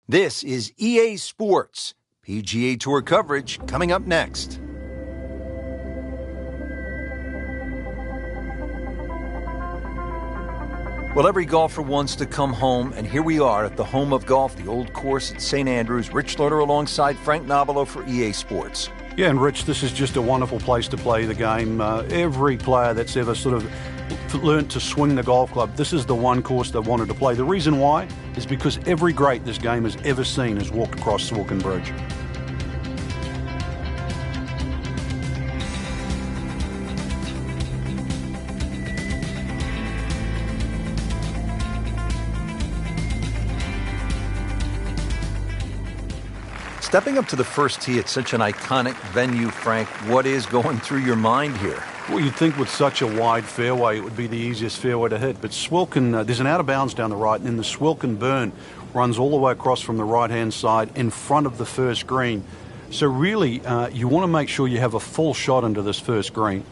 This is EA Sports. PGA Tour coverage coming up next. Well, every golfer wants to come home, and here we are at the home of golf, the Old Course at St. Andrews. Rich Slaughter alongside Frank Nobilo for EA Sports. Yeah, and Rich, this is just a wonderful place to play the game. Every player that's ever sort of learnt to swing the golf club, this is the one course they wanted to play. The reason why is because every great this game has ever seen has walked across Swilcan Bridge. Stepping up to the first tee at such an iconic venue, Frank, what is going through your mind here? Well, you'd think with such a wide fairway, it would be the easiest fairway to hit. But Swilcan, there's an out of bounds down the right, and then the Swilcan burn runs all the way across from the right-hand side in front of the first green. So really, you want to make sure you have a full shot into this first green.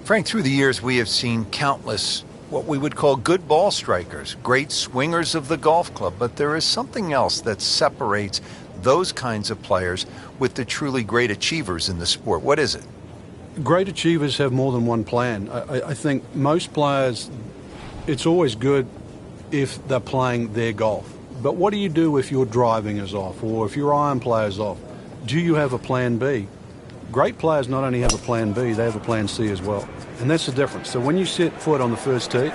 Frank, through the years, we have seen countless what we would call good ball strikers, great swingers of the golf club, but there is something else that separates those kinds of players with the truly great achievers in the sport. What is it? Great achievers have more than one plan. I think most players, it's always good if they're playing their golf. But what do you do if your driving is off or if your iron play is off? Do you have a plan B? Great players not only have a plan B, they have a plan C as well. And that's the difference. So when you set foot on the first tee,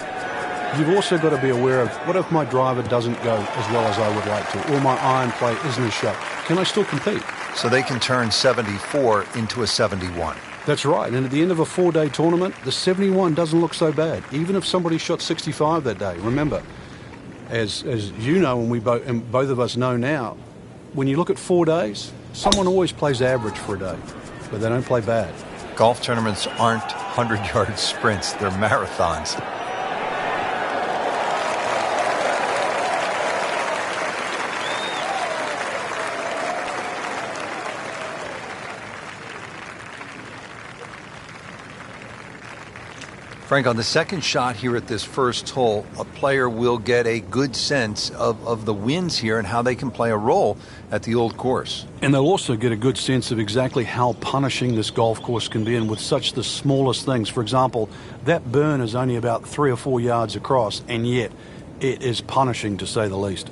you've also got to be aware of, what if my driver doesn't go as well as I would like to, or my iron play isn't as sharp? Can I still compete? So they can turn 74 into a 71. That's right. And at the end of a 4-day tournament, the 71 doesn't look so bad, even if somebody shot 65 that day. Remember, as you know, and both of us know now, when you look at 4 days, someone always plays average for a day, but they don't play bad. Golf tournaments aren't 100-yard sprints, they're marathons. Frank, on the second shot here at this first hole, a player will get a good sense of the winds here and how they can play a role at the Old Course. And they'll also get a good sense of exactly how punishing this golf course can be, and with such the smallest things. For example, that burn is only about 3 or 4 yards across, and yet it is punishing, to say the least.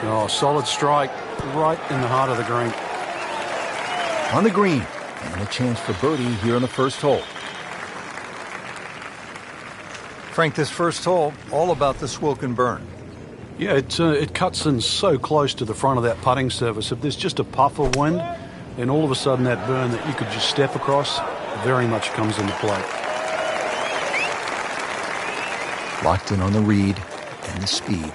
Oh, solid strike right in the heart of the green. On the green, and a chance for birdie here on the first hole. Frank, this first hole, all about the swoke and burn. Yeah, it cuts in so close to the front of that putting surface. If there's just a puff of wind, then all of a sudden that burn that you could just step across very much comes into play. Locked in on the read and the speed.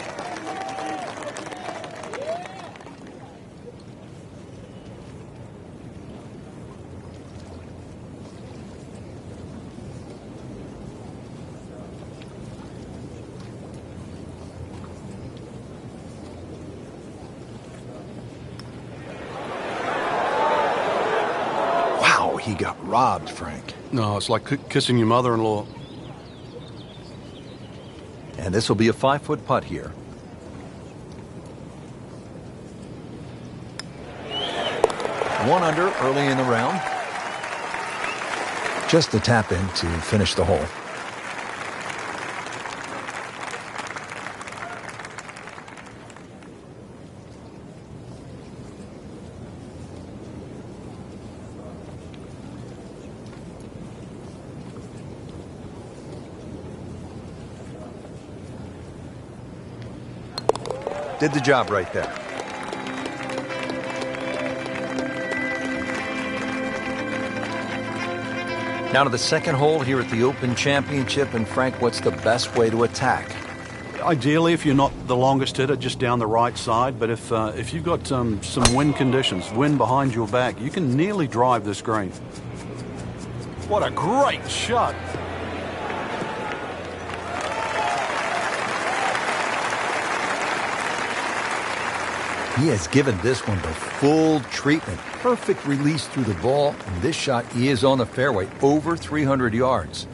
He got robbed, Frank. No, it's like kissing your mother-in-law. And this will be a 5-foot putt here. One under early in the round. Just the tap in to finish the hole. Did the job right there. Now to the second hole here at the Open Championship. And Frank, what's the best way to attack? Ideally, if you're not the longest hitter, just down the right side. But if you've got some wind conditions, wind behind your back, you can nearly drive this green. What a great shot. He has given this one the full treatment. Perfect release through the ball, and this shot is on the fairway, over 300 yards.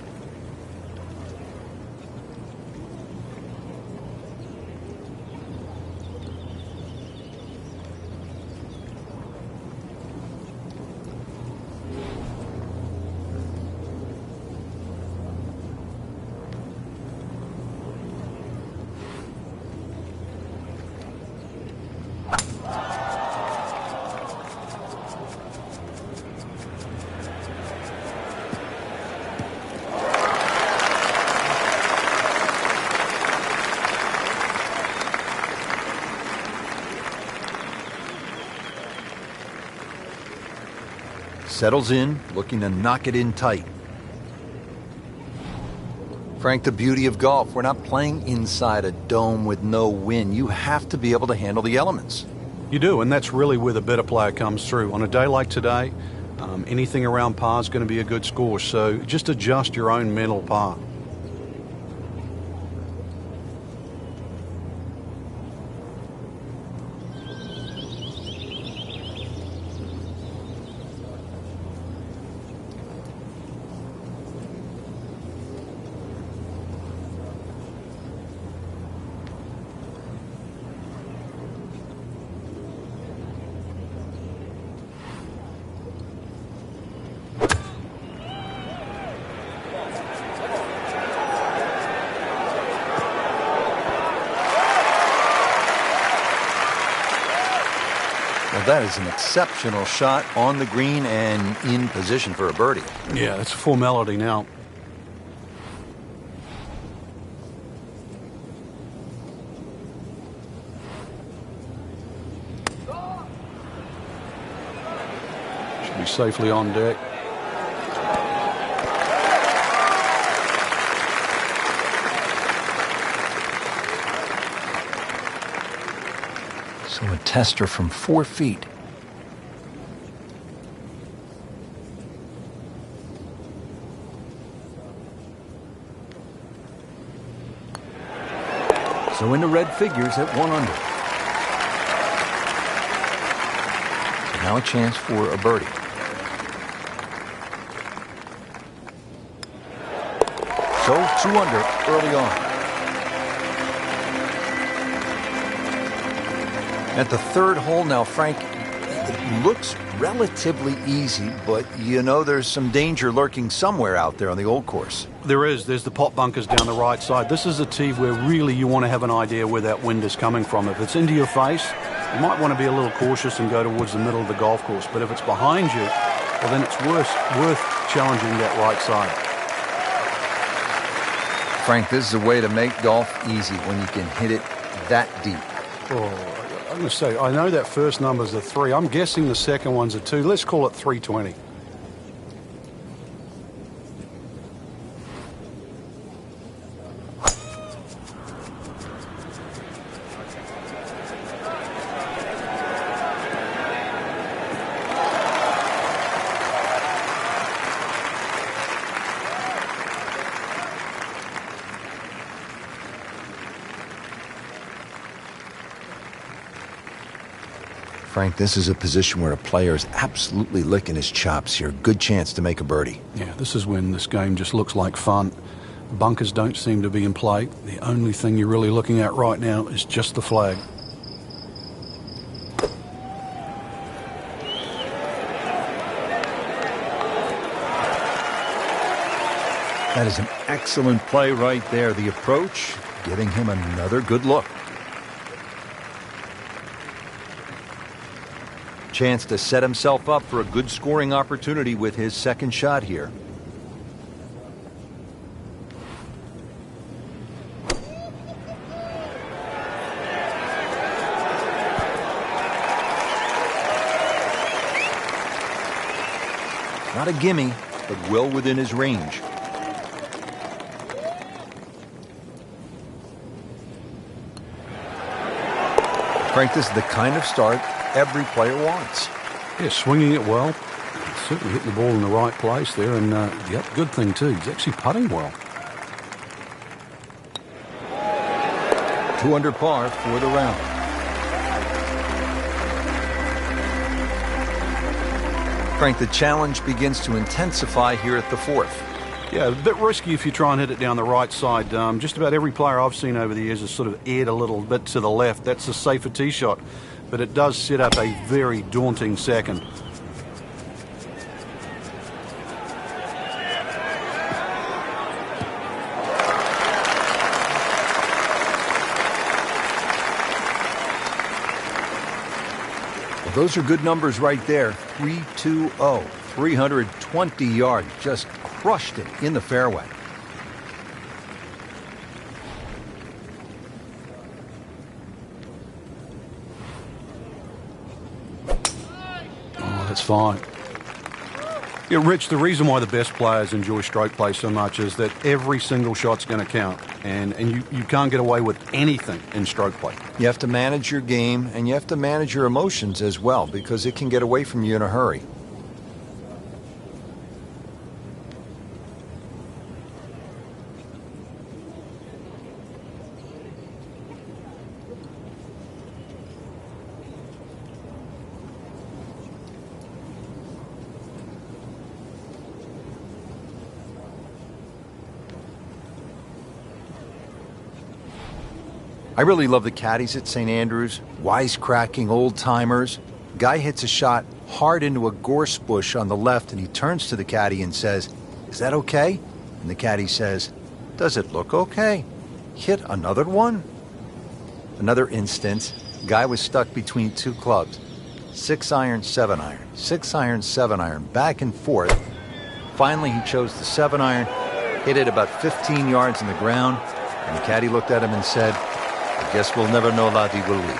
Settles in, looking to knock it in tight. Frank, the beauty of golf, we're not playing inside a dome with no wind. You have to be able to handle the elements. You do, and that's really where the better player comes through. On a day like today, anything around par is going to be a good score, so just adjust your own mental par. Well, that is an exceptional shot on the green and in position for a birdie. Yeah, it's a formality now. Should be safely on deck. So a tester from 4 feet. So into red figures at 1 under. So now a chance for a birdie. So 2 under early on. At the third hole now, Frank, it looks relatively easy, but you know there's some danger lurking somewhere out there on the old course. There is. There's the pot bunkers down the right side. This is a tee where really you want to have an idea where that wind is coming from. If it's into your face, you might want to be a little cautious and go towards the middle of the golf course. But if it's behind you, well, then it's worth challenging that right side. Frank, this is a way to make golf easy when you can hit it that deep. Oh, I'm going to say, I know that first number's a 3. I'm guessing the second one's a 2. Let's call it 320. Frank, this is a position where a player is absolutely licking his chops here. Good chance to make a birdie. Yeah, this is when this game just looks like fun. Bunkers don't seem to be in play. The only thing you're really looking at right now is just the flag. That is an excellent play right there. The approach, giving him another good look. Chance to set himself up for a good scoring opportunity with his second shot here. Not a gimme, but well within his range. Frank, this is the kind of start every player wants. Yeah, swinging it well. Certainly hitting the ball in the right place there. And, yep, good thing, too. He's actually putting well. 2 under par for the round. Frank, the challenge begins to intensify here at the 4th. Yeah, a bit risky if you try and hit it down the right side. Just about every player I've seen over the years has sort of aired a little bit to the left. That's a safer tee shot. But it does set up a very daunting second. Well, those are good numbers right there. 320, 320 yards. Just crushed it in the fairway. That's fine. Yeah, Rich, the reason why the best players enjoy stroke play so much is that every single shot's going to count. And you can't get away with anything in stroke play. You have to manage your game, and you have to manage your emotions as well, because it can get away from you in a hurry. I really love the caddies at St. Andrews, wisecracking old-timers. Guy hits a shot hard into a gorse bush on the left, and he turns to the caddy and says, "Is that okay?" And the caddy says, "Does it look okay? Hit another one?" Another instance, guy was stuck between two clubs. 6-iron, 7-iron, 6-iron, 7-iron, back and forth. Finally, he chose the 7-iron, hit it about 15 yards in the ground, and the caddy looked at him and said, "I guess we'll never know, laddie, will we?"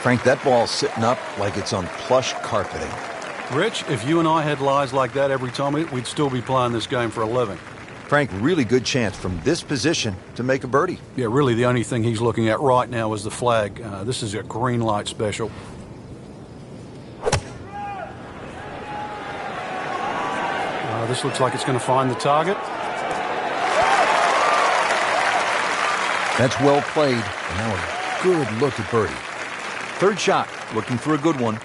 Frank, that ball's sitting up like it's on plush carpeting. Rich, if you and I had lies like that every time, we'd still be playing this game for a living. Frank, really good chance from this position to make a birdie. Yeah, really the only thing he's looking at right now is the flag. This is a green light special. This looks like it's going to find the target. That's well played. And now a good look at birdie. Third shot, looking for a good one.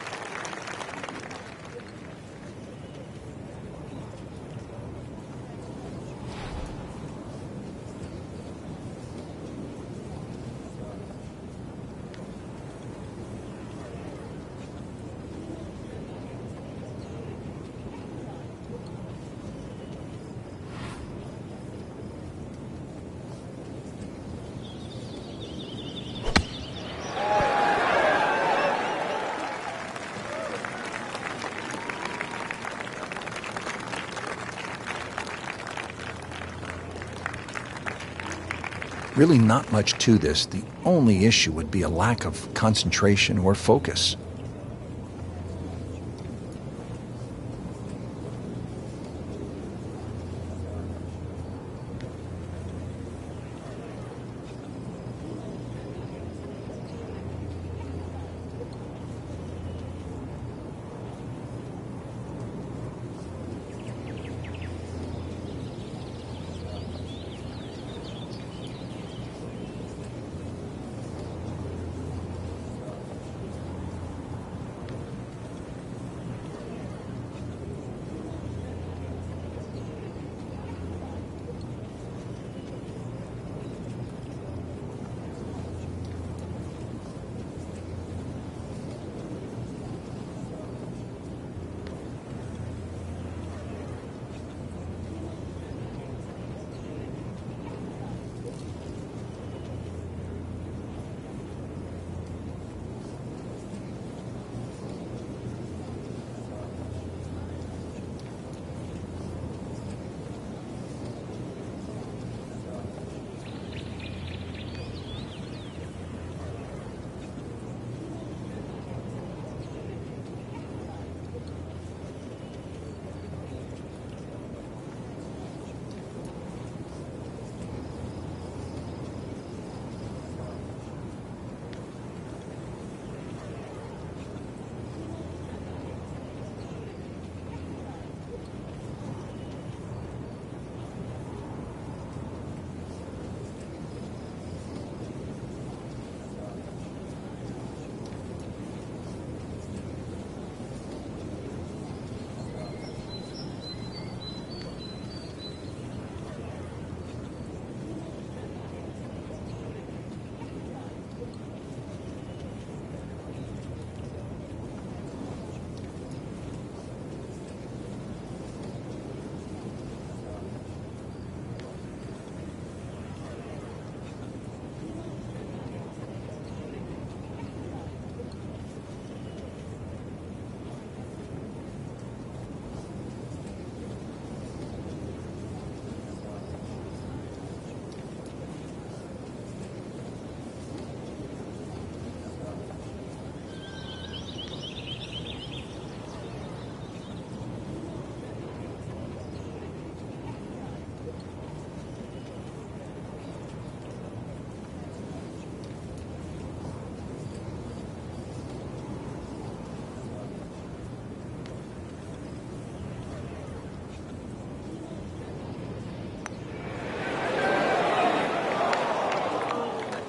Really not much to this. The only issue would be a lack of concentration or focus.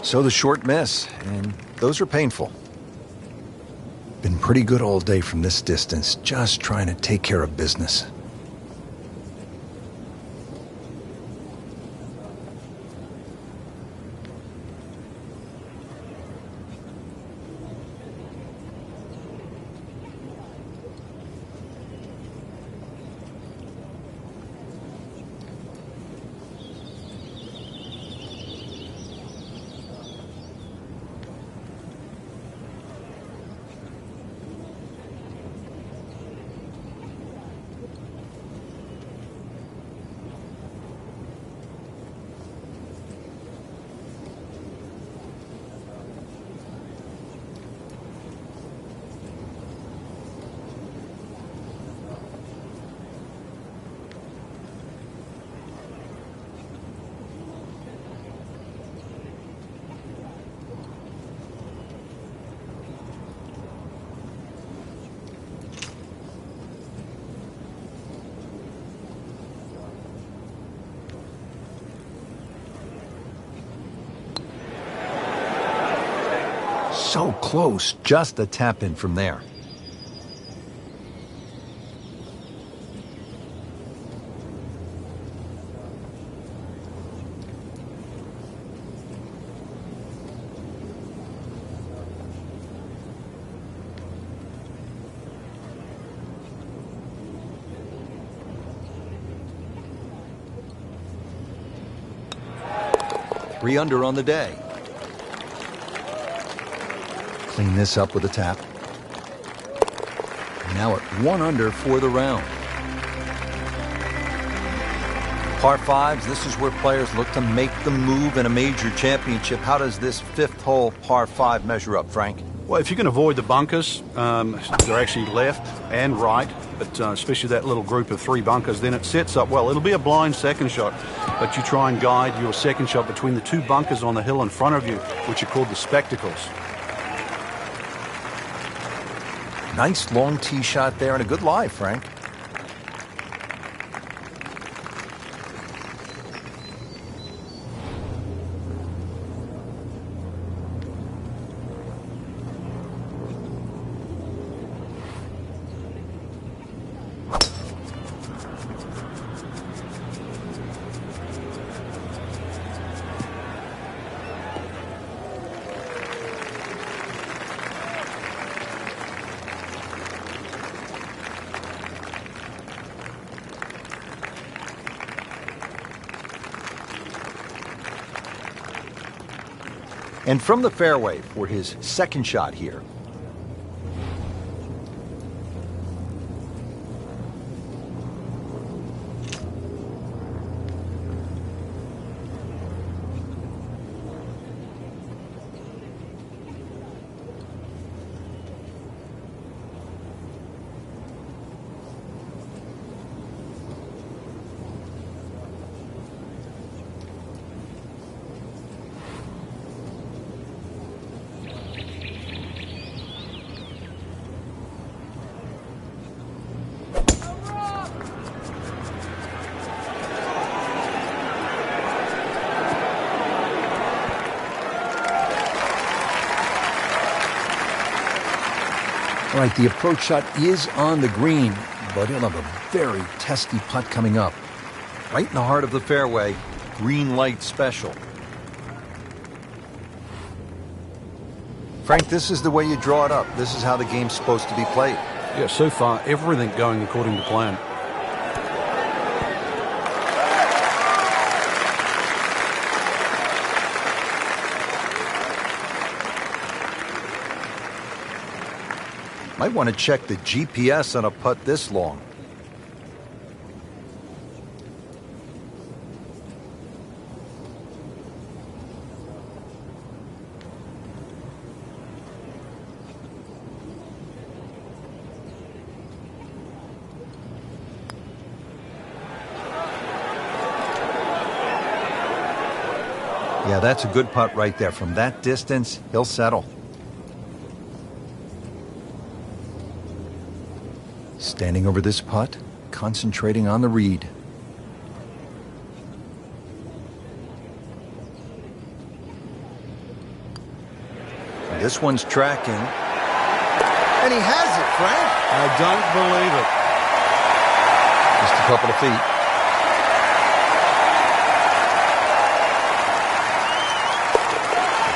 So the short miss, and those are painful. Been pretty good all day from this distance, just trying to take care of business. So close, just a tap in from there. Three under on the day. Clean this up with a tap. Now at 1 under for the round. Par fives, this is where players look to make the move in a major championship. How does this fifth hole par five measure up, Frank? Well, if you can avoid the bunkers, they're actually left and right, but especially that little group of 3 bunkers, then it sets up well. It'll be a blind second shot, but you try and guide your second shot between the 2 bunkers on the hill in front of you, which are called the spectacles. Nice long tee shot there and a good lie, Frank. And from the fairway for his second shot here. All right, the approach shot is on the green, but he'll have a very testy putt coming up. Right in the heart of the fairway, green light special. Frank, this is the way you draw it up. This is how the game's supposed to be played. Yeah, so far, everything going according to plan. Might want to check the GPS on a putt this long. Yeah, that's a good putt right there. From that distance, he'll settle. Standing over this putt, concentrating on the read. This one's tracking. And he has it, Frank. I don't believe it. Just a couple of feet.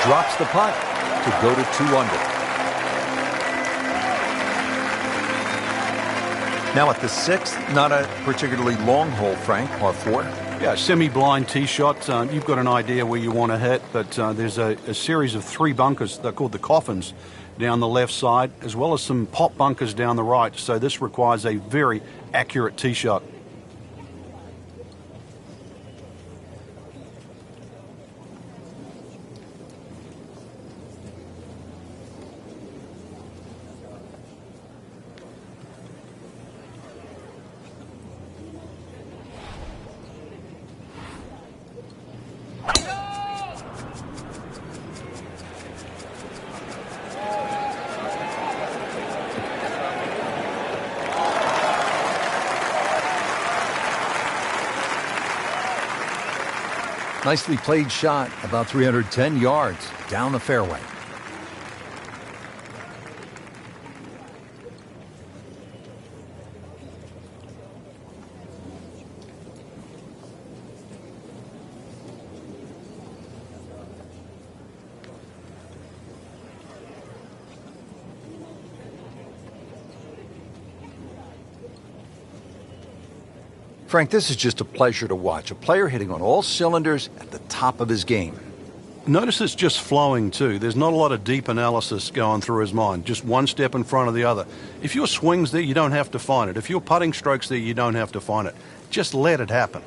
Drops the putt to go to 2 under. Now at the 6th, not a particularly long hole, Frank, par 4. Yeah, semi-blind tee shot. You've got an idea where you want to hit, but there's a series of 3 bunkers. They're called the coffins down the left side, as well as some pop bunkers down the right. So this requires a very accurate tee shot. Nicely played shot, about 310 yards down the fairway. Frank, this is just a pleasure to watch. A player hitting on all cylinders at the top of his game. Notice it's just flowing too. There's not a lot of deep analysis going through his mind. Just one step in front of the other. If your swing's there, you don't have to find it. If your putting stroke's there, you don't have to find it. Just let it happen.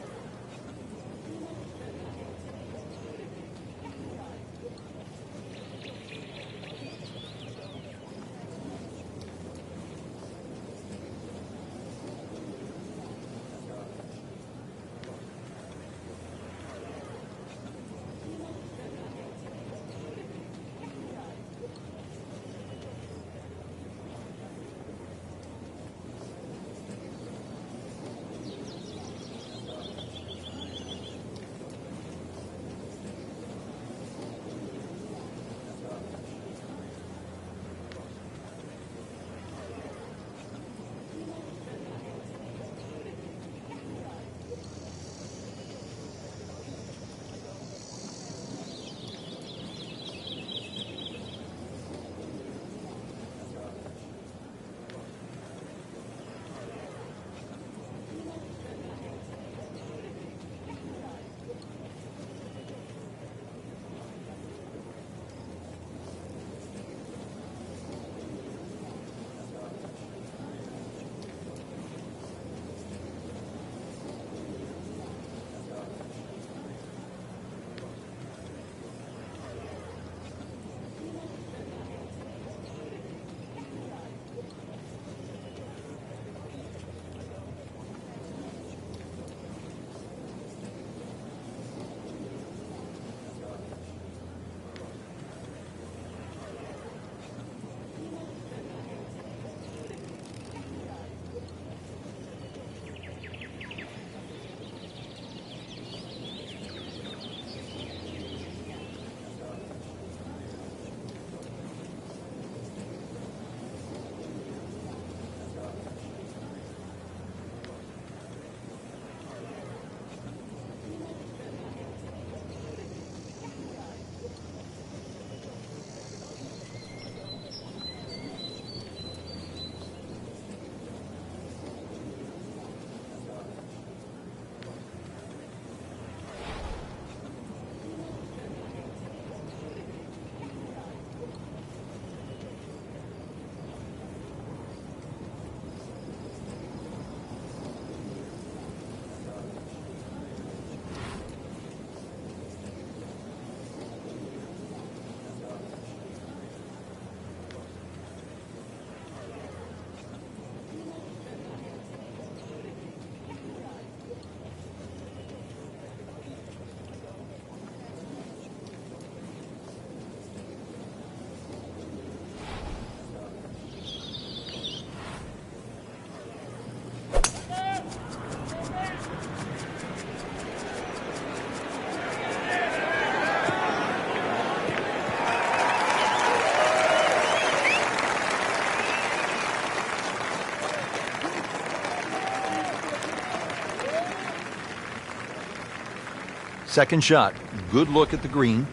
Second shot. Good look at the green.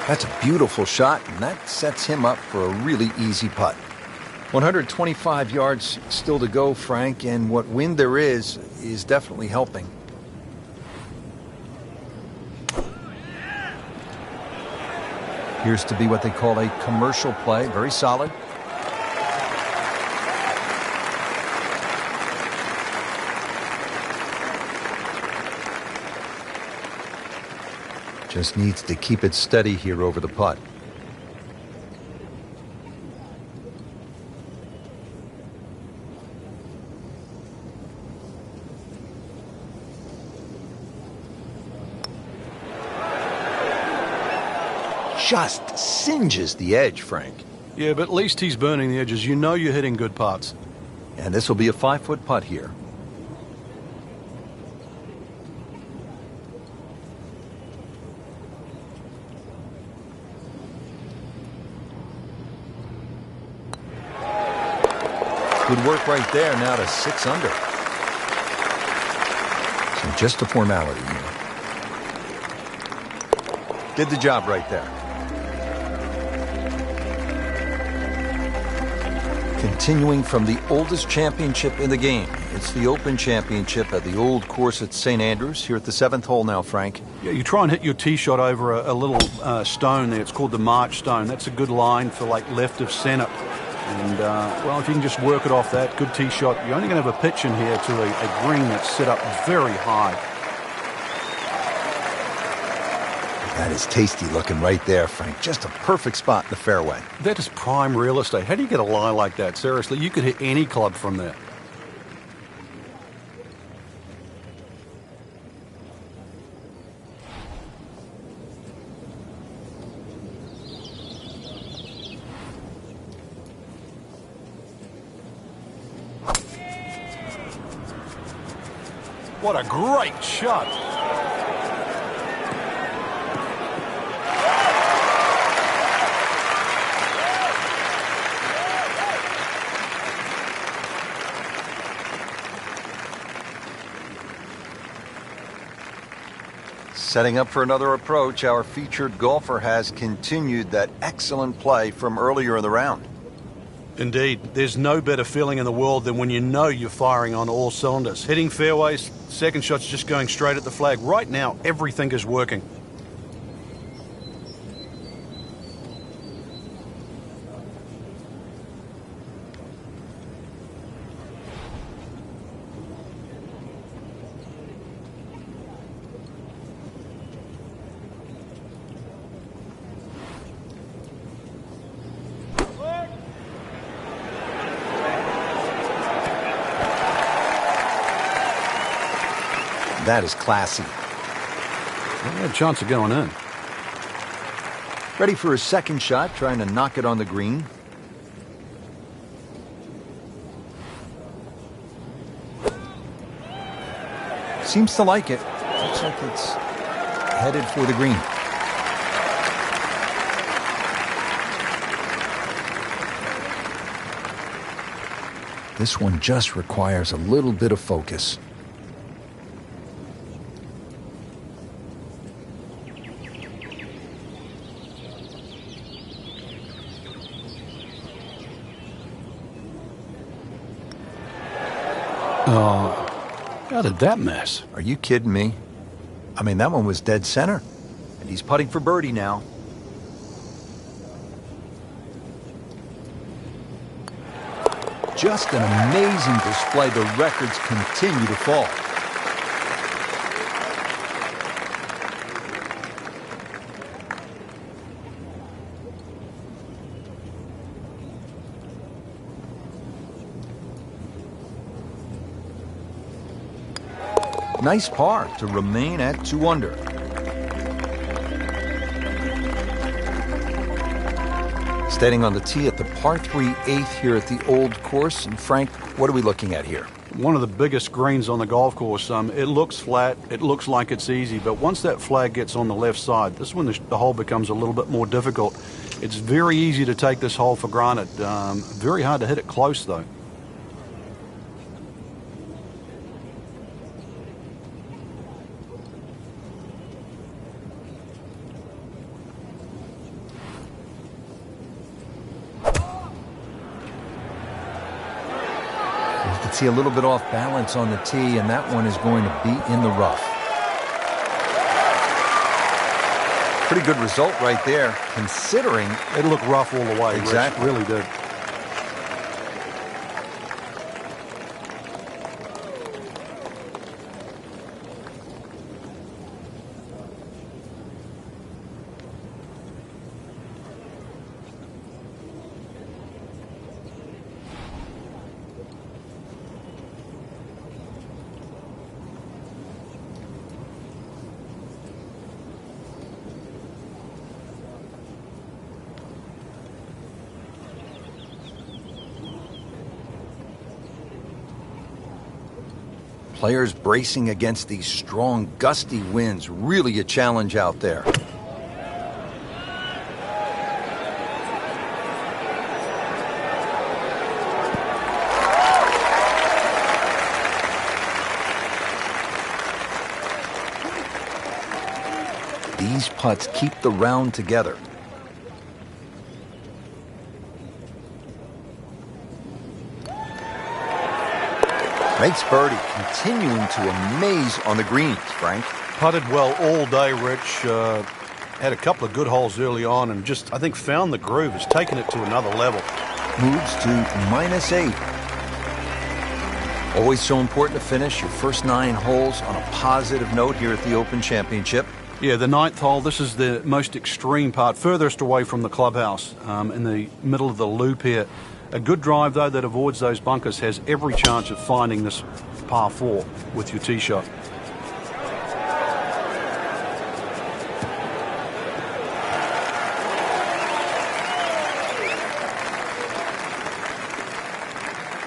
That's a beautiful shot, and that sets him up for a really easy putt. 125 yards still to go, Frank, and what wind there is definitely helping. Appears to be what they call a commercial play. Very solid. Just needs to keep it steady here over the putt. Just singes the edge, Frank. Yeah, but at least he's burning the edges. You know you're hitting good putts. And this will be a 5-foot putt here. Good work right there, now to 6 under. So just a formality here. Did the job right there. Continuing from the oldest championship in the game. It's the Open Championship at the old course at St. Andrews, here at the 7th hole now, Frank. Yeah, you try and hit your tee shot over a little stone there. It's called the March stone. That's a good line for like left of center. And, well, if you can just work it off that, good tee shot, you're only going to have a pitch in here to a green that's set up very high. That is tasty looking right there, Frank. Just a perfect spot in the fairway. That is prime real estate. How do you get a lie like that? Seriously, you could hit any club from there. What a great shot. Setting up for another approach, our featured golfer has continued that excellent play from earlier in the round. Indeed, there's no better feeling in the world than when you know you're firing on all cylinders. Hitting fairways, second shot's just going straight at the flag. Right now, everything is working. That is classy. Well, he had a chance of going in. Ready for his second shot, trying to knock it on the green. Seems to like it. Looks like it's headed for the green. This one just requires a little bit of focus. Oh, how did that miss? Are you kidding me? I mean, that one was dead center. And he's putting for birdie now. Just an amazing display. The records continue to fall. Nice par to remain at 2 under. Standing on the tee at the par 3 8th here at the Old Course. And Frank, what are we looking at here? One of the biggest greens on the golf course. It looks flat, it looks like it's easy, but once that flag gets on the left side, this is when the hole becomes a little bit more difficult. It's very easy to take this hole for granted. Very hard to hit it close, though. See a little bit off balance on the tee, and that one is going to be in the rough. Pretty good result right there, considering it looked rough all the way. Exactly. Rich, really did. Players bracing against these strong, gusty winds. Really a challenge out there. These putts keep the round together. Makes birdie, continuing to amaze on the greens, Frank. Putted well all day, Rich. Had a couple of good holes early on and just, I think, found the groove. Has taken it to another level. Moves to -8. Always so important to finish your first 9 holes on a positive note here at the Open Championship. Yeah, the 9th hole, this is the most extreme part, furthest away from the clubhouse, in the middle of the loop here. A good drive, though, that avoids those bunkers has every chance of finding this par 4 with your tee shot.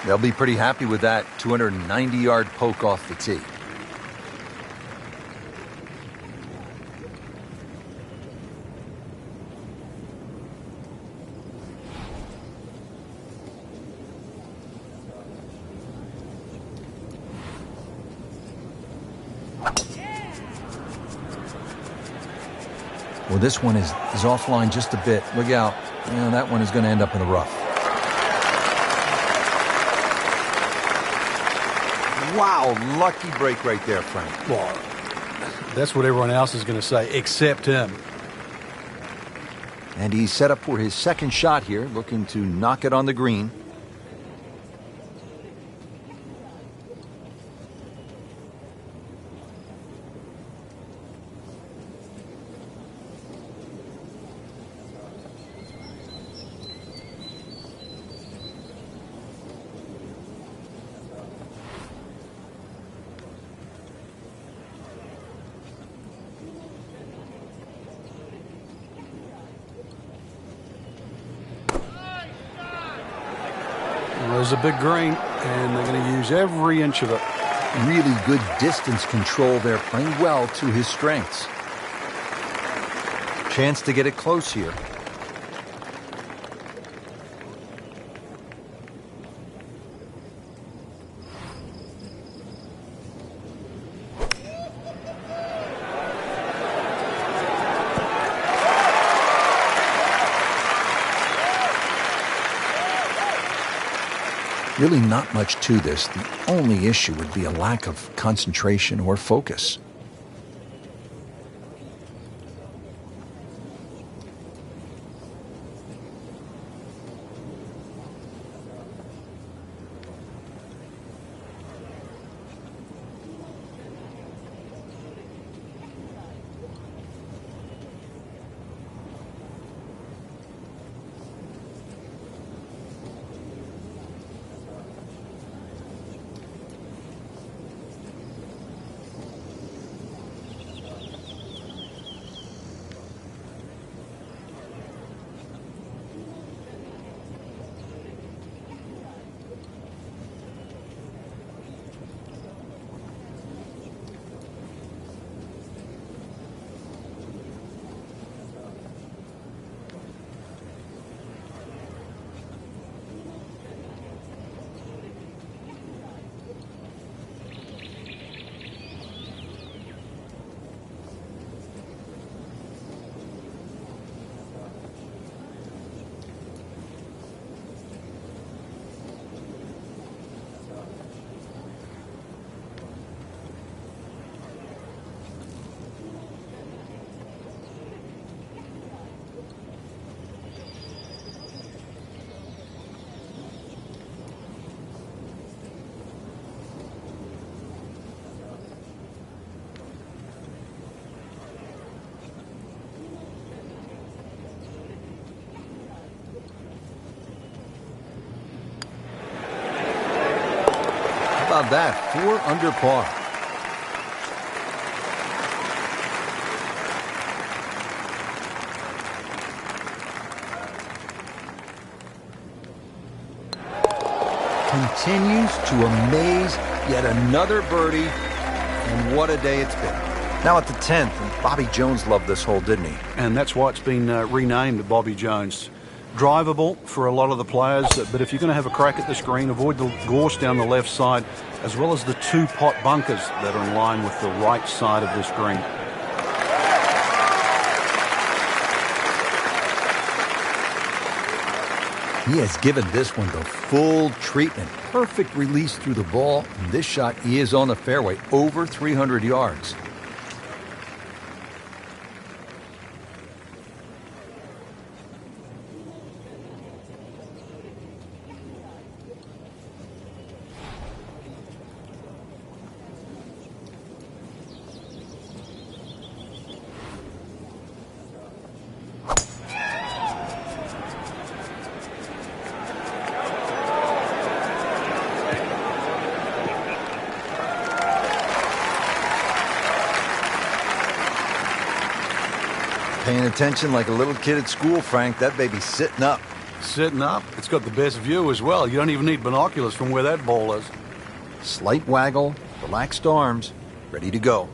They'll be pretty happy with that 290-yard poke off the tee. Well, this one is offline just a bit. Look out. Yeah, that one is going to end up in the rough. Wow, lucky break right there, Frank. Well, that's what everyone else is going to say, except him. And he's set up for his second shot here, looking to knock it on the green. There's a big green, and they're going to use every inch of it. Really good distance control there, playing well to his strengths. Chance to get it close here. Really not much to this. The only issue would be a lack of concentration or focus. about that? 4 under par. Continues to amaze. Yet another birdie. And what a day it's been. Now at the 10th, and Bobby Jones loved this hole, didn't he? And that's why it's been renamed Bobby Jones. Drivable for a lot of the players, but if you're going to have a crack at this green, avoid the gorse down the left side, as well as the 2 pot bunkers that are in line with the right side of this green. He has given this one the full treatment. Perfect release through the ball. And this shot is on the fairway, over 300 yards. Paying attention like a little kid at school, Frank. That baby's sitting up. Sitting up, it's got the best view as well. You don't even need binoculars from where that ball is. Slight waggle, relaxed arms, ready to go.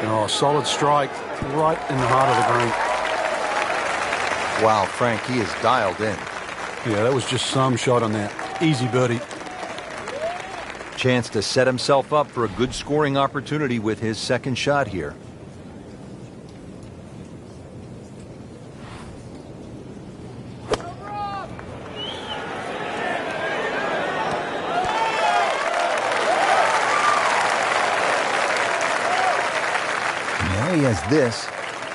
Oh, solid strike right in the heart of the green. Wow, Frank, he is dialed in. Yeah, that was just some shot on that. Easy birdie. Chance to set himself up for a good scoring opportunity with his second shot here. Now he has this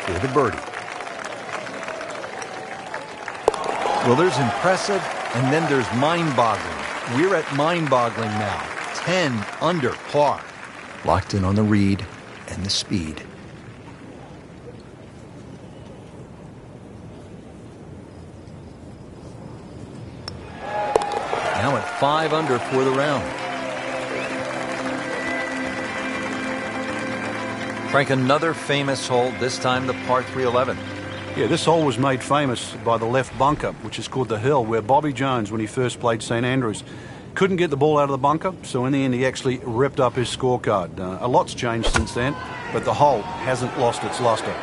for the birdie. Well, there's impressive, and then there's mind-boggling. We're at mind-boggling now. 10 under par. Locked in on the read and the speed. Now at 5 under for the round. Frank, another famous hole, this time the par 311. Yeah, this hole was made famous by the left bunker, which is called the Hill, where Bobby Jones, when he first played St Andrews, couldn't get the ball out of the bunker, so in the end he actually ripped up his scorecard. A lot's changed since then, but the hole hasn't lost its luster.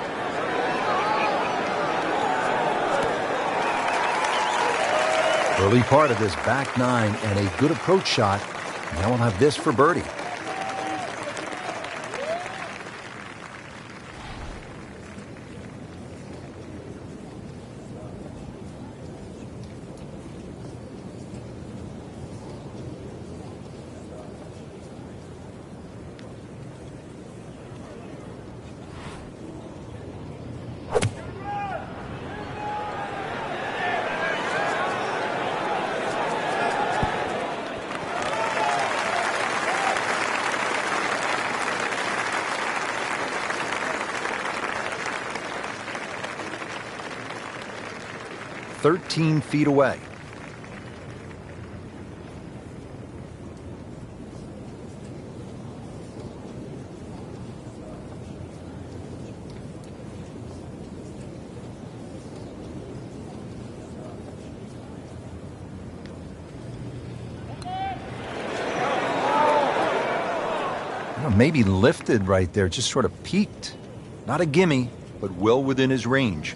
Early part of this back nine and a good approach shot. Now we'll have this for birdie. "13 feet away." Maybe lifted right there, just sort of peaked. Not a gimme, but well within his range.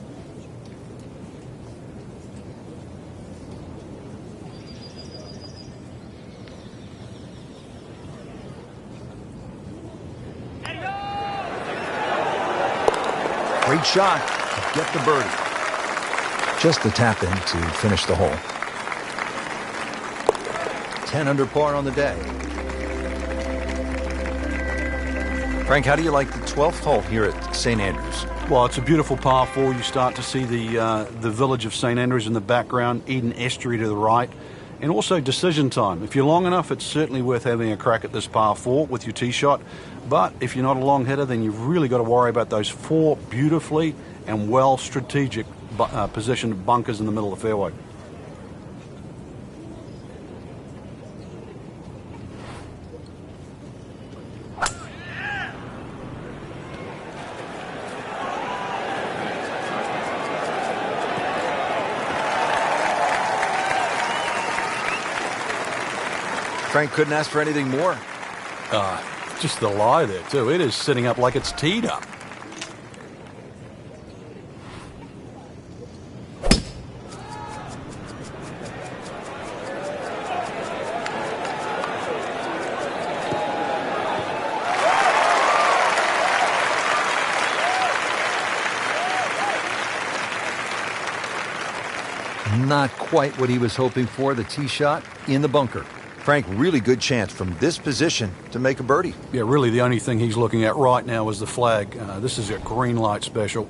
Great shot to get the birdie. Just the tap in to finish the hole. 10 under par on the day. Frank, how do you like the 12th hole here at St. Andrews? Well, it's a beautiful par 4. You start to see the village of St. Andrews in the background, Eden Estuary to the right, and also decision time. If you're long enough, it's certainly worth having a crack at this par 4 with your tee shot. But if you're not a long hitter, then you've really got to worry about those 4 beautifully and well strategic positioned bunkers in the middle of the fairway. Frank couldn't ask for anything more. Just the lie there, too. It is sitting up like it's teed up. Not quite what he was hoping for, the tee shot in the bunker. Frank, really good chance from this position to make a birdie. Yeah, really the only thing he's looking at right now is the flag. This is a green light special.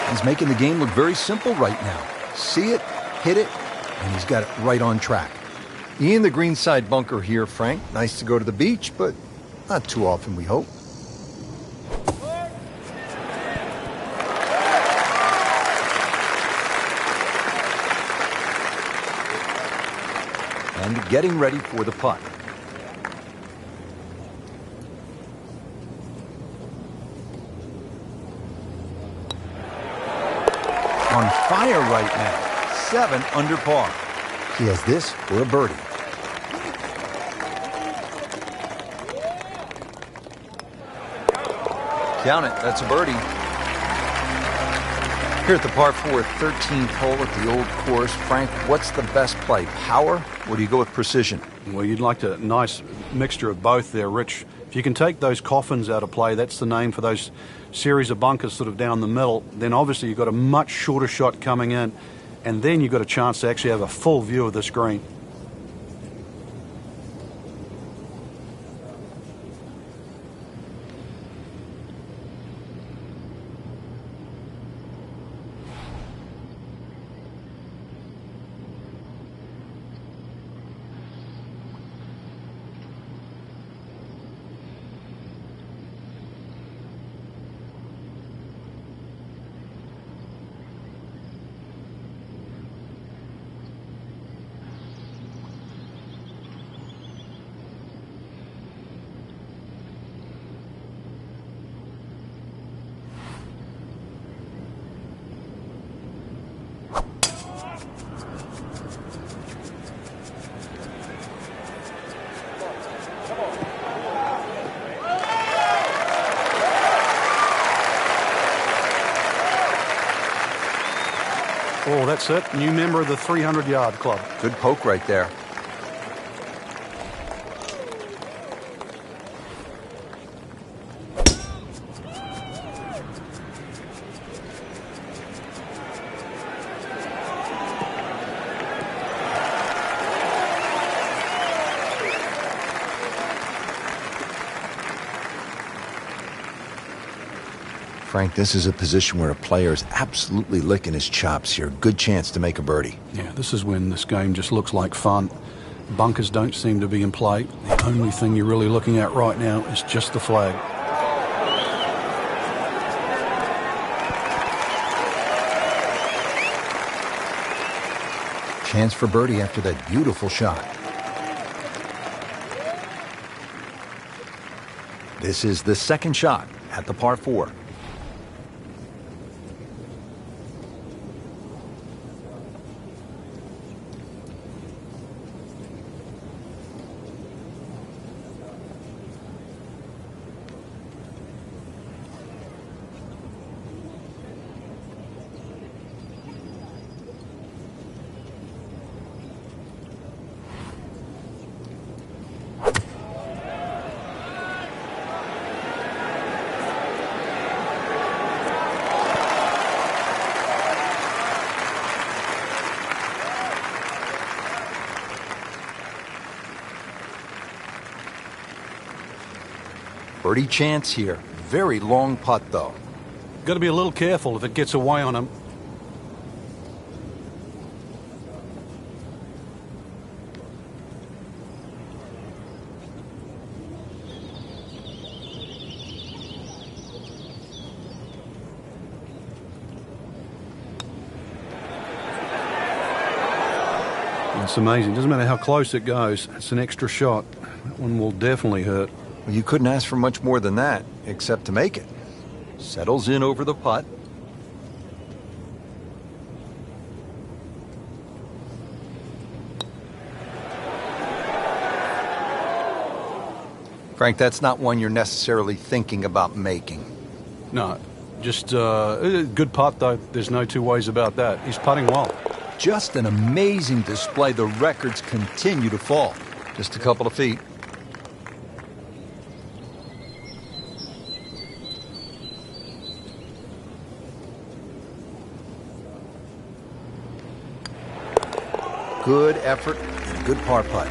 He's making the game look very simple right now. See it, hit it, and he's got it right on track. In the greenside bunker here, Frank. Nice to go to the beach, but not too often, we hope. And getting ready for the putt. On fire right now. 7 under par. He has this for a birdie. Count it. That's a birdie. Here at the par 4 13th hole at the old course, Frank, what's the best play? Power, or do you go with precision? Well, you'd like a nice mixture of both there, Rich. If you can take those coffins out of play, that's the name for those series of bunkers sort of down the middle, then obviously you've got a much shorter shot coming in, and then you've got a chance to actually have a full view of this green. Oh, that's it. New member of the 300-yard club. Good poke right there. Frank, this is a position where a player is absolutely licking his chops here. Good chance to make a birdie. Yeah, this is when this game just looks like fun. Bunkers don't seem to be in play. The only thing you're really looking at right now is just the flag. Chance for birdie after that beautiful shot. This is the second shot at the par 4. Birdie chance here. Very long putt, though. Got to be a little careful if it gets away on him. It's amazing. Doesn't matter how close it goes. It's an extra shot. That one will definitely hurt. Well, you couldn't ask for much more than that, except to make it. Settles in over the putt. Frank, that's not one you're necessarily thinking about making. No, just good putt, though. There's no two ways about that. He's putting well. Just an amazing display. The records continue to fall. Just a couple of feet. Good effort and a good par putt.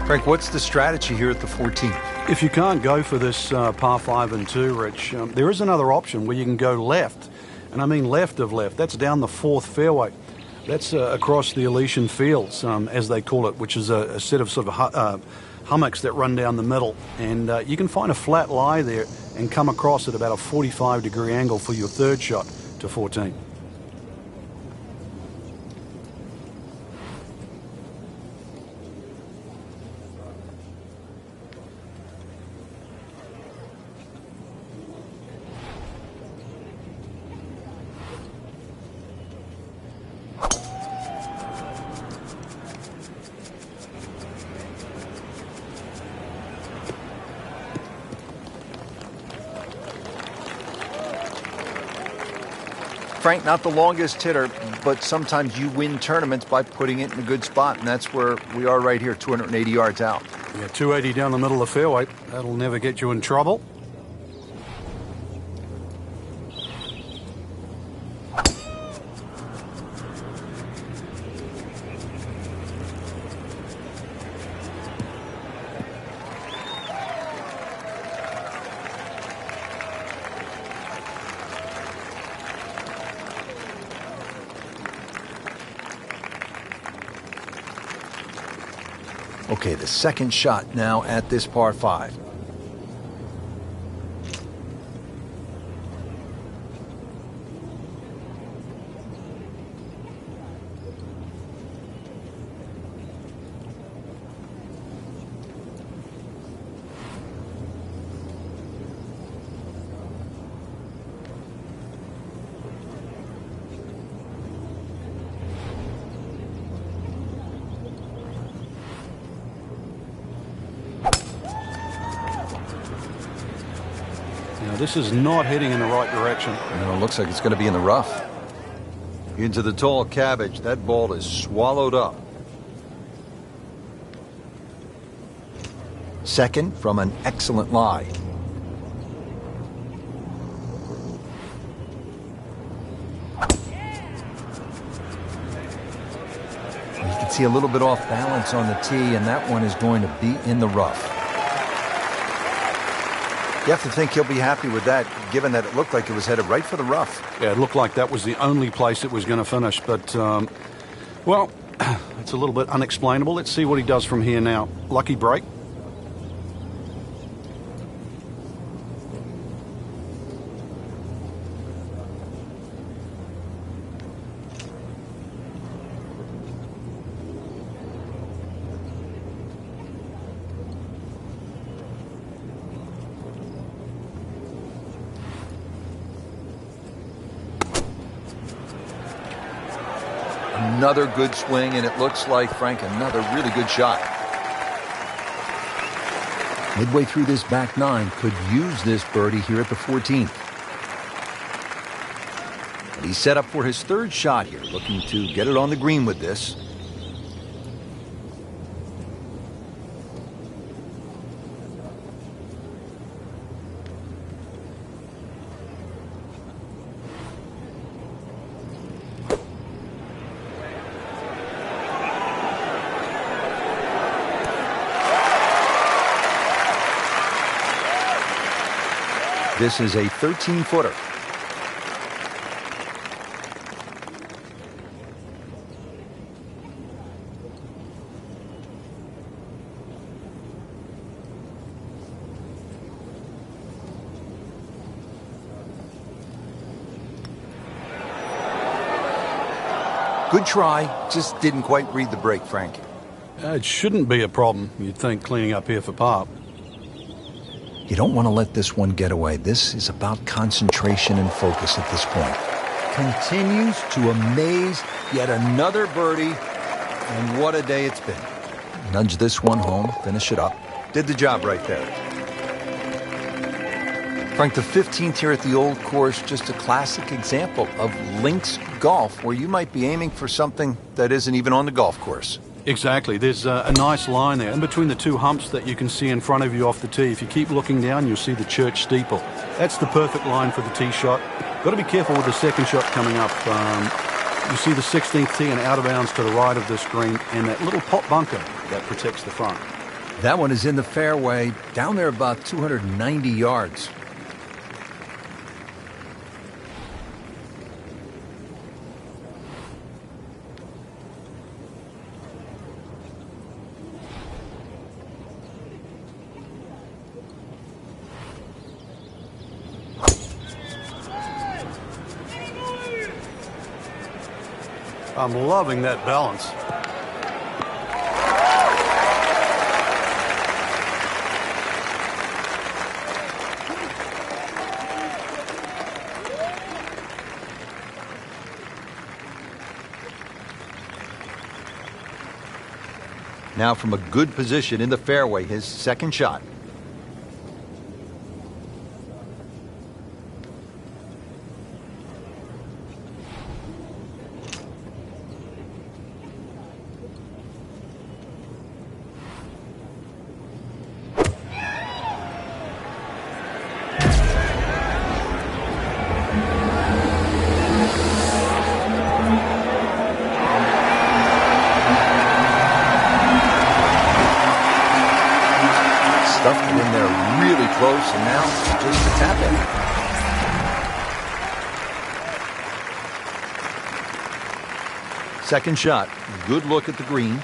Frank, what's the strategy here at the 14th? If you can't go for this par 5 and 2, Rich, there is another option where you can go left. And I mean left of left. That's down the 4th fairway. That's across the Elysian Fields, as they call it, which is a set of sort of hummocks that run down the middle. And you can find a flat lie there and come across at about a 45-degree angle for your third shot to 14. Frank, not the longest hitter, but sometimes you win tournaments by putting it in a good spot, and that's where we are right here, 280 yards out. Yeah, 280 down the middle of the fairway. That'll never get you in trouble. Okay, the second shot now at this par 5. This is not heading in the right direction. No, it looks like it's going to be in the rough. Into the tall cabbage. That ball is swallowed up. Second from an excellent lie. You can see a little bit off balance on the tee, and that one is going to be in the rough. You have to think he'll be happy with that, given that it looked like it was headed right for the rough. Yeah, it looked like that was the only place it was going to finish, but, well, it's a little bit unexplainable. Let's see what he does from here now. Lucky break. Another good swing, and it looks like, Frank, another really good shot. Midway through this back nine, could use this birdie here at the 14th. And he's set up for his third shot here, looking to get it on the green with this. This is a 13-footer. Good try, just didn't quite read the break, Frank. It shouldn't be a problem, you'd think, cleaning up here for par. You don't want to let this one get away. This is about concentration and focus at this point. Continues to amaze. Yet another birdie. And what a day it's been. Nudge this one home, finish it up. Did the job right there. Frank, the 15th here at the Old Course, just a classic example of links golf, where you might be aiming for something that isn't even on the golf course. Exactly. There's a nice line there in between the two humps that you can see in front of you off the tee. If you keep looking down, you'll see the church steeple. That's the perfect line for the tee shot. Got to be careful with the second shot coming up. You see the 16th tee and out of bounds to the right of this green, and that little pot bunker that protects the front. That one is in the fairway, down there about 290 yards. I'm loving that balance. Now from a good position in the fairway, his second shot. Stuffed it in there really close, and now just a tap in. Second shot, good look at the green.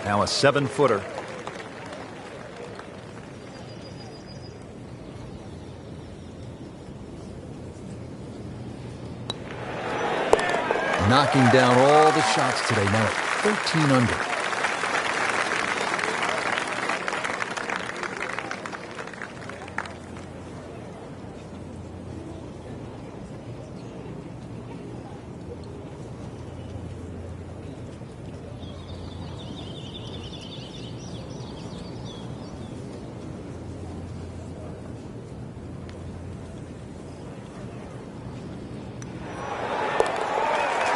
Now a 7-footer. Knocking down all the shots today, now at 13 under.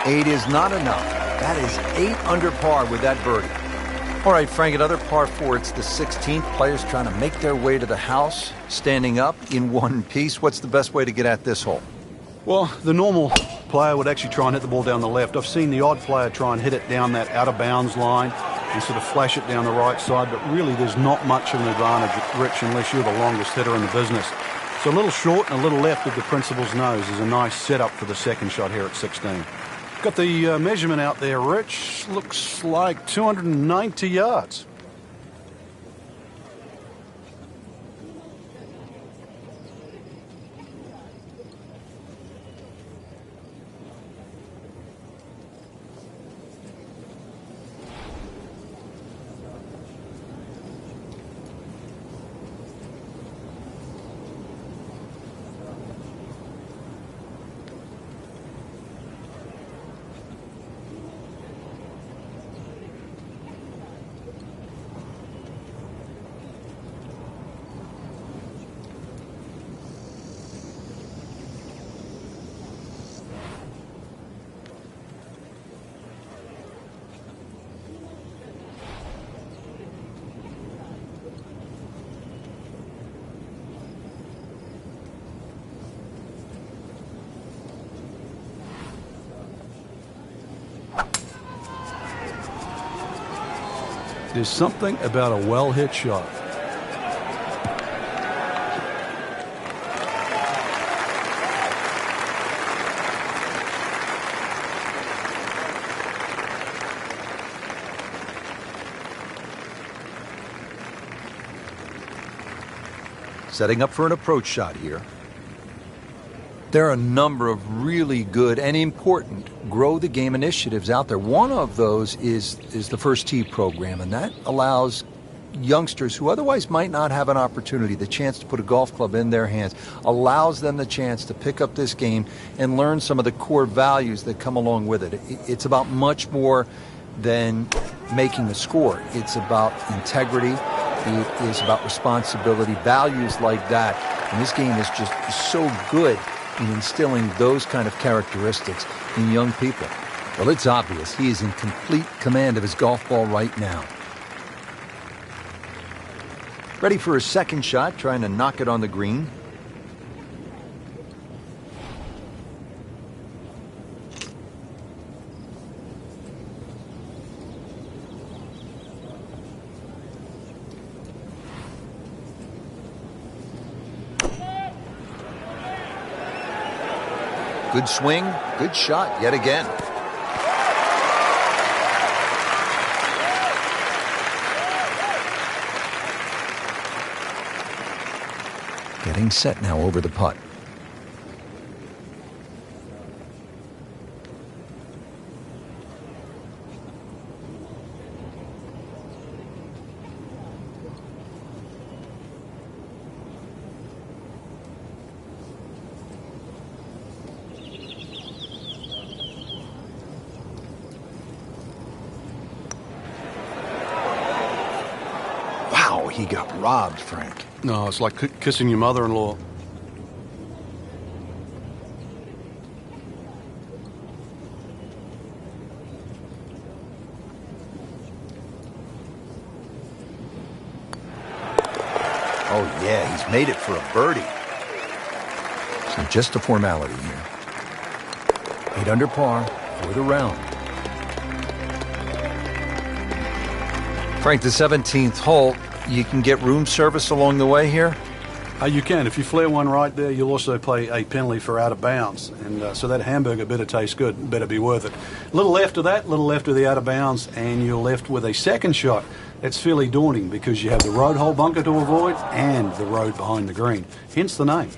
8 is not enough. That is 8 under par with that birdie. All right, Frank, another par 4. It's the 16th. Players trying to make their way to the house, standing up in one piece. What's the best way to get at this hole? Well, the normal player would actually try and hit the ball down the left. I've seen the odd player try and hit it down that out of bounds line and sort of flash it down the right side, but really there's not much of an advantage, Rich, unless you're the longest hitter in the business. So a little short and a little left of the principal's nose is a nice setup for the second shot here at 16. Got the measurement out there, Rich. Looks like 290 yards. There's something about a well-hit shot. Setting up for an approach shot here. There are a number of really good and important grow the game initiatives out there. One of those is the First Tee program, and that allows youngsters who otherwise might not have an opportunity, the chance to put a golf club in their hands, allows them the chance to pick up this game and learn some of the core values that come along with it. It's about much more than making a score. It's about integrity. It is about responsibility, values like that. And this game is just so good in instilling those kind of characteristics in young people. Well, it's obvious he is in complete command of his golf ball right now. Ready for his second shot, trying to knock it on the green. Good swing, good shot yet again. Getting set now over the putt. He got robbed, Frank. No, it's like kissing your mother-in-law. Oh, yeah, he's made it for a birdie. So just a formality here. 8 under par for the round. Frank, the 17th hole. You can get room service along the way here? You can. If you flare one right there, you'll also pay a penalty for out of bounds. And so that hamburger better taste good, better be worth it. A little left of that, a little left of the out of bounds, and you're left with a second shot. That's fairly daunting because you have the road hole bunker to avoid and the road behind the green. Hence the name.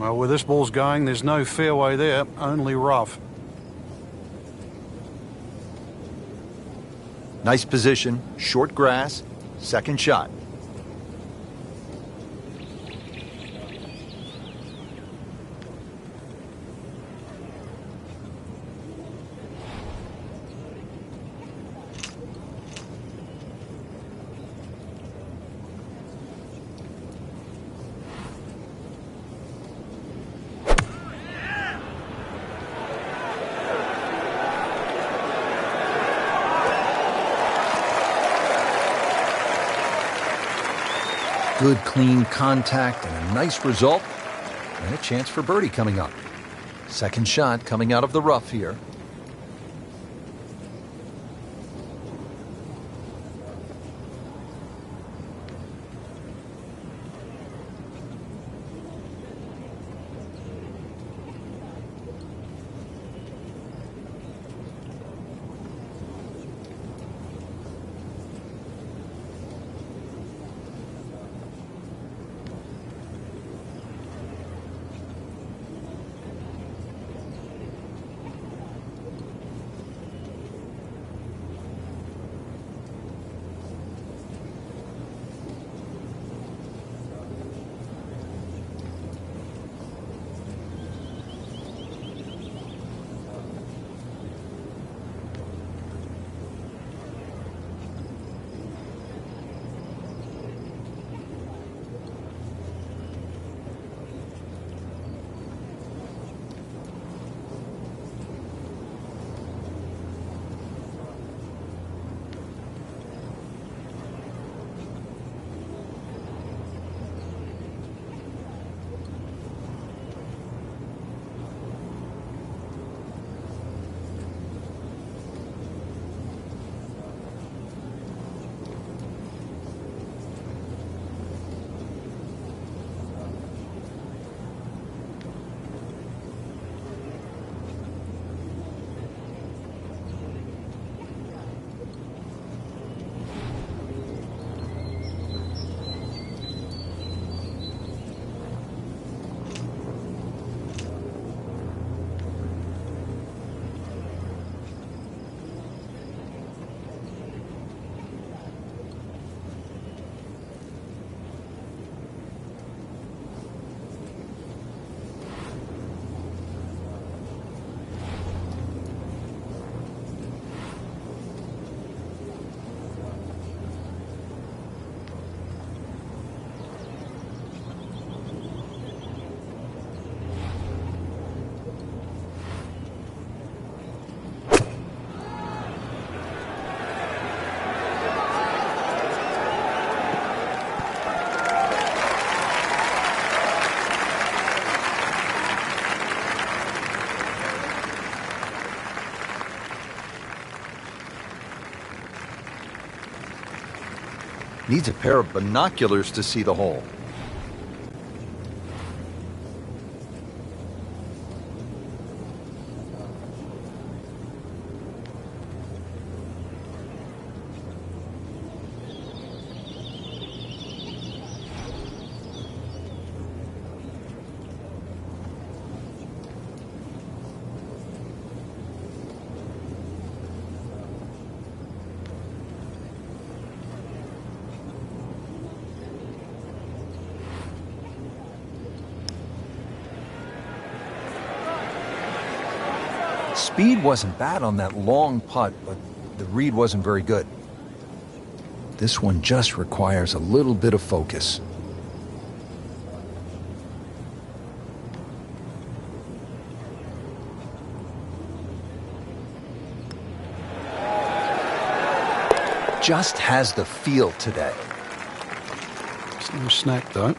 Well, where this ball's going, there's no fairway there, only rough. Nice position, short grass, second shot. Good, clean contact and a nice result. And a chance for birdie coming up. Second shot coming out of the rough here. Needs a pair of binoculars to see the hole. Speed wasn't bad on that long putt, but the read wasn't very good. This one just requires a little bit of focus. Just has the feel today. It's no snack, though.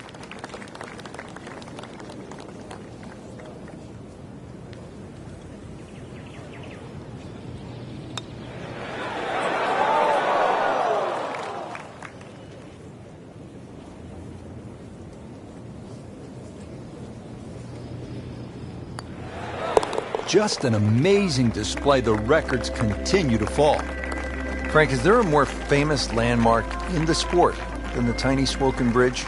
Just an amazing display. The records continue to fall. Frank, is there a more famous landmark in the sport than the tiny Swoken Bridge?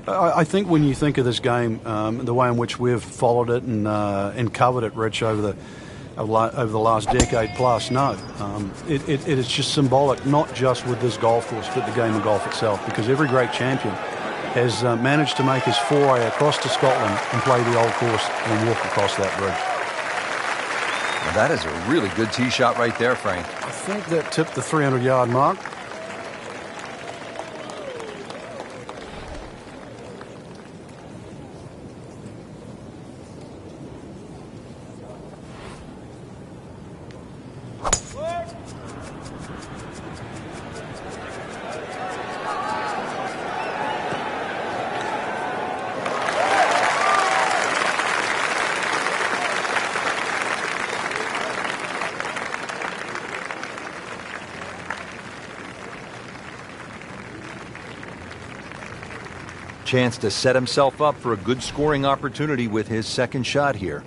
I think when you think of this game, the way in which we've followed it and covered it, Rich, over the last decade plus, no. It is just symbolic, not just with this golf course, but the game of golf itself, because every great champion has managed to make his foray across to Scotland and play the old course and walk across that bridge. Well, that is a really good tee shot right there, Frank. I think that tipped the 300-yard mark. Chance to set himself up for a good scoring opportunity with his second shot here.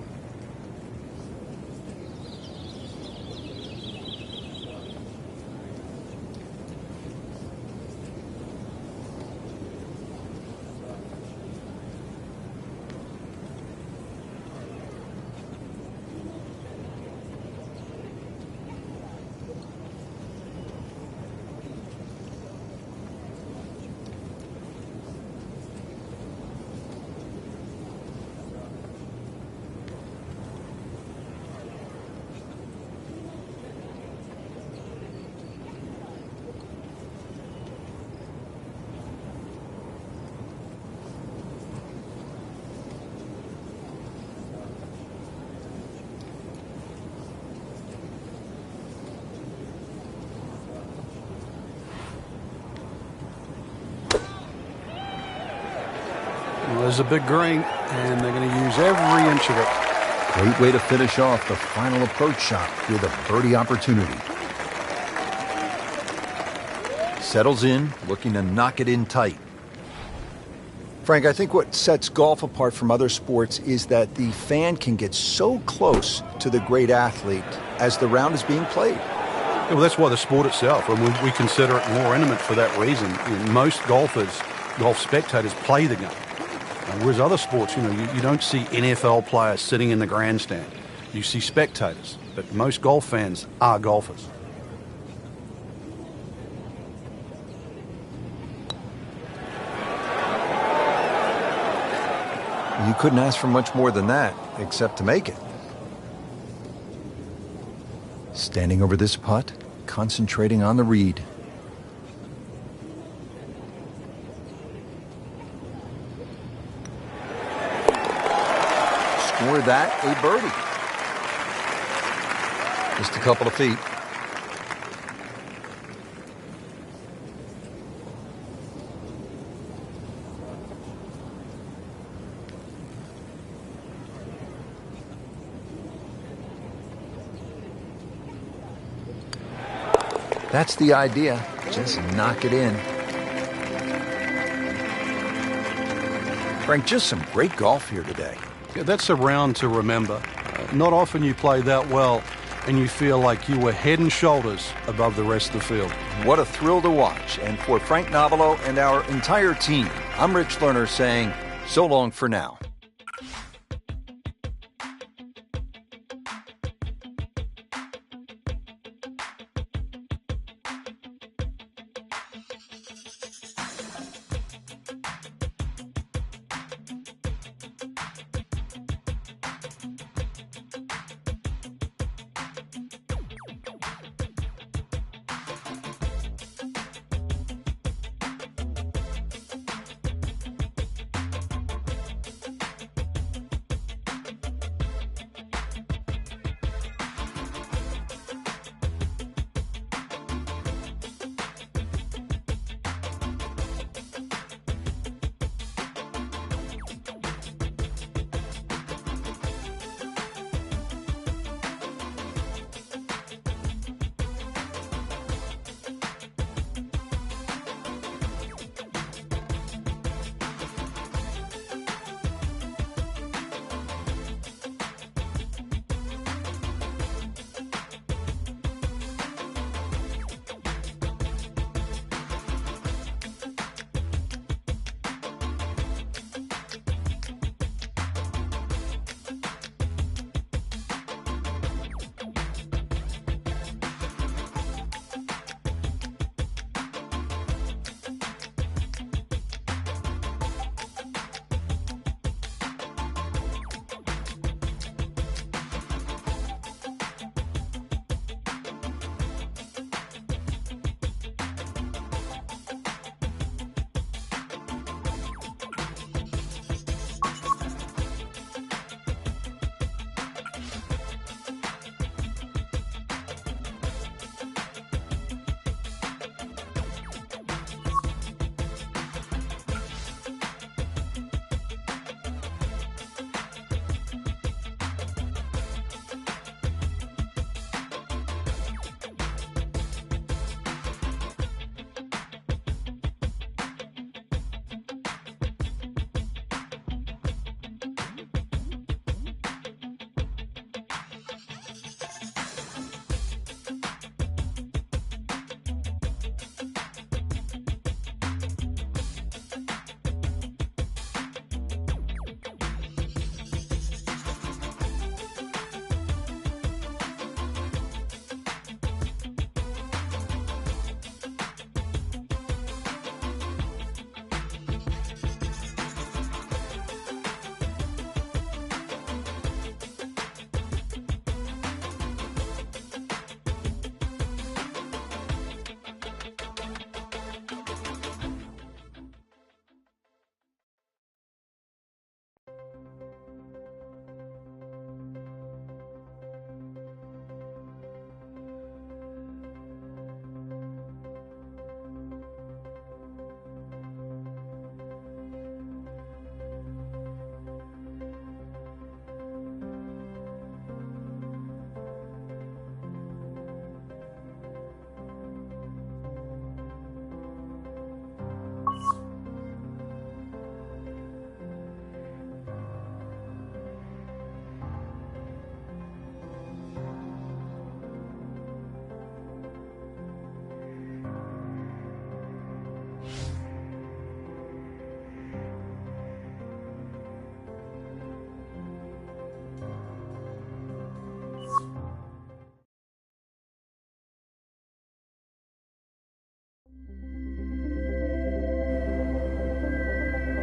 Well, there's a big green, and they're going to use every inch of it. Great way to finish off the final approach shot with a birdie opportunity. Settles in, looking to knock it in tight. Frank, I think what sets golf apart from other sports is that the fan can get so close to the great athlete as the round is being played. Yeah, well, that's why the sport itself, and we consider it more intimate for that reason. Most golf spectators play the game. Whereas other sports, you don't see NFL players sitting in the grandstand. You see spectators, but most golf fans are golfers. You couldn't ask for much more than that, except to make it. Standing over this putt, concentrating on the read. Score that a birdie. Just a couple of feet. That's the idea. Just knock it in. Frank, just some great golf here today. Yeah, that's a round to remember. Not often you play that well and you feel like you were head and shoulders above the rest of the field. What a thrill to watch. And for Frank Nobilo and our entire team, I'm Rich Lerner saying so long for now.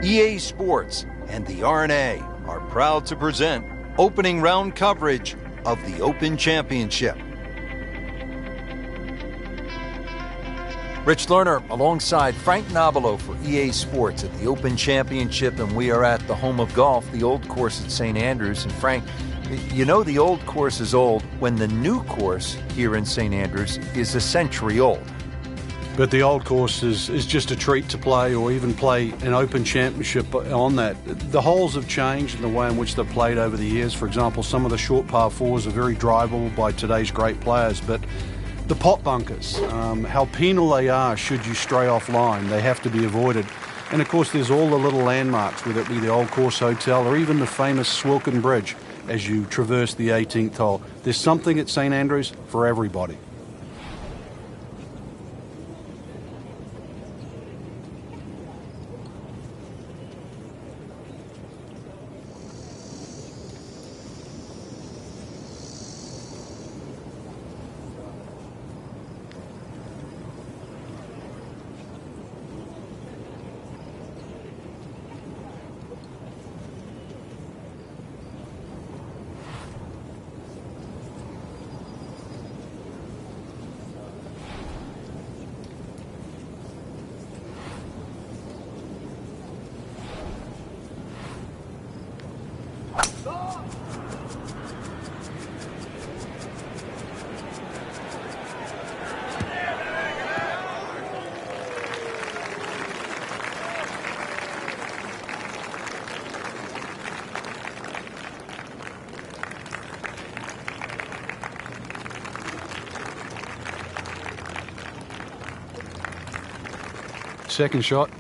EA Sports and the R&A are proud to present opening round coverage of the Open Championship. Rich Lerner alongside Frank Nobilo for EA Sports at the Open Championship, and we are at the home of golf, the old course at St. Andrews. And Frank, you know the old course is old when the new course here in St. Andrews is a century old. But the old course is just a treat to play, or even play an Open Championship on that. The holes have changed in the way in which they've played over the years. For example, some of the short par fours are very drivable by today's great players, but the pot bunkers, how penal they are should you stray off line, they have to be avoided. And of course there's all the little landmarks, whether it be the Old Course Hotel or even the famous Swilcan Bridge as you traverse the 18th hole. There's something at St. Andrews for everybody. Second shot.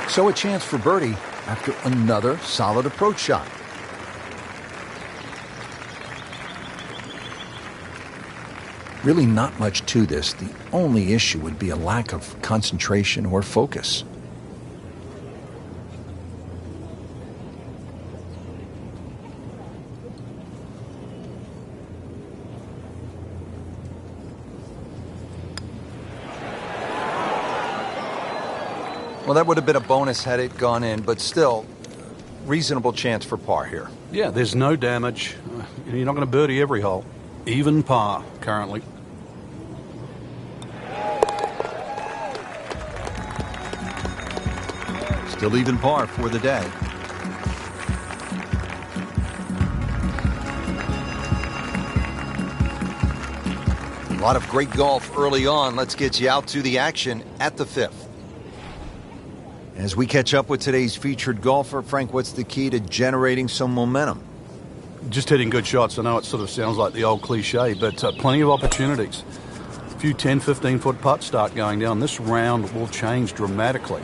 So a chance for birdie after another solid approach shot. Really not much to this. The only issue would be a lack of concentration or focus. Well, that would have been a bonus had it gone in, but still, reasonable chance for par here. Yeah, there's no damage. You're not going to birdie every hole. Even par currently. Still even par for the day. A lot of great golf early on. Let's get you out to the action at the fifth. As we catch up with today's featured golfer, Frank, what's the key to generating some momentum? Just hitting good shots. I know it sort of sounds like the old cliche, but plenty of opportunities. A few 10, 15-foot putts start going down. This round will change dramatically.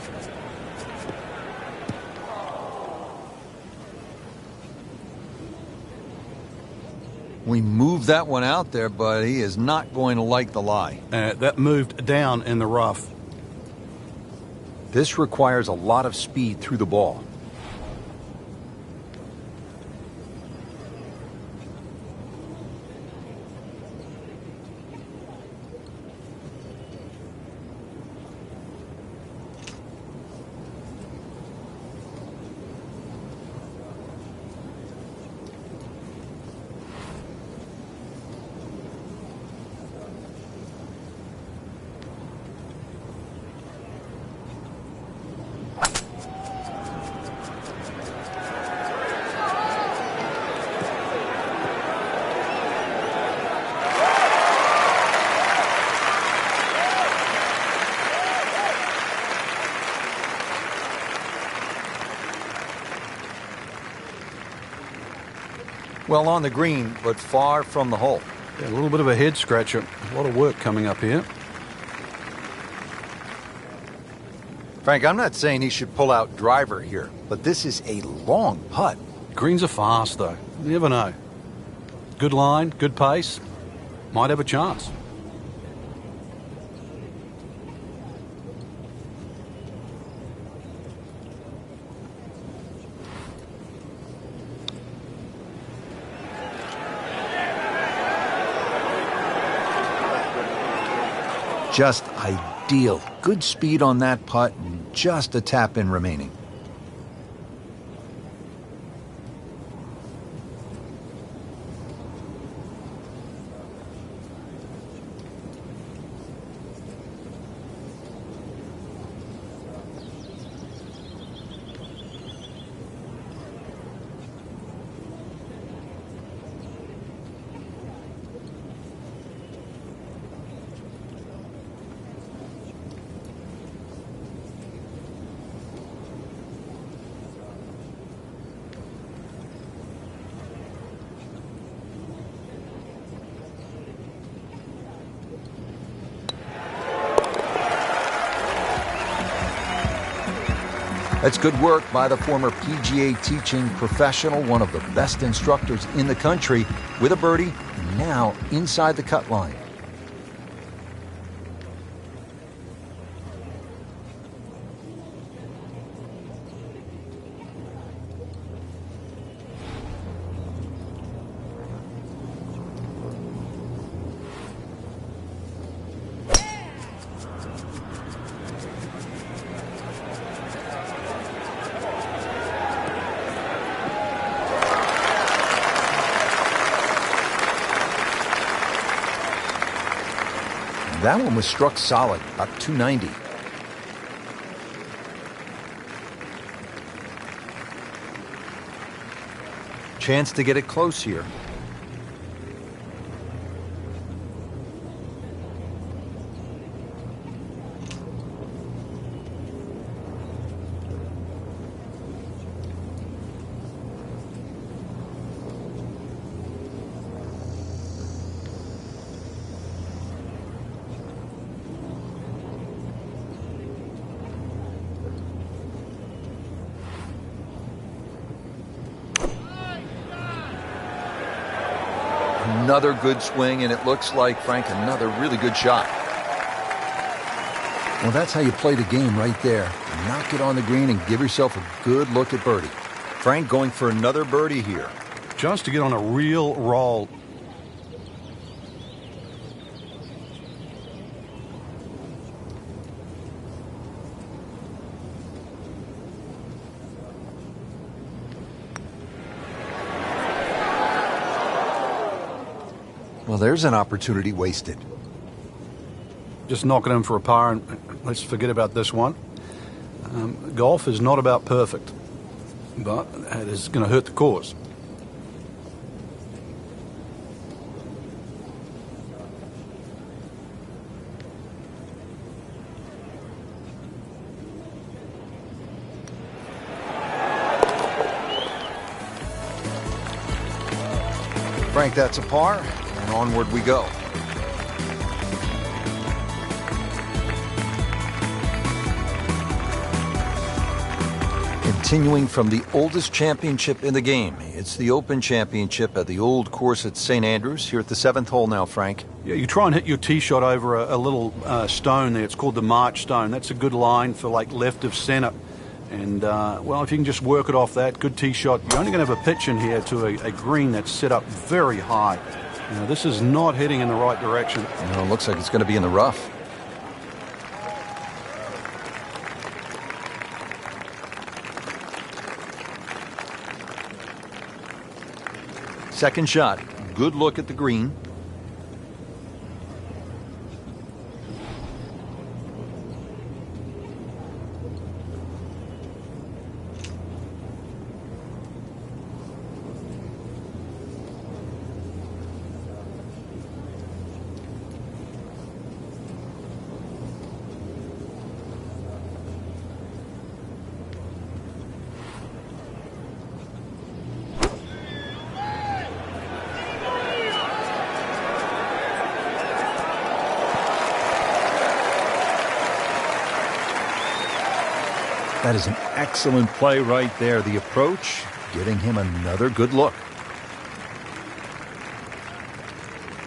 We moved that one out there, but he is not going to like the lie. That moved down in the rough. This requires a lot of speed through the ball. Well on the green, but far from the hole. Yeah, a little bit of a head scratcher. A lot of work coming up here. Frank, I'm not saying he should pull out driver here, but this is a long putt. Greens are fast, though. You never know. Good line, good pace. Might have a chance. Just ideal. Good speed on that putt and just a tap in remaining. That's good work by the former PGA teaching professional, one of the best instructors in the country, with a birdie, and now inside the cut line. That one was struck solid, about 290. Chance to get it close here. Another good swing, and it looks like, Frank, another really good shot. Well, that's how you play the game right there. Knock it on the green and give yourself a good look at birdie. Frank going for another birdie here. Chance to get on a real roll. Well, there's an opportunity wasted. Just knock it in for a par, and let's forget about this one. Golf is not about perfect, but it is going to hurt the cause. Frank, that's a par, and onward we go. Continuing from the oldest championship in the game. It's the Open Championship at the old course at St. Andrews. Here at the 7th hole now, Frank. Yeah, you try and hit your tee shot over a little stone there. It's called the March stone. That's a good line for like left of center. And, well, if you can just work it off that, good tee shot. You're only going to have a pitch in here to a green that's set up very high. You know, this is not heading in the right direction. You know, it looks like it's going to be in the rough. Second shot. Good look at the green. That is an excellent play right there. The approach, giving him another good look.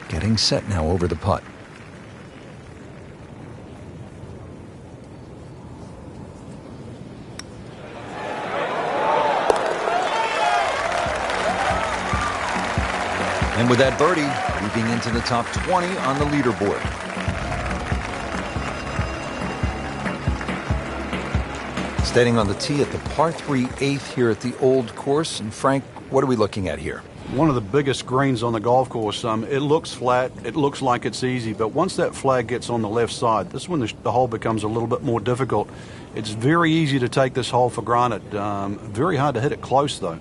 Getting set now over the putt. And with that birdie, moving into the top 20 on the leaderboard. Standing on the tee at the par 3 8th here at the Old Course. And Frank, what are we looking at here? One of the biggest greens on the golf course. It looks flat, it looks like it's easy, but once that flag gets on the left side, this is when the hole becomes a little bit more difficult. It's very easy to take this hole for granted. Very hard to hit it close, though.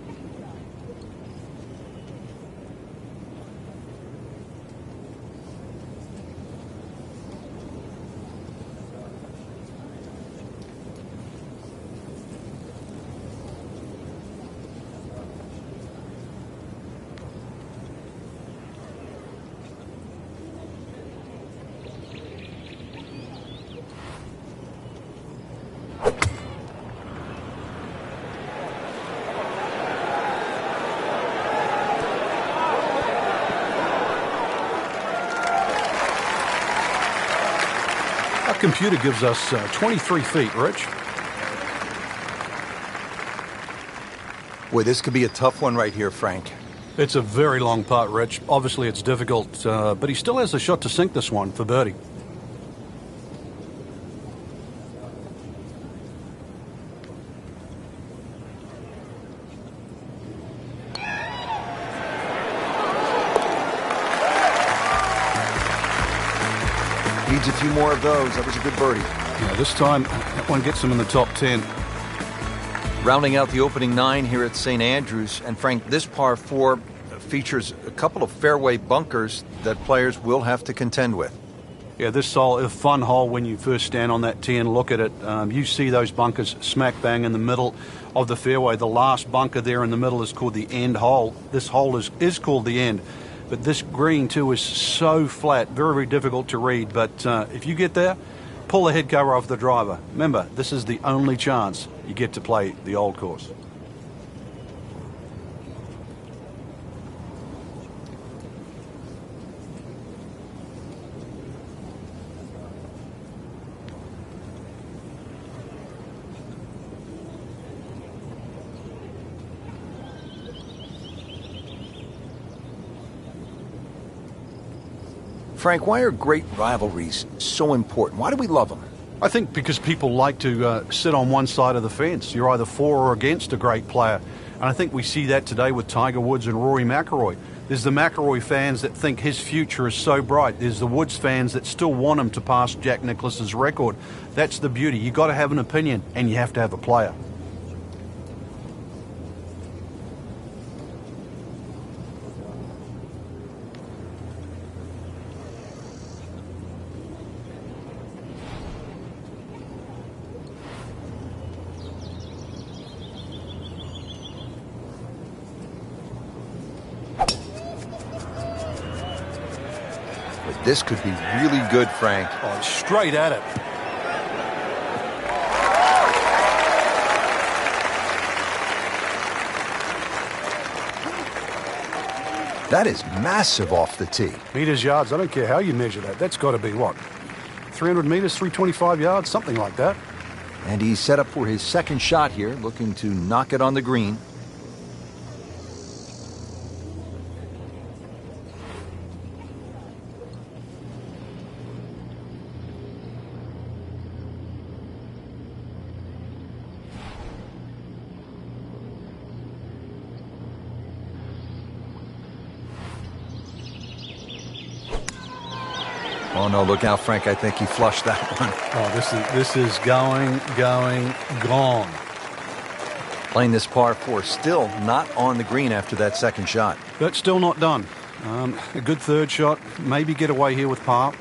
Computer gives us 23 feet, Rich. Boy, this could be a tough one right here, Frank. It's a very long putt, Rich. Obviously, it's difficult, but he still has a shot to sink this one for birdie. Needs a few more of those. That was a good birdie. Yeah, this time, that one gets him in the top 10. Rounding out the opening 9 here at St. Andrews. And Frank, this par 4 features a couple of fairway bunkers that players will have to contend with. Yeah, this is a fun hole when you first stand on that tee and look at it. You see those bunkers smack bang in the middle of the fairway. The last bunker there in the middle is called the end hole. This hole is called the end. But this green, too, is so flat, very, very difficult to read. But if you get there, pull the head cover off the driver. Remember, this is the only chance you get to play the Old Course. Frank, why are great rivalries so important? Why do we love them? I think because people like to sit on one side of the fence. You're either for or against a great player. And I think we see that today with Tiger Woods and Rory McIlroy. There's the McIlroy fans that think his future is so bright. There's the Woods fans that still want him to pass Jack Nicklaus's record. That's the beauty. You've got to have an opinion, and you have to have a player. This could be really good, Frank. Oh, straight at it. That is massive off the tee. Meters, yards, I don't care how you measure that. That's got to be, what, 300 meters, 325 yards, something like that. And he's set up for his second shot here, looking to knock it on the green. Oh, no, look out, Frank. I think he flushed that one. Oh, this is going, gone. Playing this par 4, still not on the green after that second shot. But still not done. A good third shot. Maybe get away here with par.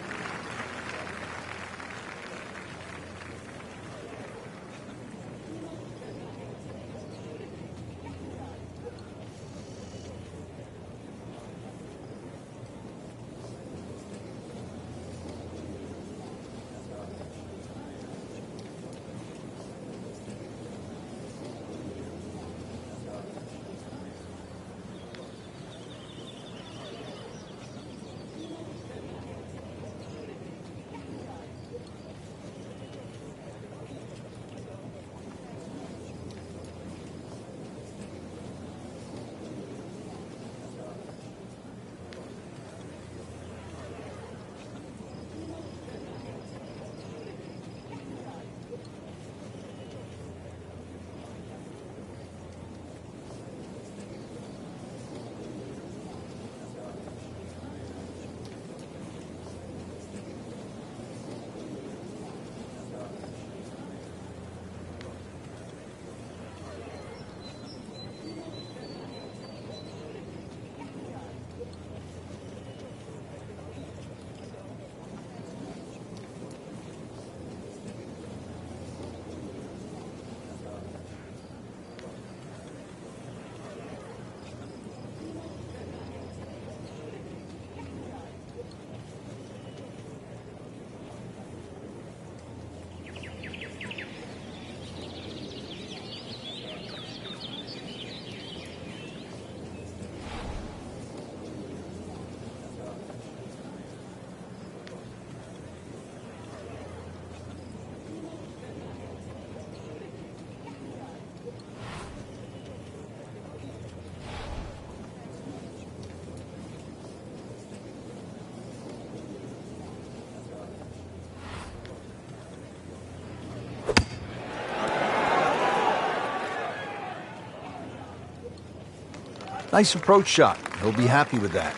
Nice approach shot. He'll be happy with that.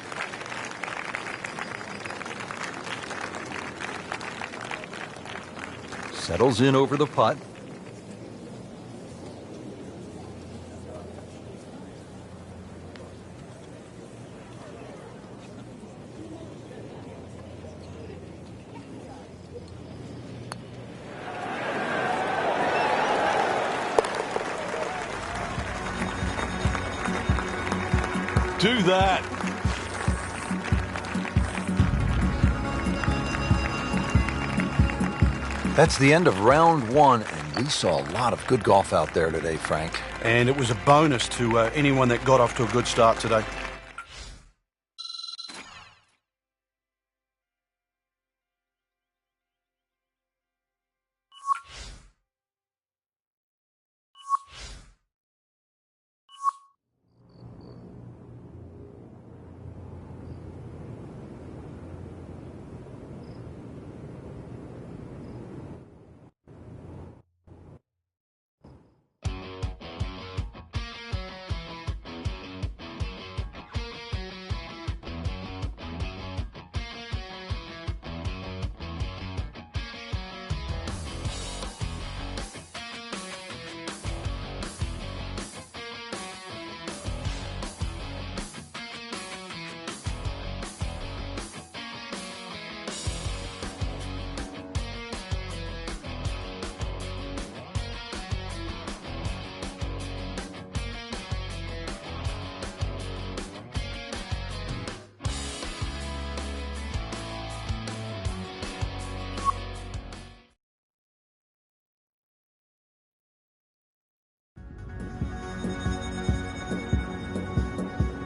Settles in over the putt. Do that. That's the end of round one, and we saw a lot of good golf out there today, Frank. And it was a bonus to anyone that got off to a good start today.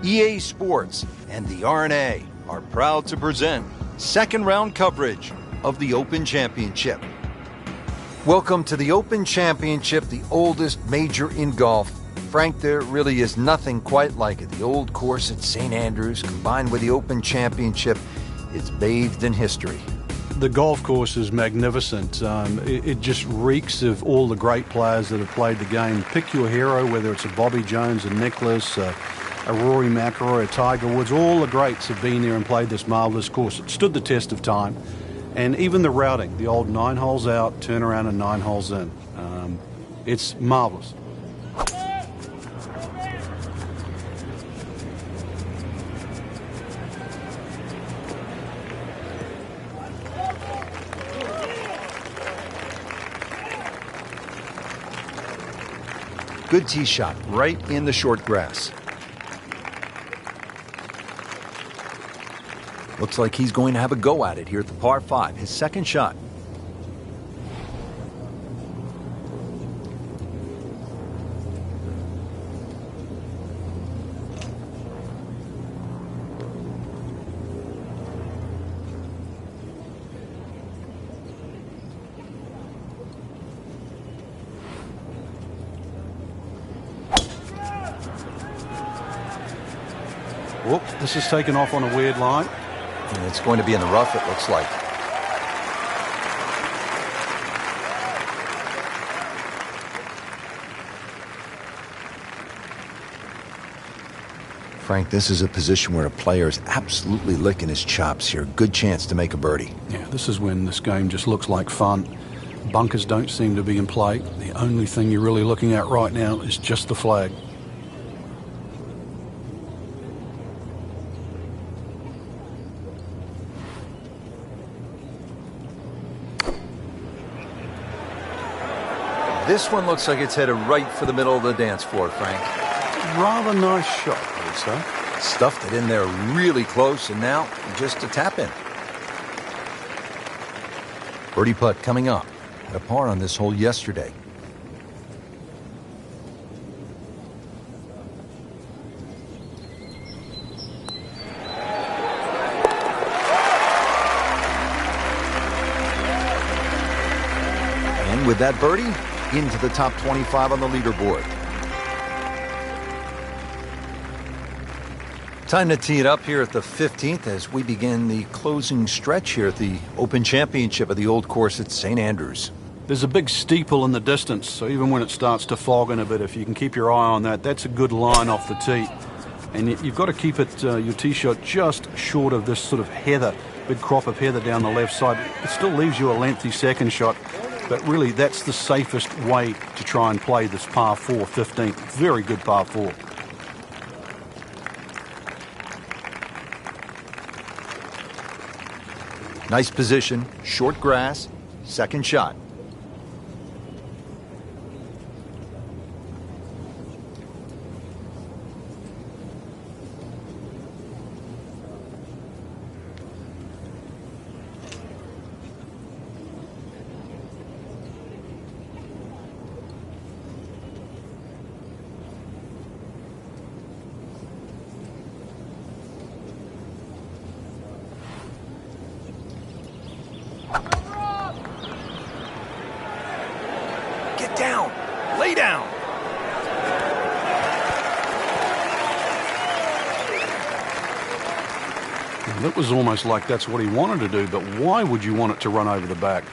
EA Sports and the R&A are proud to present second round coverage of the Open Championship. Welcome to the Open Championship, the oldest major in golf. Frank, there really is nothing quite like it. The old course at St. Andrews combined with the Open Championship, it's bathed in history. The golf course is magnificent. It just reeks of all the great players that have played the game. Pick your hero, whether it's a Bobby Jones, a Nicklaus, a Rory McIlroy, a Tiger Woods. All the greats have been there and played this marvelous course. It stood the test of time. And even the routing, the old 9 holes out, turn around and 9 holes in. It's marvelous. Good tee shot right in the short grass. Looks like he's going to have a go at it here at the par 5, his second shot. Whoop, this is taken off on a weird line. And it's going to be in the rough, it looks like. Frank, this is a position where a player is absolutely licking his chops here. Good chance to make a birdie. Yeah, this is when this game just looks like fun. Bunkers don't seem to be in play. The only thing you're really looking at right now is just the flag. This one looks like it's headed right for the middle of the dance floor, Frank. Rather nice shot, I would say. Stuffed it in there really close, and now just a tap in. Birdie putt coming up. Had a par on this hole yesterday. And with that birdie, into the top 25 on the leaderboard. Time to tee it up here at the 15th as we begin the closing stretch here at the Open Championship of the Old Course at St. Andrews. There's a big steeple in the distance, so even when it starts to fog in a bit, if you can keep your eye on that, that's a good line off the tee. And you've got to keep it your tee shot just short of this sort of heather, big crop of heather down the left side. It still leaves you a lengthy second shot, but really that's the safest way to try and play this par 4 15th. Very good par 4. Nice position, short grass, second shot. Get down! Lay down! That was almost like that's what he wanted to do, but why would you want it to run over the back?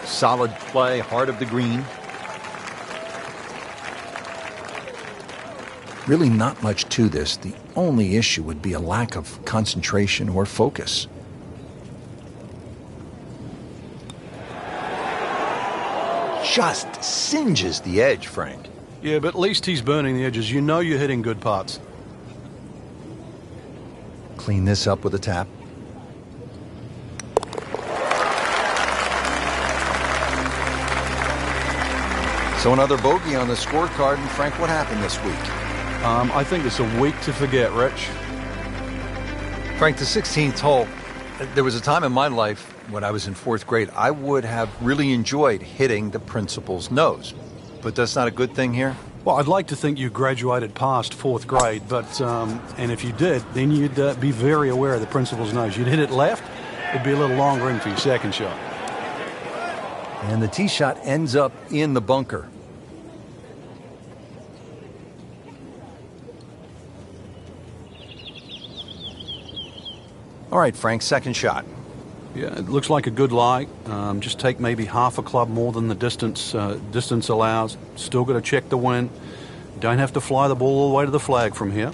Solid play, heart of the green. Really not much to this. The only issue would be a lack of concentration or focus. Just singes the edge, Frank. Yeah, but at least he's burning the edges. You know you're hitting good putts. Clean this up with a tap. So another bogey on the scorecard. And Frank, what happened this week? I think it's a week to forget, Rich. Frank, the 16th hole, there was a time in my life when I was in 4th grade, I would have really enjoyed hitting the principal's nose. But that's not a good thing here? Well, I'd like to think you graduated past 4th grade, but and if you did, then you'd be very aware of the principal's nose. You'd hit it left, it'd be a little longer in for your second shot. And the tee shot ends up in the bunker. All right, Frank, second shot. Yeah, it looks like a good lie. Just take maybe half a club more than the distance allows. Still got to check the wind. Don't have to fly the ball all the way to the flag from here.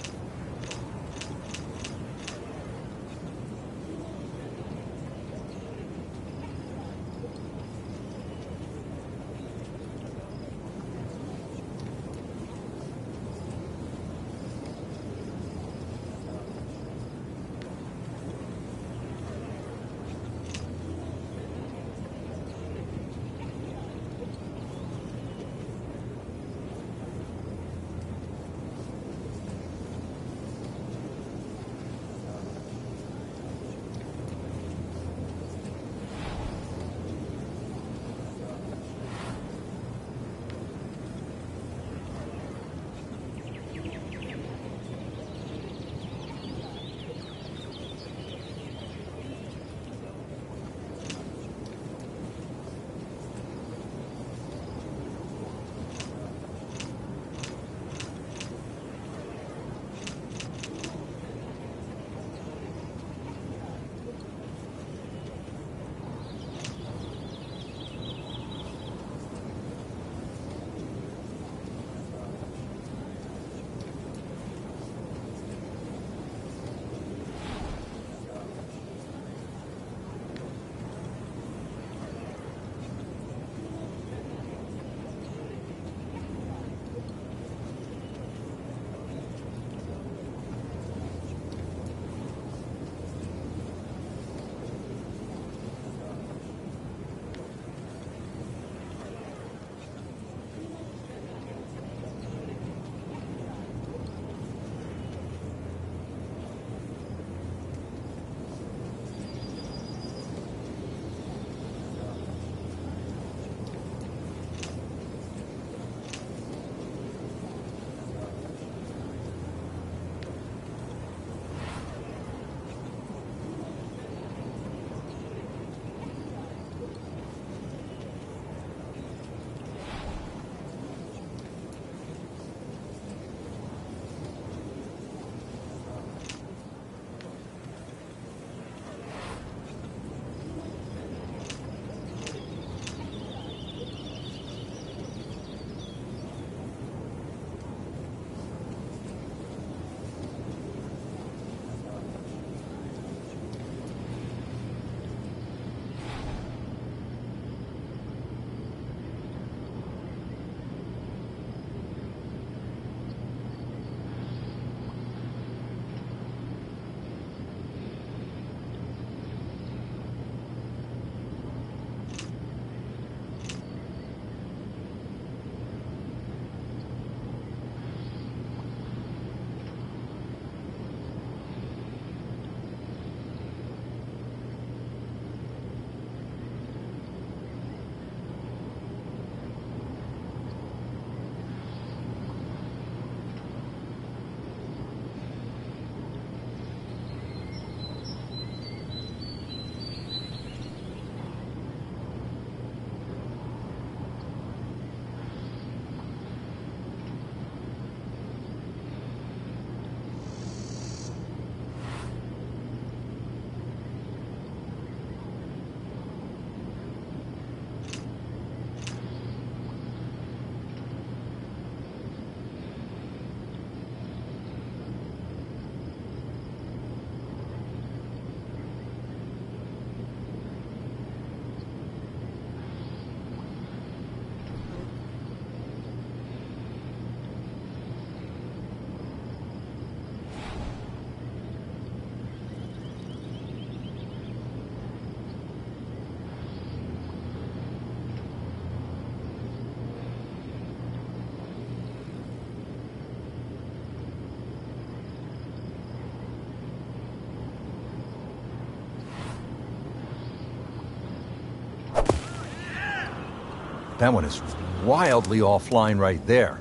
That one is wildly offline right there.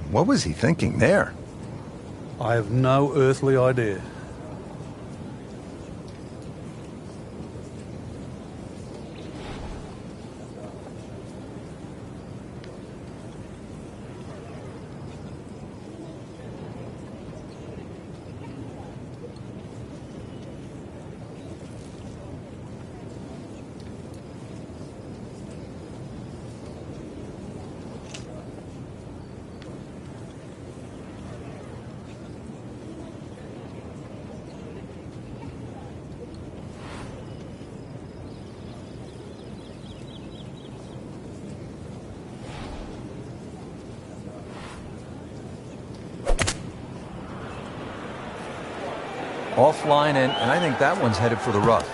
What was he thinking there? I have no earthly idea. Offline, and I think that one's headed for the rough.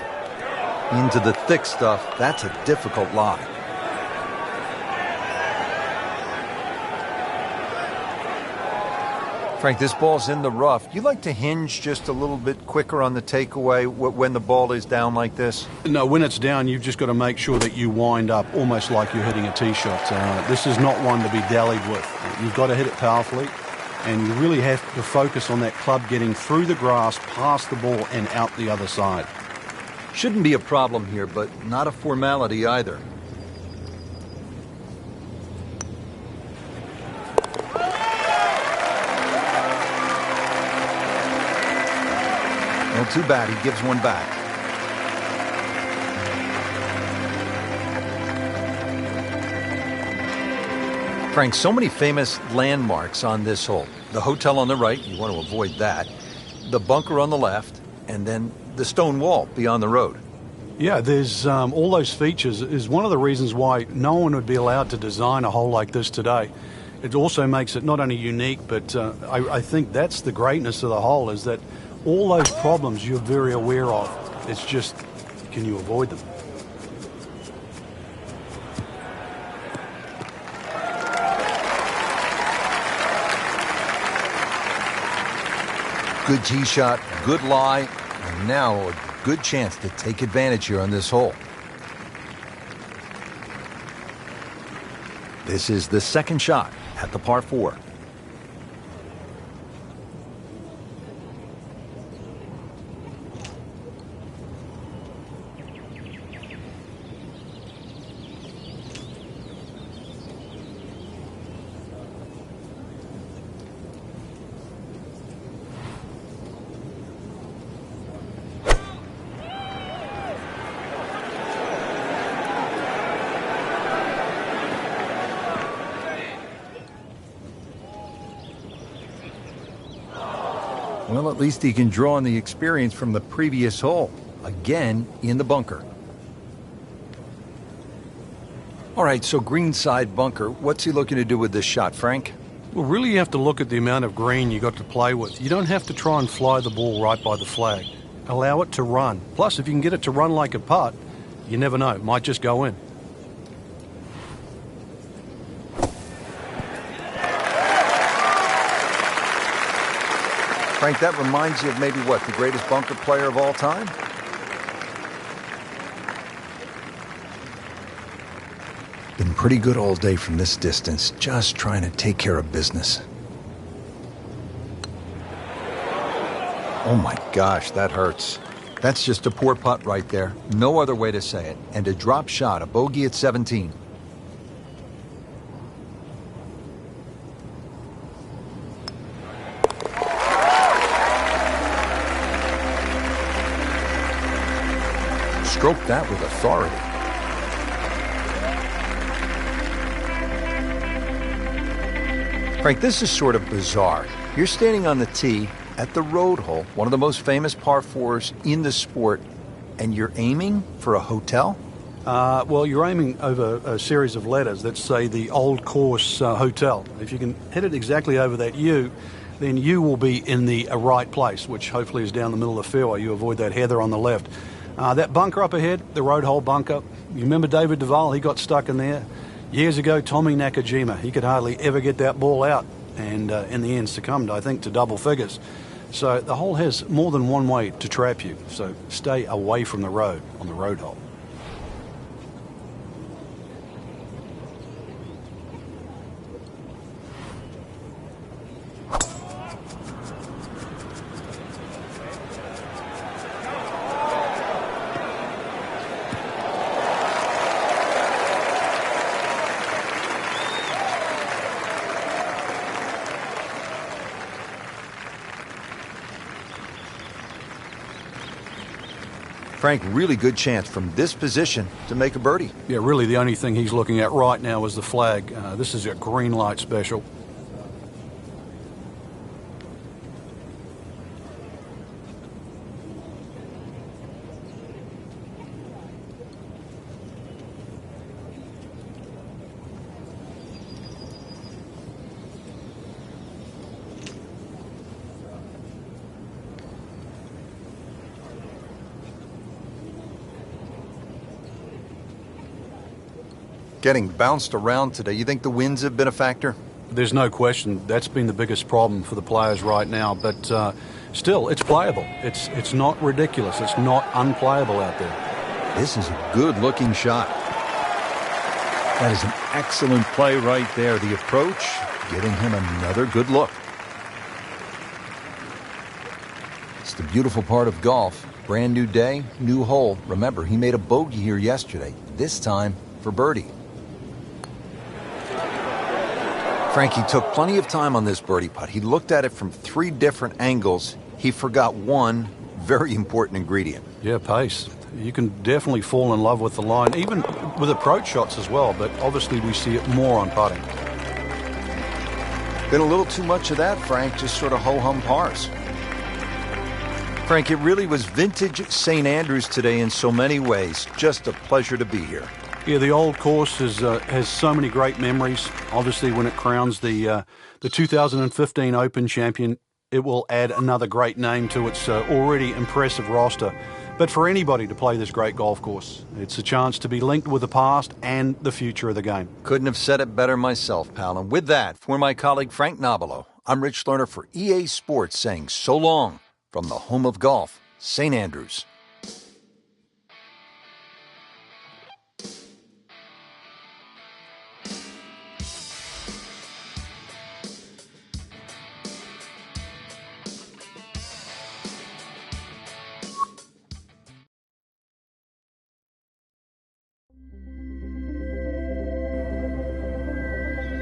Into the thick stuff. That's a difficult lie. Frank, this ball's in the rough. Do you like to hinge just a little bit quicker on the takeaway when the ball is down like this? No, when it's down, you've just got to make sure that you wind up almost like you're hitting a tee shot. This is not one to be dallied with. You've got to hit it powerfully, and you really have to focus on that club getting through the grass, past the ball, and out the other side. Shouldn't be a problem here, but not a formality either. Well, too bad. He gives one back. Frank, so many famous landmarks on this hole. The hotel on the right, you want to avoid that. The bunker on the left, and then the stone wall beyond the road. Yeah, there's all those features is one of the reasons why no one would be allowed to design a hole like this today. It also makes it not only unique, but I think that's the greatness of the hole, is that all those problems you're very aware of. It's just, can you avoid them? Good tee shot, good lie, and now a good chance to take advantage here on this hole. This is the second shot at the par 4. Well, at least he can draw on the experience from the previous hole. Again, in the bunker. All right, so greenside bunker. What's he looking to do with this shot, Frank? Well, really you have to look at the amount of green you got to play with. You don't have to try and fly the ball right by the flag. Allow it to run. Plus, if you can get it to run like a putt, you never know. It might just go in. Frank, that reminds you of maybe what, the greatest bunker player of all time? Been pretty good all day from this distance, just trying to take care of business. Oh my gosh, that hurts. That's just a poor putt right there. No other way to say it. And a drop shot, a bogey at 17. Stroke that with authority. Frank, this is sort of bizarre. You're standing on the tee at the road hole, one of the most famous par 4s in the sport, and you're aiming for a hotel? Well, you're aiming over a series of letters that say the Old Course Hotel. If you can hit it exactly over that U, then you will be in the right place, which hopefully is down the middle of the fairway. You avoid that heather on the left. That bunker up ahead, the road hole bunker, you remember David Duval? He got stuck in there. Years ago, Tommy Nakajima, he could hardly ever get that ball out, and in the end succumbed, I think, to double figures. So the hole has more than one way to trap you, so stay away from the road on the road hole. Frank, really good chance from this position to make a birdie. Yeah, really the only thing he's looking at right now is the flag. This is a green light special. Getting bounced around today, you think the winds have been a factor? There's no question that's been the biggest problem for the players right now, but still, it's playable. It's not ridiculous. It's not unplayable out there. This is a good-looking shot. That is an excellent play right there. The approach, giving him another good look. It's the beautiful part of golf. Brand new day, new hole. Remember, he made a bogey here yesterday, this time for birdie. Frankie took plenty of time on this birdie putt. He looked at it from 3 different angles. He forgot one very important ingredient. Yeah, pace. You can definitely fall in love with the line, even with approach shots as well, but obviously we see it more on putting. Been a little too much of that, Frank, just sort of ho-hum pars. Frank, it really was vintage St. Andrews today in so many ways. Just a pleasure to be here. Yeah, the old course has so many great memories. Obviously, when it crowns the 2015 Open champion, it will add another great name to its already impressive roster. But for anybody to play this great golf course, it's a chance to be linked with the past and the future of the game. Couldn't have said it better myself, pal. And with that, for my colleague Frank Nobilo, I'm Rich Lerner for EA Sports saying so long from the home of golf, St. Andrews.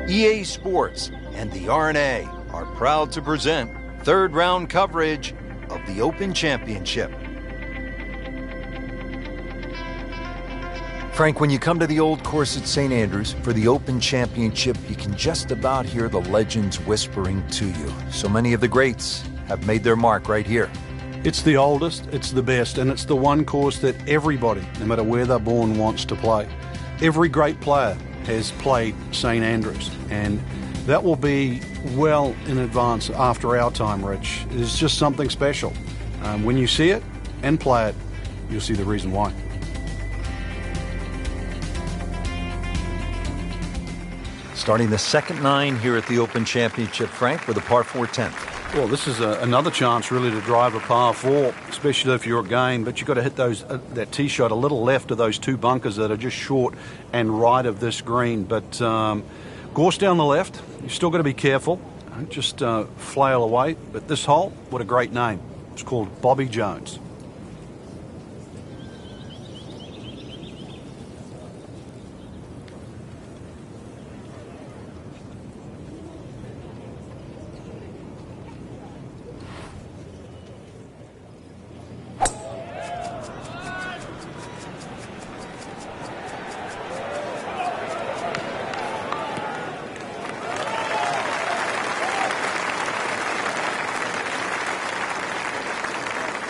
EA Sports and the R&A are proud to present third round coverage of the Open Championship. Frank, when you come to the old course at St. Andrews for the Open Championship, you can just about hear the legends whispering to you. So many of the greats have made their mark right here. It's the oldest, it's the best, and it's the one course that everybody, no matter where they're born, wants to play. Every great player has played St. Andrews, and that will be well in advance after our time, Rich. It's just something special. When you see it and play it, you'll see the reason why. Starting the second 9 here at the Open Championship, Frank, with a par 4 10th. Well, this is another chance really to drive a par 4, especially if you're a game, but you've got to hit those that tee shot a little left of those 2 bunkers that are just short and right of this green. But course down the left, you've still got to be careful. Don't just flail away. But this hole, what a great name. It's called Bobby Jones.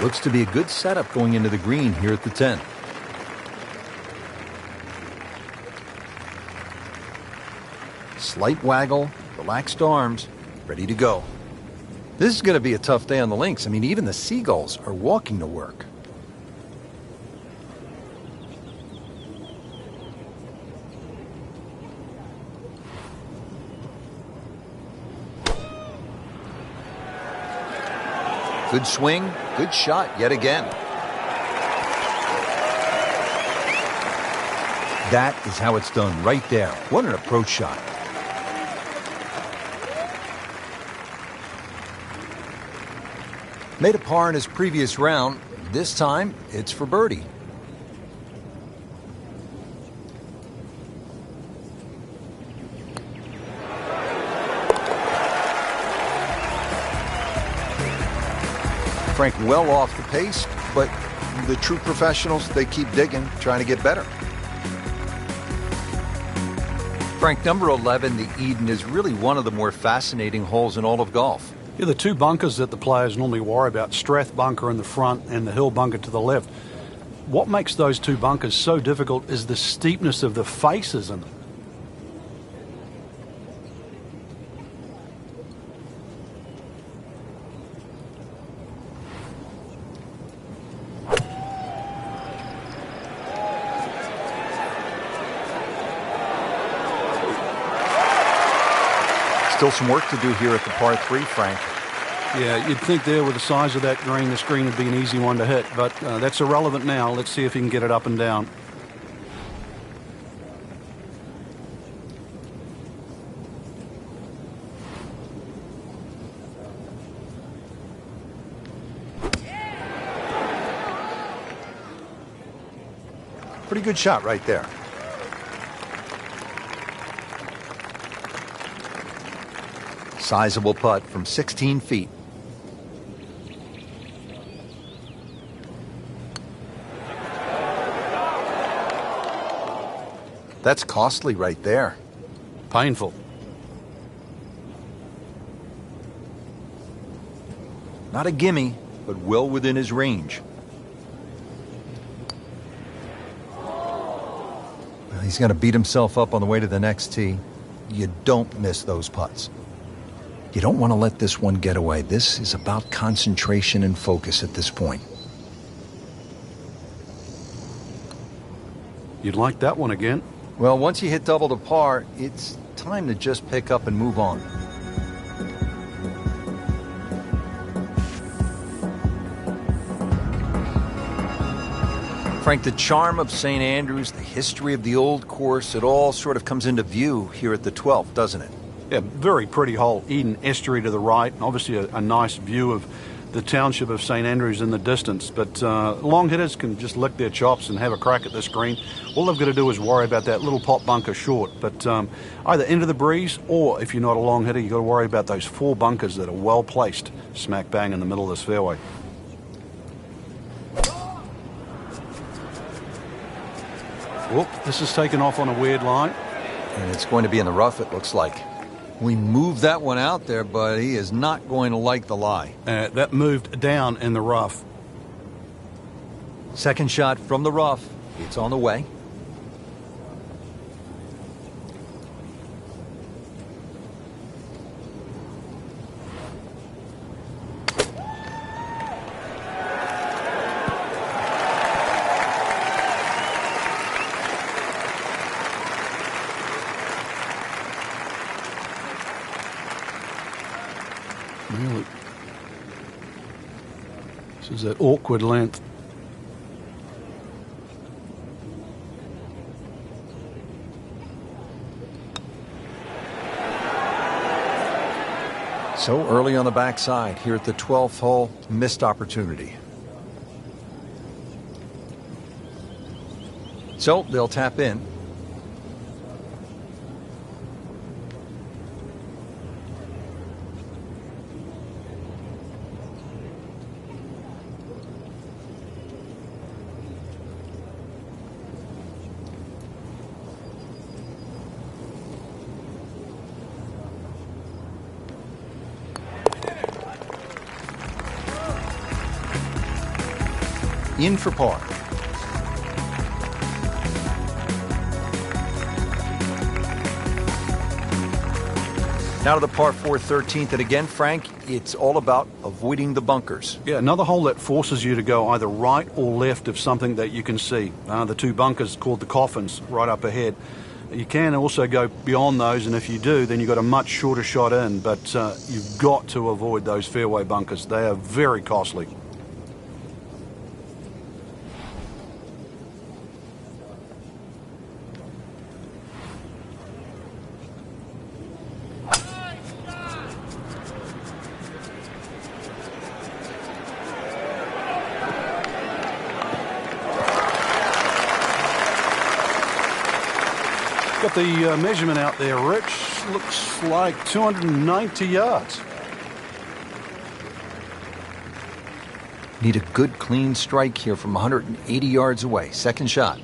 Looks to be a good setup going into the green here at the 10. Slight waggle, relaxed arms, ready to go. This is going to be a tough day on the links. I mean, even the seagulls are walking to work. Good swing, good shot yet again. That is how it's done right there. What an approach shot. Made a par in his previous round. This time, it's for birdie. Frank well off the pace, but the true professionals, they keep digging, trying to get better. Frank, number 11, the Eden, is really one of the more fascinating holes in all of golf. Yeah, the two bunkers that the players normally worry about, Strath bunker in the front and the Hill bunker to the left. What makes those two bunkers so difficult is the steepness of the faces in them. Still some work to do here at the par 3, Frank. Yeah, you'd think there with the size of that green, this green would be an easy one to hit, but that's irrelevant now. Let's see if he can get it up and down. Pretty good shot right there. Sizable putt from 16 feet. That's costly right there. Painful. Not a gimme, but well within his range. Well, he's going to beat himself up on the way to the next tee. You don't miss those putts. You don't want to let this one get away. This is about concentration and focus at this point. You'd like that one again. Well, once you hit double to par, it's time to just pick up and move on. Frank, the charm of St. Andrews, the history of the old course, it all sort of comes into view here at the 12th, doesn't it? Yeah, very pretty hole. Eden Estuary to the right, and obviously a nice view of the township of St. Andrews in the distance. But long hitters can just lick their chops and have a crack at this green. All they've got to do is worry about that little pot bunker short. But either into the breeze, or if you're not a long hitter, you've got to worry about those four bunkers that are well placed smack bang in the middle of this fairway. Whoop, this is taken off on a weird line. And it's going to be in the rough, it looks like. We moved that one out there, but he is not going to like the lie. That moved down in the rough. Second shot from the rough. It's on the way. Really? This is that awkward length. So early on the backside here at the 12th hole, missed opportunity. So they'll tap in. In for par. Now to the par 4 13th, and again, Frank, it's all about avoiding the bunkers. Yeah, another hole that forces you to go either right or left of something that you can see. The two bunkers called the coffins right up ahead. You can also go beyond those, and if you do, then you've got a much shorter shot in, but you've got to avoid those fairway bunkers. They are very costly. Got the measurement out there, Rich. Looks like 290 yards. Need a good, clean strike here from 180 yards away. Second shot.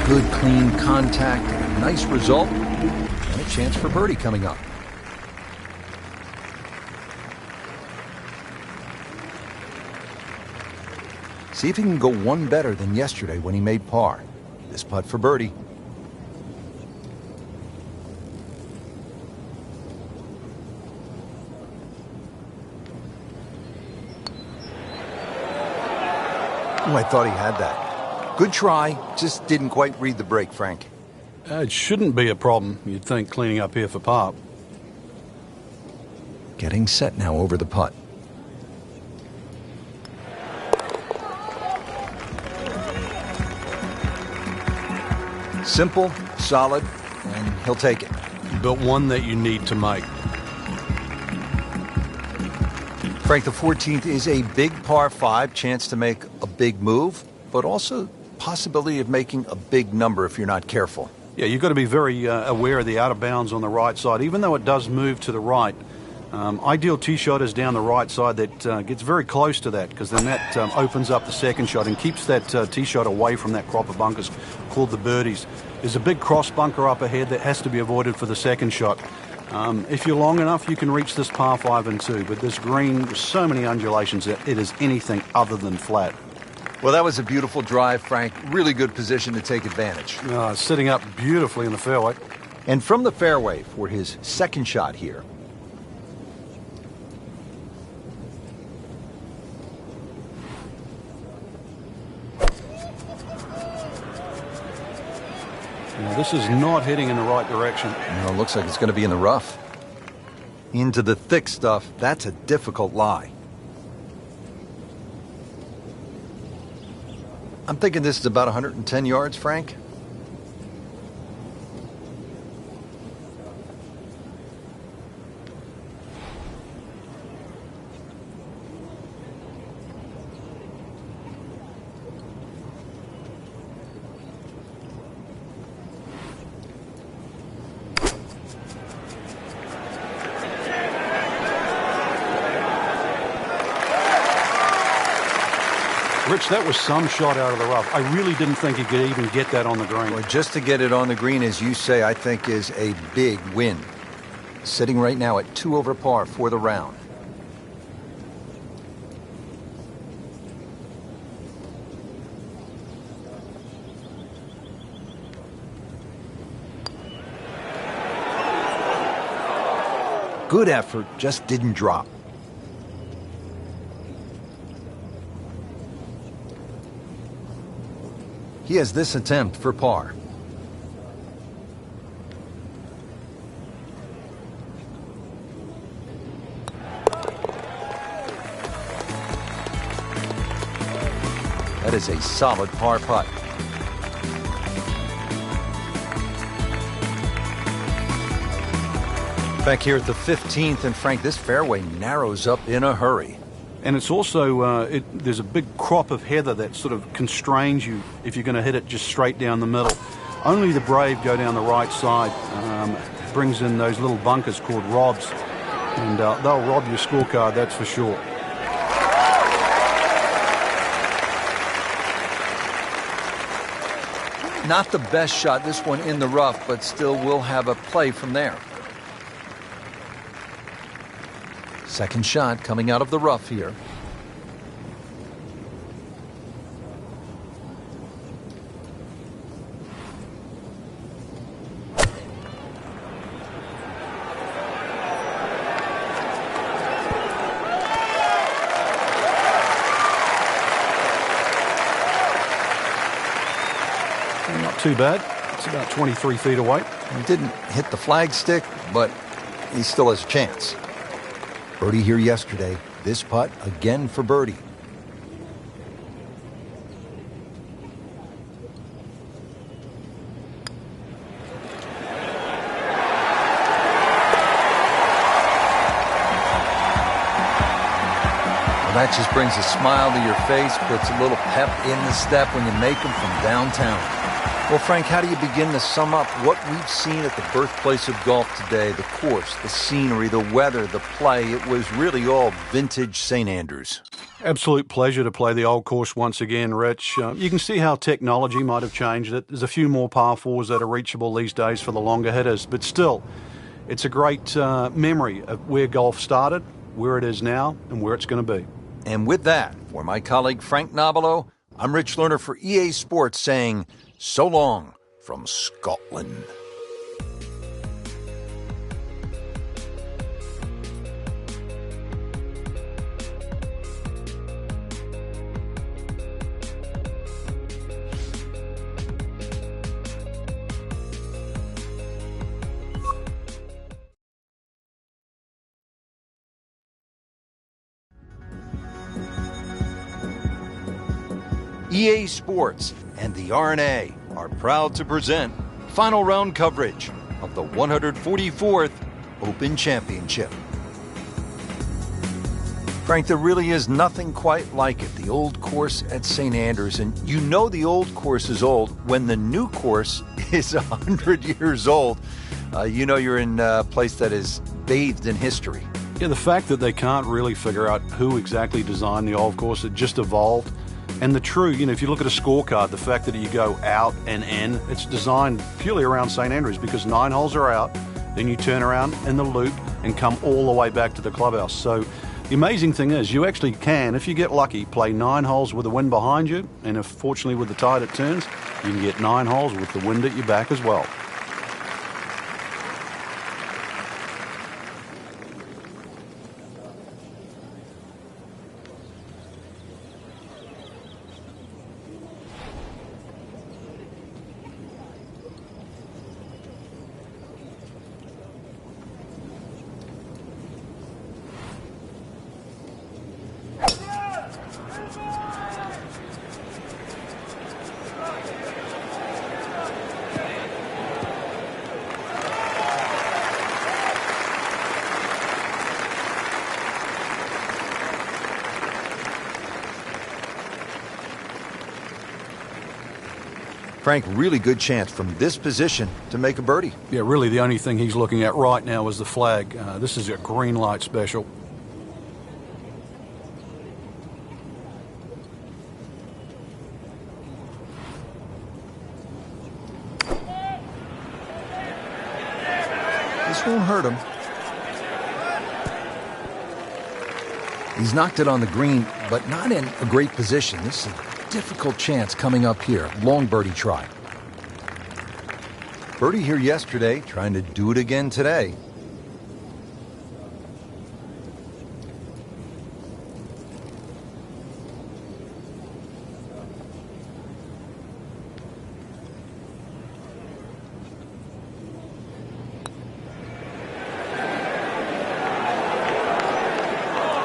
Good, clean contact, and a nice result, and a chance for birdie coming up. See if he can go one better than yesterday when he made par. This putt for birdie. Oh, I thought he had that. Good try, just didn't quite read the break, Frank. It shouldn't be a problem, you'd think, cleaning up here for par. Getting set now over the putt. Simple, solid, and he'll take it. But one that you need to make. Frank, the 14th is a big par 5, chance to make a big move, but also possibility of making a big number if you're not careful. Yeah, you've got to be very aware of the out of bounds on the right side, even though it does move to the right. Ideal tee shot is down the right side that gets very close to that, because then that opens up the second shot and keeps that tee shot away from that crop of bunkers called the birdies. There's a big cross bunker up ahead that has to be avoided for the second shot. If you're long enough, you can reach this par 5 and 2, but this green, there's so many undulations that it is anything other than flat. Well, that was a beautiful drive, Frank. Really good position to take advantage. Sitting up beautifully in the fairway. And from the fairway for his second shot here. Now, this is not heading in the right direction. No, it looks like it's going to be in the rough. Into the thick stuff. That's a difficult lie. I'm thinking this is about 110 yards, Frank. Rich, that was some shot out of the rough. I really didn't think he could even get that on the green. Well, just to get it on the green, as you say, I think is a big win. Sitting right now at 2 over par for the round. Good effort, just didn't drop. He has this attempt for par. That is a solid par putt. Back here at the 15th, and Frank, this fairway narrows up in a hurry. And it's also, there's a big crop of heather that sort of constrains you if you're going to hit it just straight down the middle. Only the brave go down the right side. Brings in those little bunkers called robs. And they'll rob your scorecard, that's for sure. Not the best shot, this one in the rough, but still will have a play from there. Second shot coming out of the rough here. Not too bad. It's about 23 feet away. He didn't hit the flagstick, but he still has a chance. Birdie here yesterday. This putt again for birdie. Well, that just brings a smile to your face, puts a little pep in the step when you make them from downtown. Well, Frank, how do you begin to sum up what we've seen at the birthplace of golf today? The course, the scenery, the weather, the play. It was really all vintage St. Andrews. Absolute pleasure to play the old course once again, Rich. You can see how technology might have changed it. There's a few more par fours that are reachable these days for the longer hitters, but still, it's a great memory of where golf started, where it is now, and where it's going to be. And with that, for my colleague Frank Nobilo, I'm Rich Lerner for EA Sports saying so long from Scotland. EA Sports and the R&A are proud to present final round coverage of the 144th Open Championship. Frank, there really is nothing quite like it, the old course at St. Andrews. And you know the old course is old when the new course is 100 years old. You know you're in a place that is bathed in history. Yeah, the fact that they can't really figure out who exactly designed the old course, it just evolved. And the true, if you look at a scorecard, the fact that you go out and in, it's designed purely around St. Andrews because 9 holes are out, then you turn around in the loop and come all the way back to the clubhouse. So the amazing thing is you actually can, if you get lucky, play 9 holes with the wind behind you, and if fortunately with the tide it turns, you can get 9 holes with the wind at your back as well. Frank, really good chance from this position to make a birdie. Yeah, really the only thing he's looking at right now is the flag. This is a green light special. This won't hurt him. He's knocked it on the green, but not in a great position. This is a difficult chance coming up here. Long birdie try. Birdie here yesterday, trying to do it again today.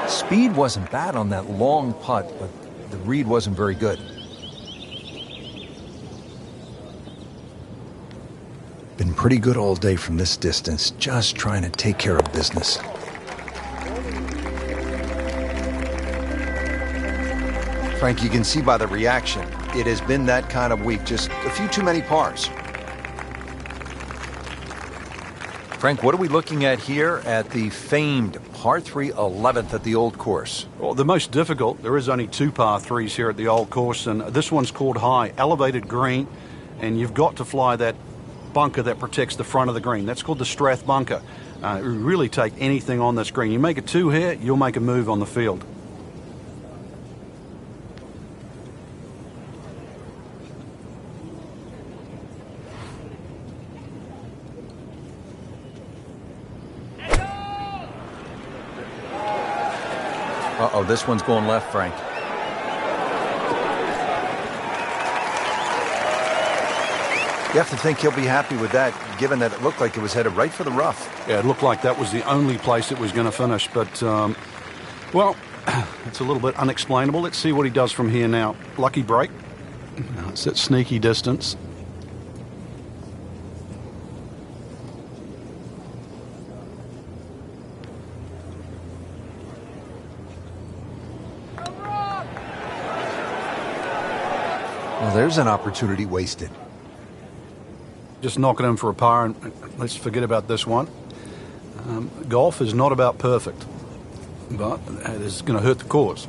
Speed wasn't bad on that long putt, but the read wasn't very good. Been pretty good all day from this distance, just trying to take care of business. Frank, you can see by the reaction, it has been that kind of week, just a few too many pars. Frank, what are we looking at here at the famed par 3 11th at the old course? Well, the most difficult, there is only 2 par 3s here at the old course, and this one's called High, elevated green. and you've got to fly that bunker that protects the front of the green. That's called the Strath bunker. Really take anything on this green. You make it two here, you'll make a move on the field. Uh-oh, this one's going left, Frank. You have to think he'll be happy with that, given that it looked like it was headed right for the rough. Yeah, it looked like that was the only place it was going to finish, but, well, it's a little bit unexplainable. Let's see what he does from here now. Lucky break. It's that sneaky distance. Well, there's an opportunity wasted. Just knock it in for a par, and let's forget about this one. Golf is not about perfect, but it is going to hurt the cause.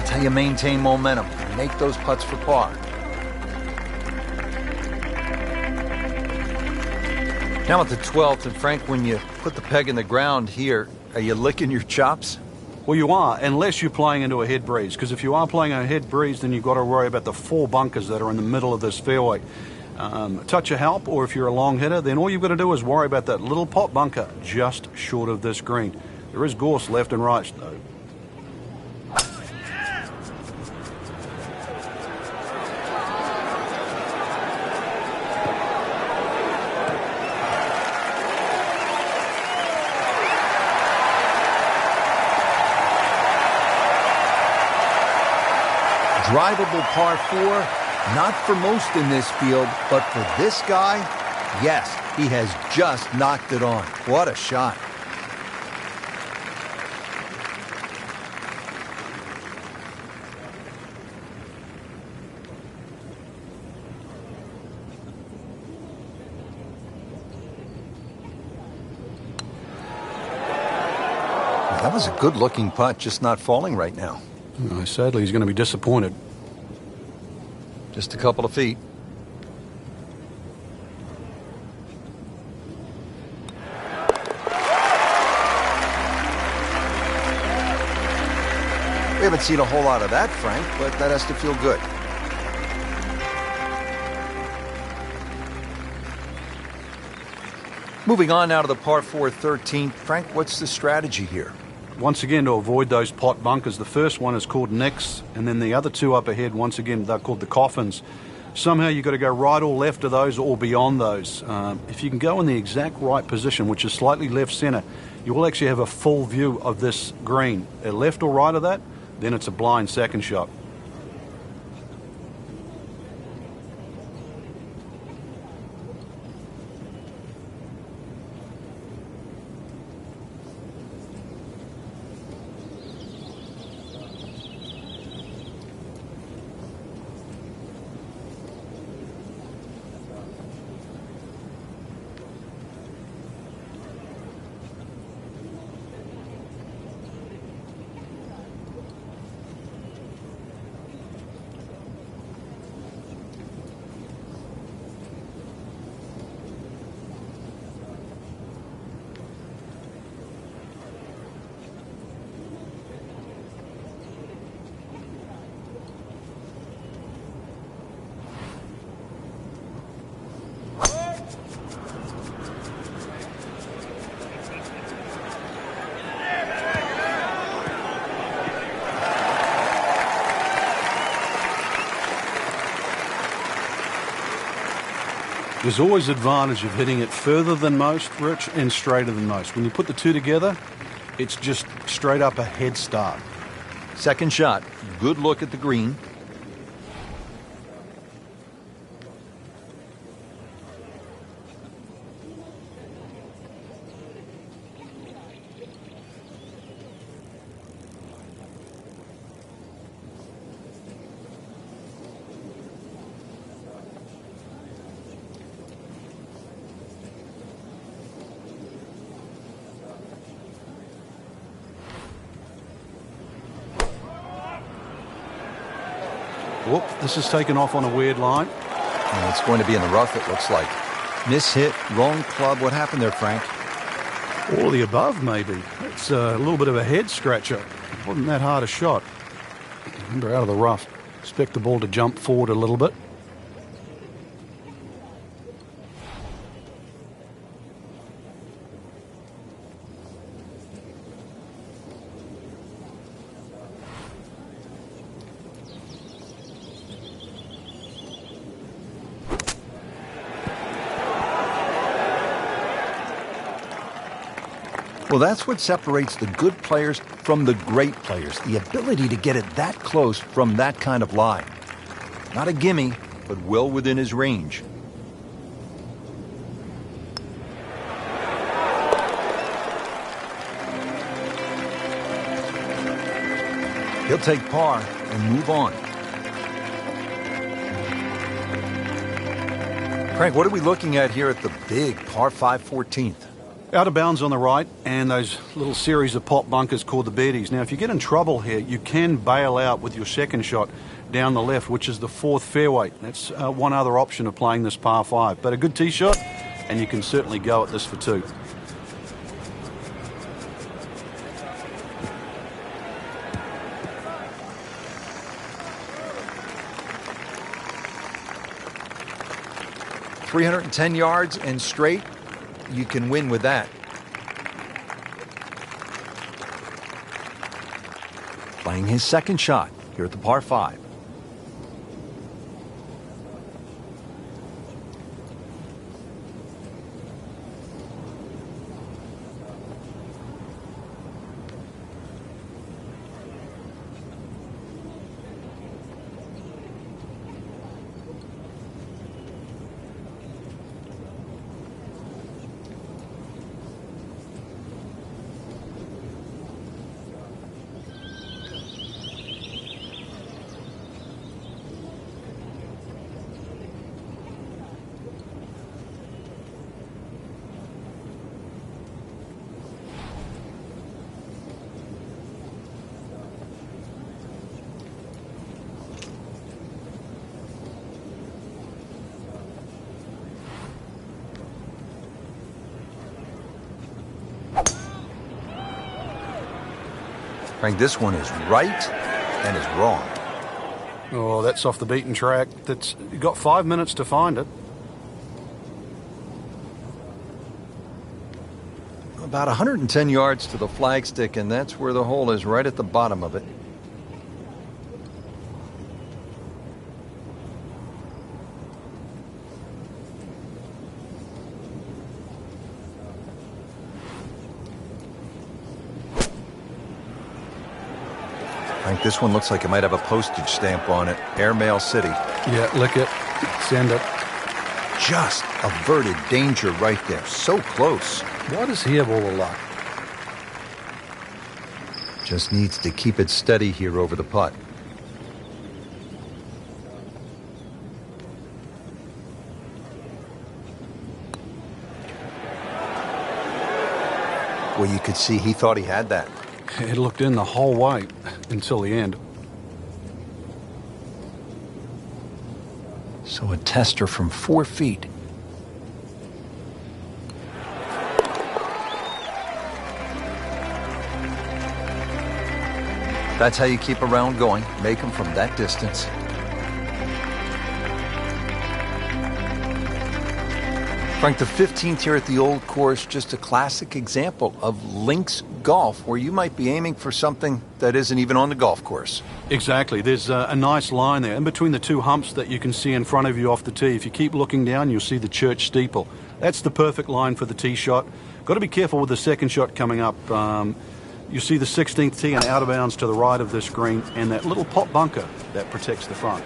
How you maintain momentum and make those putts for par. Now at the 12th, and Frank, when you put the peg in the ground here, are you licking your chops? Well, you are, unless you're playing into a head breeze, because if you are playing a head breeze, then you've got to worry about the four bunkers that are in the middle of this fairway. Touch of help, or if you're a long hitter, then all you've got to do is worry about that little pot bunker just short of this green. There is gorse left and right, though. Drivable par 4, not for most in this field, but for this guy, yes, he has just knocked it on. What a shot. That was a good-looking putt, just not falling right now. Sadly, he's going to be disappointed. Just a couple of feet. We haven't seen a whole lot of that, Frank, but that has to feel good. Moving on now to the par 4 13th. Frank, what's the strategy here? Once again, to avoid those pot bunkers, the first one is called nicks, and then the other two up ahead, once again, they're called the coffins. Somehow you've got to go right or left of those or beyond those. If you can go in the exact right position, which is slightly left center, you will actually have a full view of this green. Left or right of that, then it's a blind second shot. There's always advantage of hitting it further than most, Rich, and straighter than most. When you put the two together, it's just straight up a head start. Second shot. Good look at the green. Whoop, this is taken off on a weird line. And it's going to be in the rough, it looks like. Miss hit, wrong club. What happened there, Frank? All the above, maybe. It's a little bit of a head scratcher. It wasn't that hard a shot. Remember, out of the rough. Expect the ball to jump forward a little bit. Well, that's what separates the good players from the great players, the ability to get it that close from that kind of lie. Not a gimme, but well within his range. He'll take par and move on. Frank, what are we looking at here at the big par 5 14th? Out of bounds on the right, and those little series of pop bunkers called the birdies. Now, if you get in trouble here, you can bail out with your second shot down the left, which is the fourth fairway. That's one other option of playing this par 5. But a good tee shot, and you can certainly go at this for 2. .310 yards and straight. You can win with that. Playing his second shot here at the par 5. Frank, this one is right and is wrong. Oh, that's off the beaten track. You've got 5 minutes to find it. About 110 yards to the flagstick, and that's where the hole is, right at the bottom of it. Frank, this one looks like it might have a postage stamp on it. Airmail City. Yeah, lick it. Send it. Just averted danger right there. So close. Why does he have all the luck? Just needs to keep it steady here over the putt. Well, you could see he thought he had that. It looked in the whole way until the end. So a tester from 4 feet. That's how you keep a round going. Make them from that distance. Frank, the 15th here at the Old Course, just a classic example of links golf, where you might be aiming for something that isn't even on the golf course. Exactly. There's a nice line there in between the two humps that you can see in front of you off the tee. If you keep looking down, you'll see the church steeple. That's the perfect line for the tee shot. Got to be careful with the second shot coming up. You see the 16th tee and out of bounds to the right of this green, and that little pop bunker that protects the front.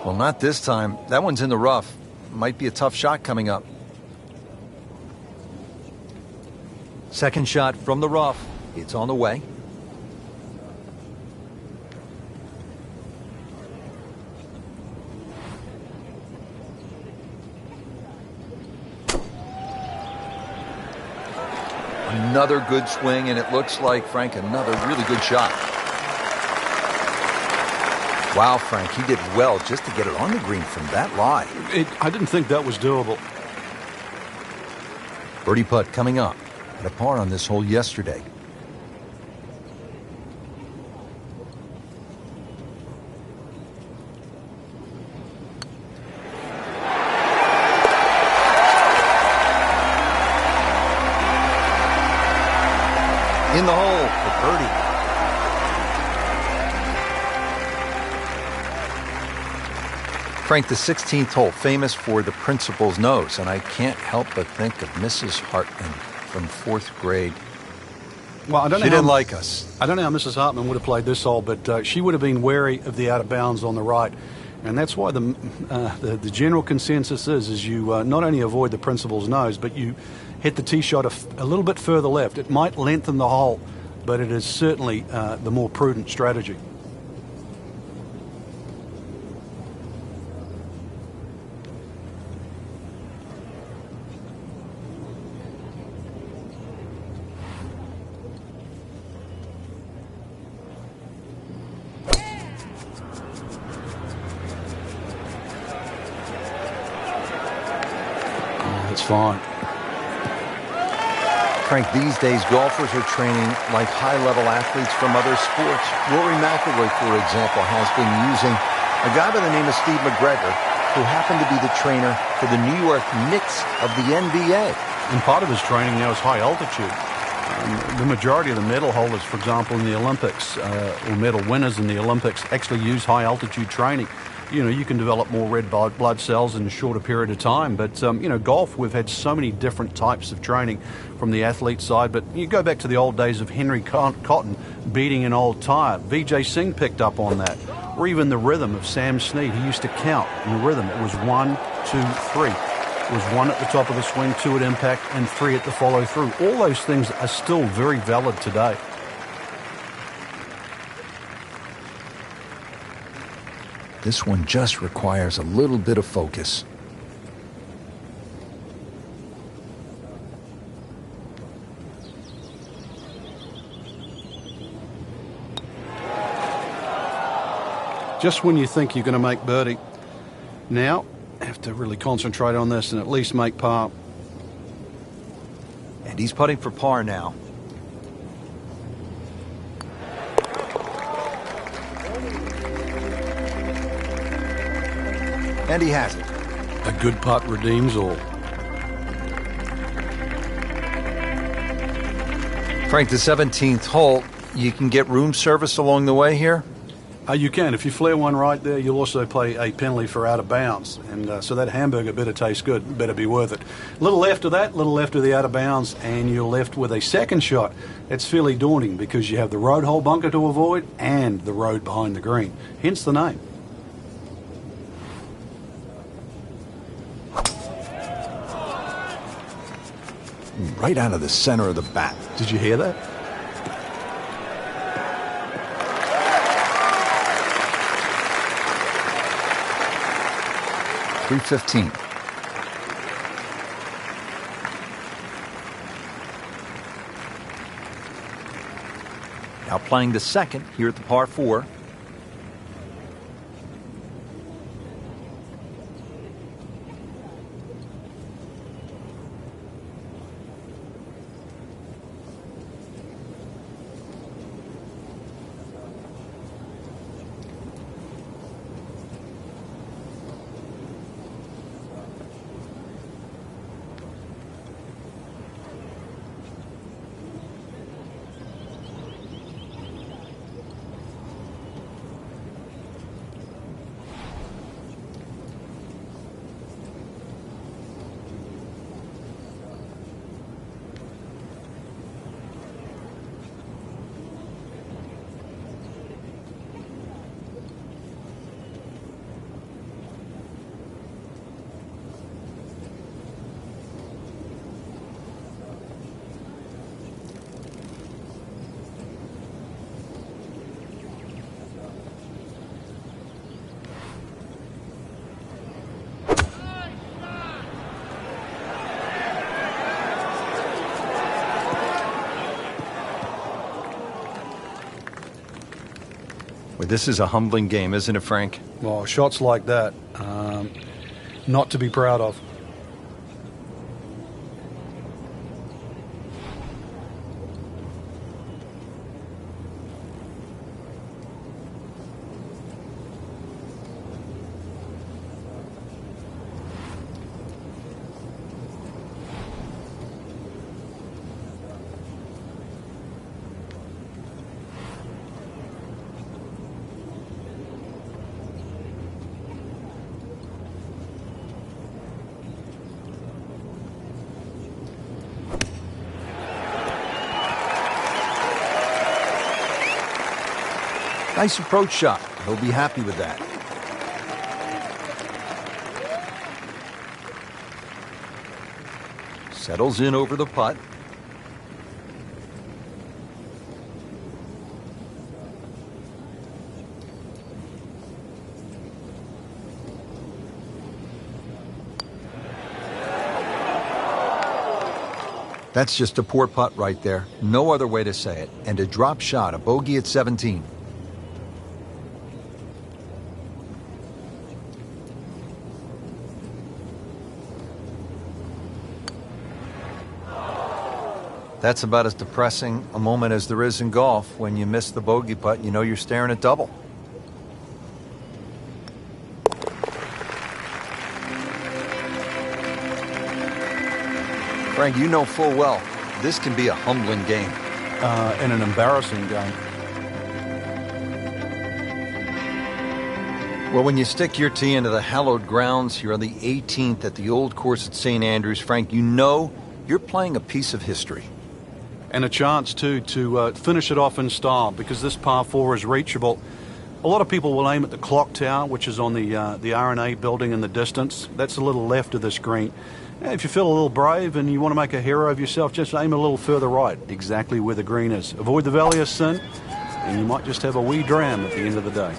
Well, not this time. That one's in the rough. Might be a tough shot coming up. Second shot from the rough. It's on the way. Another good swing, and it looks like, Frank, another really good shot. Wow, Frank, he did well just to get it on the green from that lie. I didn't think that was doable. Birdie putt coming up. Had a par on this hole yesterday. In the hole for birdie. Frank, the 16th hole, famous for the principal's nose, and I can't help but think of Mrs. Hartman from 4th grade. Well, I don't know. She didn't like us. I don't know how Mrs. Hartman would have played this hole, but she would have been wary of the out of bounds on the right, and that's why the general consensus is you not only avoid the principal's nose, but you hit the tee shot a little bit further left. It might lengthen the hole, but it is certainly the more prudent strategy. It's fine. Frank, these days golfers are training like high-level athletes from other sports. Rory McIlroy, for example, has been using a guy by the name of Steve McGregor, who happened to be the trainer for the New York Knicks of the NBA. And part of his training now is high altitude. The majority of the medal holders, for example, in the Olympics, or medal winners in the Olympics, actually use high altitude training. You know, you can develop more red blood cells in a shorter period of time. But, you know, golf, we've had so many different types of training from the athlete side. But you go back to the old days of Henry Cotton beating an old tire. Vijay Singh picked up on that. Or even the rhythm of Sam Snead. He used to count in the rhythm. It was 1, 2, 3. It was 1 at the top of the swing, 2 at impact, and 3 at the follow through. All those things are still very valid today. This one just requires a little bit of focus. Just when you think you're going to make birdie, now have to really concentrate on this and at least make par. And he's putting for par now. And he has it. A good putt redeems all. Frank, the 17th hole, you can get room service along the way here? You can. If you flare one right there, you'll also pay a penalty for out of bounds. And so that hamburger better taste good, better be worth it. A little left of that, a little left of the out of bounds, and you're left with a second shot. It's fairly daunting because you have the road hole bunker to avoid and the road behind the green. Hence the name. Right out of the center of the bat. Did you hear that? .315. Now playing the second here at the par 4. Well, this is a humbling game, isn't it, Frank? Well, shots like that, not to be proud of. Nice approach shot. He'll be happy with that. Settles in over the putt. That's just a poor putt right there. No other way to say it. And a drop shot, a bogey at 17. That's about as depressing a moment as there is in golf. When you miss the bogey putt, you know you're staring at double. Frank, you know full well, this can be a humbling game. And an embarrassing game. Well, when you stick your tee into the hallowed grounds here on the 18th at the old course at St. Andrews, Frank, you know you're playing a piece of history. And a chance, too, to finish it off in style, because this par 4 is reachable. A lot of people will aim at the clock tower, which is on the R&A building in the distance. That's a little left of this green. If you feel a little brave and you want to make a hero of yourself, just aim a little further right, exactly where the green is. Avoid the valley of sin, and you might just have a wee dram at the end of the day.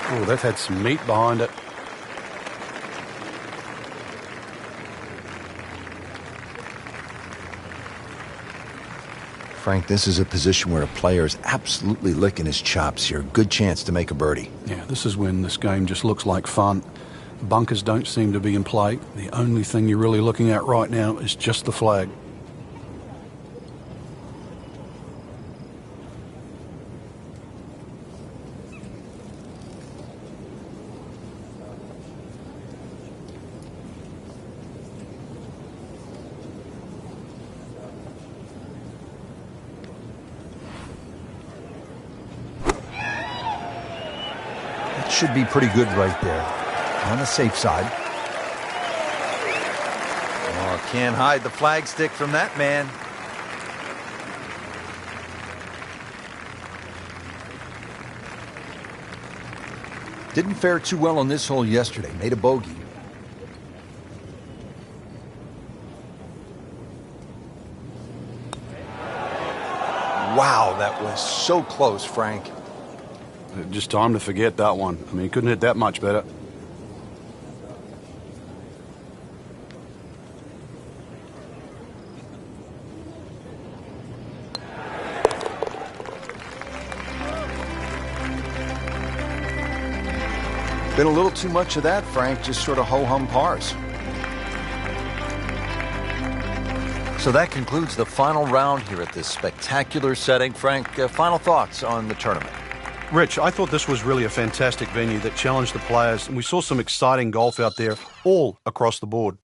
Oh, that had some meat behind it. Frank, this is a position where a player is absolutely licking his chops here. Good chance to make a birdie. Yeah, this is when this game just looks like fun. Bunkers don't seem to be in play. The only thing you're really looking at right now is just the flag. Should be pretty good right there. On the safe side. Oh, can't hide the flagstick from that man. Didn't fare too well on this hole yesterday. Made a bogey. Wow, that was so close, Frank. Just time to forget that one. I mean, he couldn't hit that much better. Been a little too much of that, Frank, just sort of ho-hum pars. So that concludes the final round here at this spectacular setting. Frank, final thoughts on the tournament? Rich, I thought this was really a fantastic venue that challenged the players, and we saw some exciting golf out there all across the board.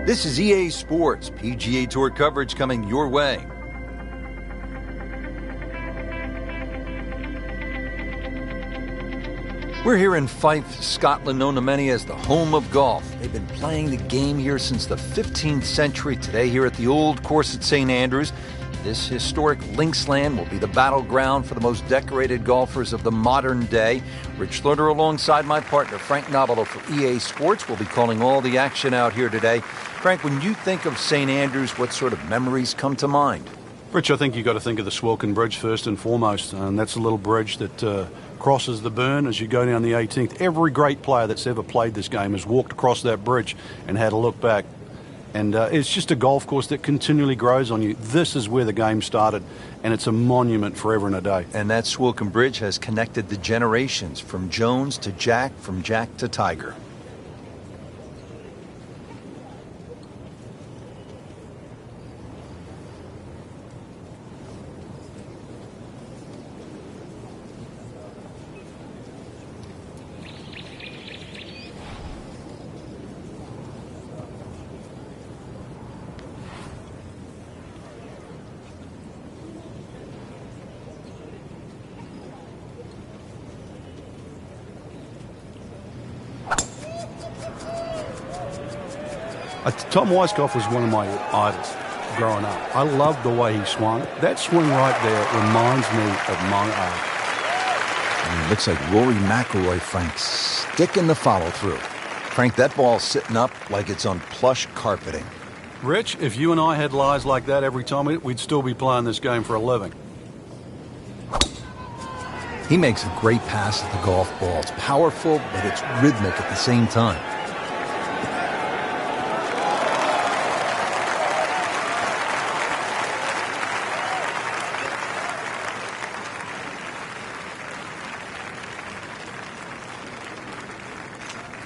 This is EA Sports, PGA Tour coverage coming your way. We're here in Fife, Scotland, known to many as the home of golf. They've been playing the game here since the 15th century. Today here at the old course at St. Andrews, this historic linksland will be the battleground for the most decorated golfers of the modern day. Rich Schluter alongside my partner Frank Nobilo for EA Sports will be calling all the action out here today. Frank, when you think of St. Andrews, what sort of memories come to mind? Rich, I think you've got to think of the Swilcan Bridge first and foremost, and that's a little bridge that crosses the burn as you go down the 18th. Every great player that's ever played this game has walked across that bridge and had a look back. And it's just a golf course that continually grows on you. This is where the game started, and it's a monument forever and a day. And that Swilcan Bridge has connected the generations from Jones to Jack, from Jack to Tiger. Tom Weiskopf was one of my idols growing up. I loved the way he swung. That swing right there reminds me of my age. It looks like Rory McIlroy, Frank, sticking the follow-through. Frank, that ball's sitting up like it's on plush carpeting. Rich, if you and I had lies like that every time, we'd still be playing this game for a living. He makes a great pass at the golf ball. It's powerful, but it's rhythmic at the same time.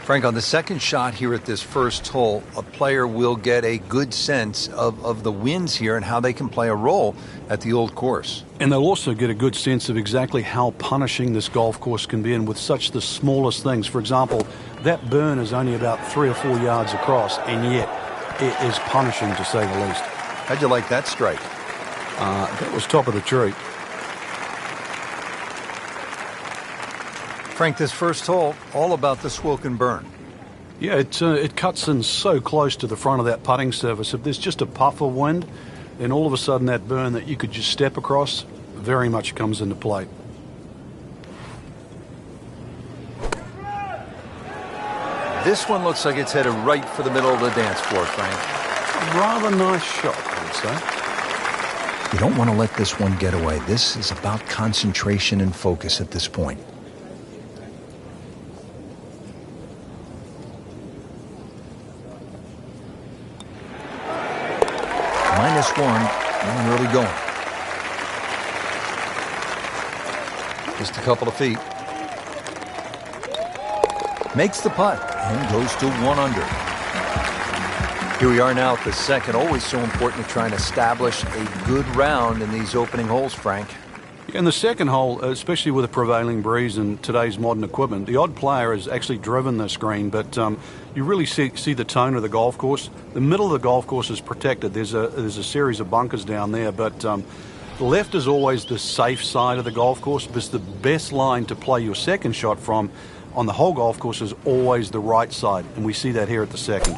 Frank, on the second shot here at this first hole, a player will get a good sense of the winds here and how they can play a role at the old course. And they'll also get a good sense of exactly how punishing this golf course can be, and with such the smallest things. For example, that burn is only about 3 or 4 yards across, and yet it is punishing, to say the least. How'd you like that strike? That was top of the tree. Frank, this first hole, all about the Swilcan Burn. Yeah, it cuts in so close to the front of that putting surface. If there's just a puff of wind, then all of a sudden that burn that you could just step across very much comes into play. This one looks like it's headed right for the middle of the dance floor, Frank. Rather nice shot, I would say. You don't want to let this one get away. This is about concentration and focus at this point. -1, and early going. Just a couple of feet. Makes the putt and goes to 1 under. Here we are now at the second. Always so important to try and establish a good round in these opening holes, Frank. In the second hole, especially with a prevailing breeze and today's modern equipment, the odd player has actually driven this green, but you really see the tone of the golf course. The middle of the golf course is protected. There's a series of bunkers down there, but the left is always the safe side of the golf course, because the best line to play your second shot from on the whole golf course is always the right side, and we see that here at the second.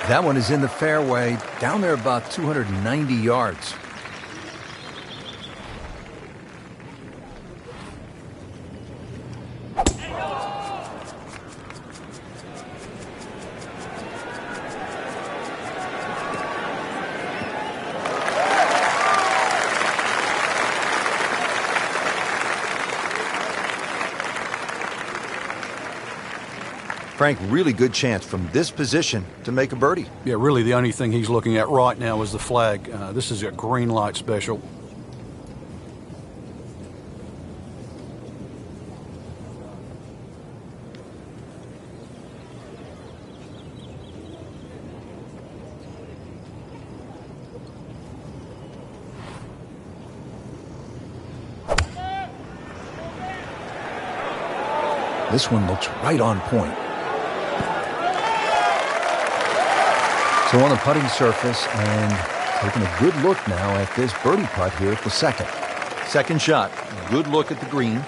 That one is in the fairway, down there about 290 yards. Frank, really good chance from this position to make a birdie. Yeah, really the only thing he's looking at right now is the flag. This is a green light special. This one looks right on point. So on the putting surface, and taking a good look now at this birdie putt here at the second. Second shot. Good look at the green.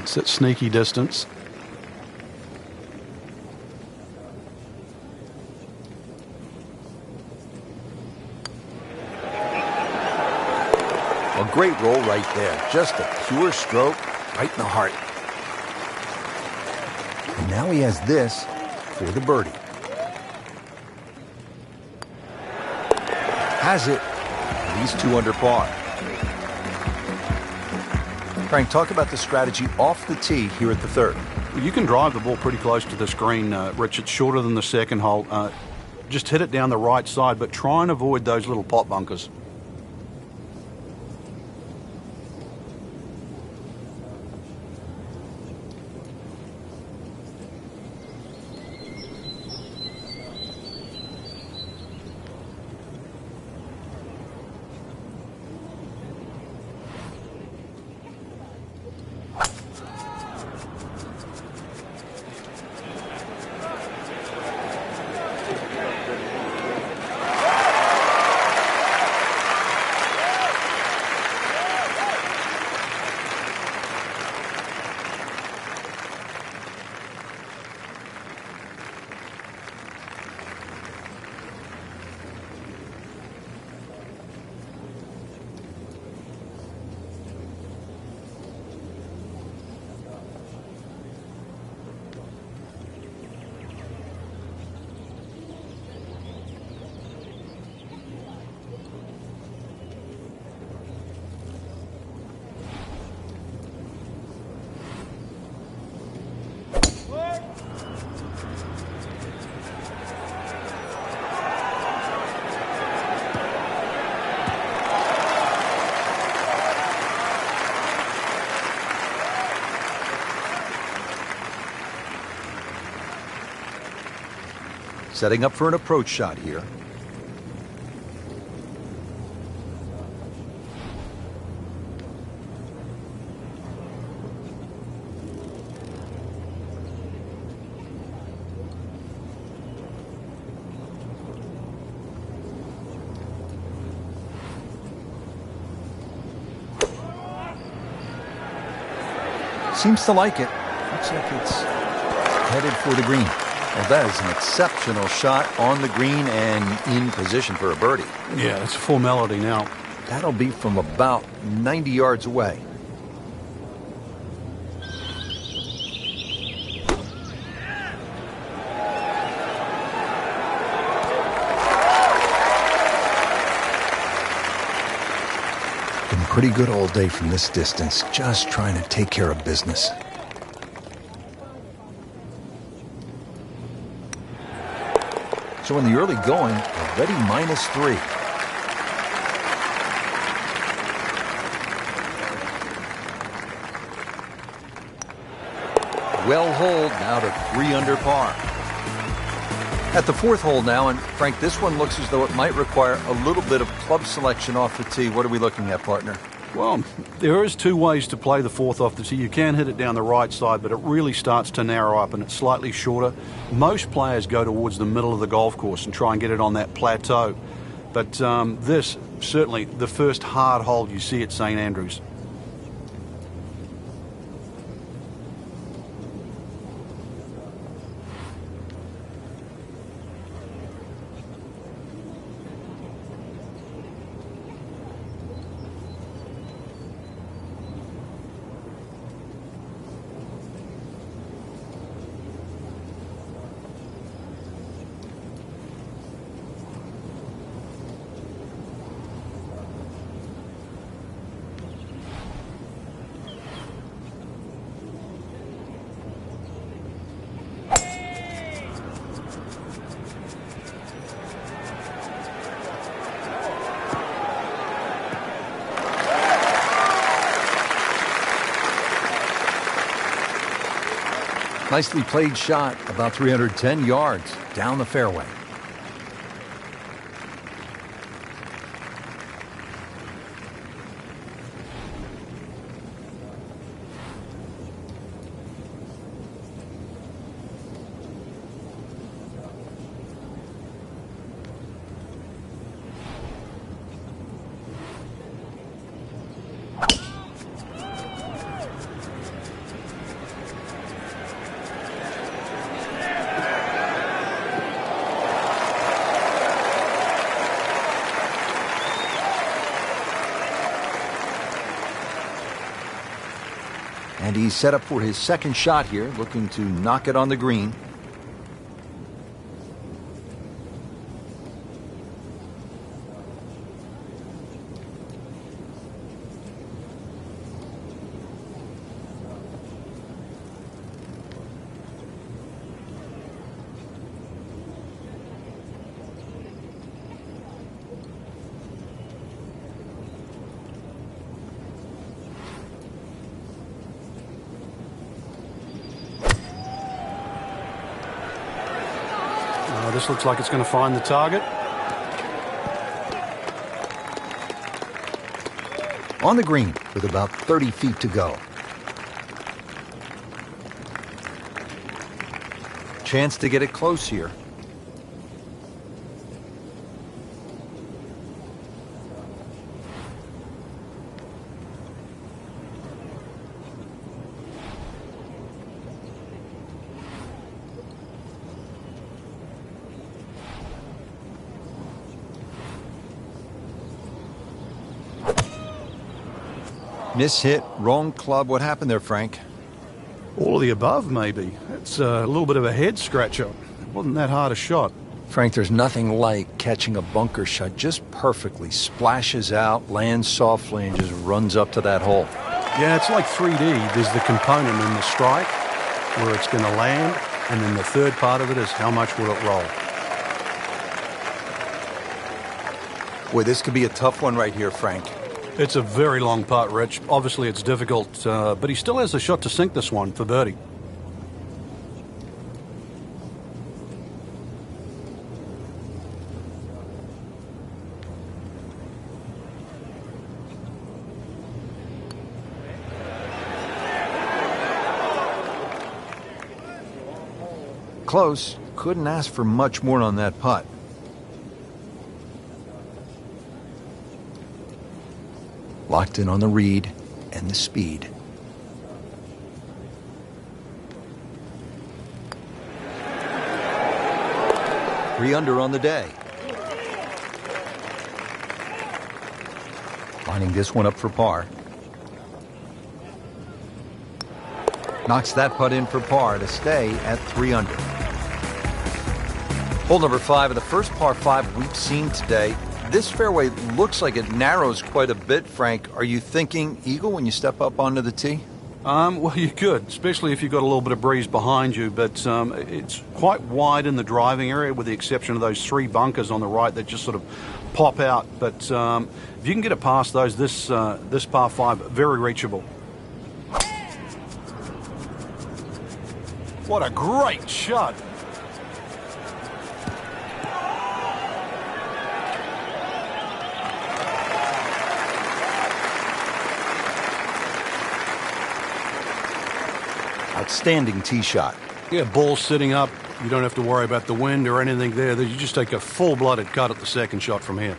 It's at sneaky distance. A great roll right there. Just a pure stroke right in the heart. And now he has this for the birdie. Has it. He's 2 under par. Frank, talk about the strategy off the tee here at the third. You can drive the ball pretty close to this green, Rich. It's shorter than the second hole. Just hit it down the right side, but try and avoid those little pot bunkers. Setting up for an approach shot here. Seems to like it. Looks like it's headed for the green. Well, that is an exceptional shot on the green and in position for a birdie. Yeah, it's a formality now. That'll be from about 90 yards away. Been pretty good all day from this distance, just trying to take care of business. So in the early going, already -3. Well holed now to 3 under par. At the fourth hole now, and Frank, this one looks as though it might require a little bit of club selection off the tee. What are we looking at, partner? Well, there is 2 ways to play the fourth off the tee. You can hit it down the right side, but it really starts to narrow up and it's slightly shorter. Most players go towards the middle of the golf course and try and get it on that plateau. But this, certainly the first hard hole you see at St. Andrews. Nicely played shot, about 310 yards down the fairway. And he's set up for his second shot here, looking to knock it on the green. This looks like it's going to find the target. On the green with about 30 feet to go. Chance to get it close here. Miss hit, wrong club. What happened there, Frank? All of the above, maybe. It's a little bit of a head scratcher. It wasn't that hard a shot. Frank, there's nothing like catching a bunker shot just perfectly. Splashes out, lands softly, and just runs up to that hole. Yeah, it's like 3D. There's the component in the strike where it's going to land, and then the third part of it is how much will it roll. Boy, this could be a tough one right here, Frank. It's a very long putt, Rich. Obviously, it's difficult, but he still has a shot to sink this one for birdie. Close. Couldn't ask for much more on that putt. Locked in on the read and the speed. Three under on the day. Lining this one up for par. Knocks that putt in for par to stay at 3 under. Hole number 5 of the first par 5 we've seen today. This fairway looks like it narrows quite a bit, Frank. Are you thinking eagle when you step up onto the tee? Well, you could, especially if you've got a little bit of breeze behind you, but it's quite wide in the driving area with the exception of those 3 bunkers on the right that just sort of pop out. But if you can get it past those, this par 5, very reachable. What a great shot. Outstanding tee shot. Yeah, ball sitting up. You don't have to worry about the wind or anything there. You just take a full-blooded cut at the second shot from here.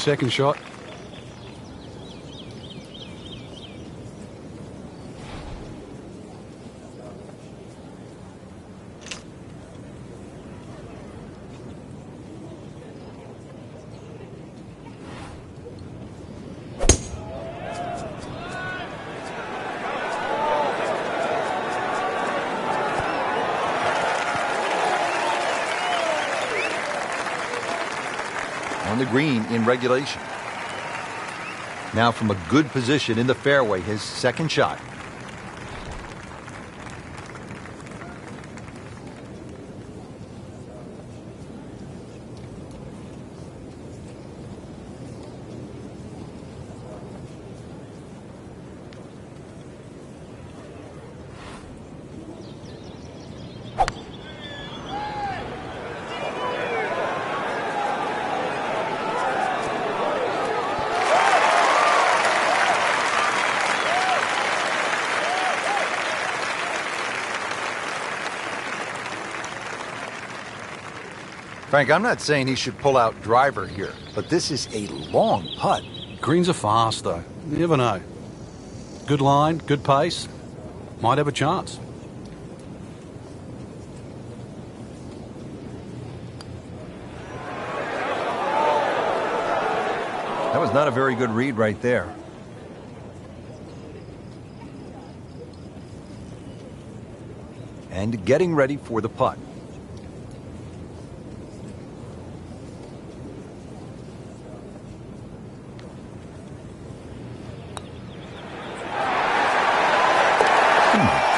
Second shot. On the green in regulation. Now from a good position in the fairway, his second shot. Frank, I'm not saying he should pull out driver here, but this is a long putt. Greens are fast, though. You never know. Good line, good pace. Might have a chance. That was not a very good read right there. And getting ready for the putt.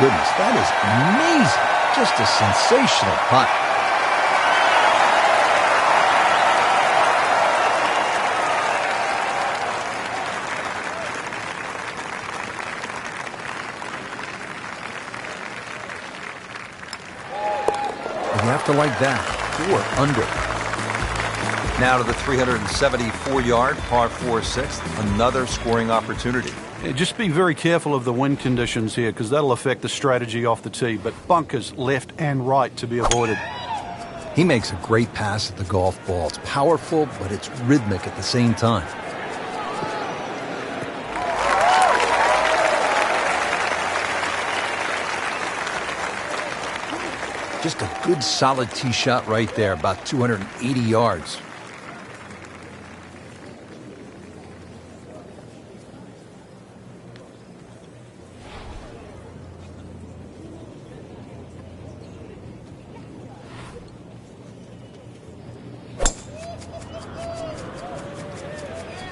Goodness, that is amazing. Just a sensational putt. You have to like that. 4 under. Now to the 374-yard par 4-6. Another scoring opportunity. Yeah, just be very careful of the wind conditions here because that'll affect the strategy off the tee. But bunkers left and right to be avoided. He makes a great pass at the golf ball. It's powerful, but it's rhythmic at the same time. Just a good solid tee shot right there, about 280 yards.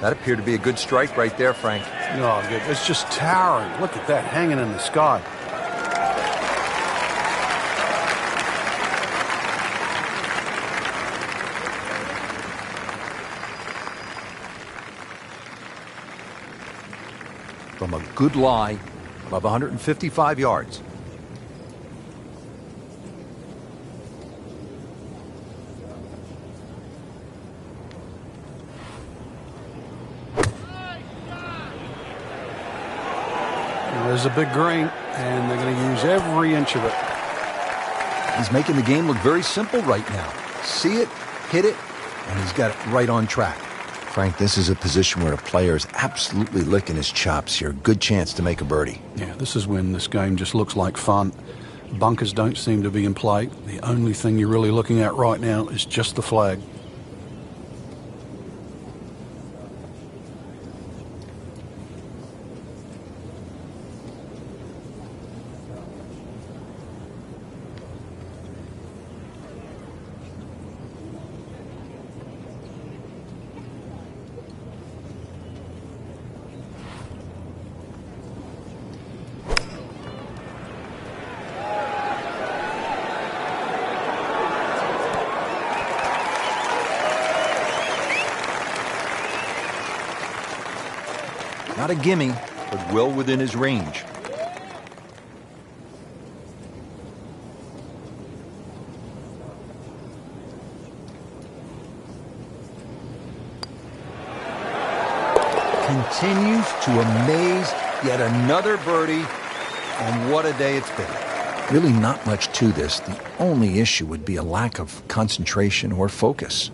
That appeared to be a good strike right there, Frank. Oh, good. It's just towering. Look at that hanging in the sky. From a good lie of 155 yards. There's a big green, and they're going to use every inch of it. He's making the game look very simple right now. See it, hit it, and he's got it right on track. Frank, this is a position where a player is absolutely licking his chops here. Good chance to make a birdie. Yeah, this is when this game just looks like fun. Bunkers don't seem to be in play. The only thing you're really looking at right now is just the flag. Not a gimme, but well within his range. Continues to amaze. Yet another birdie. And what a day it's been. Really not much to this. The only issue would be a lack of concentration or focus.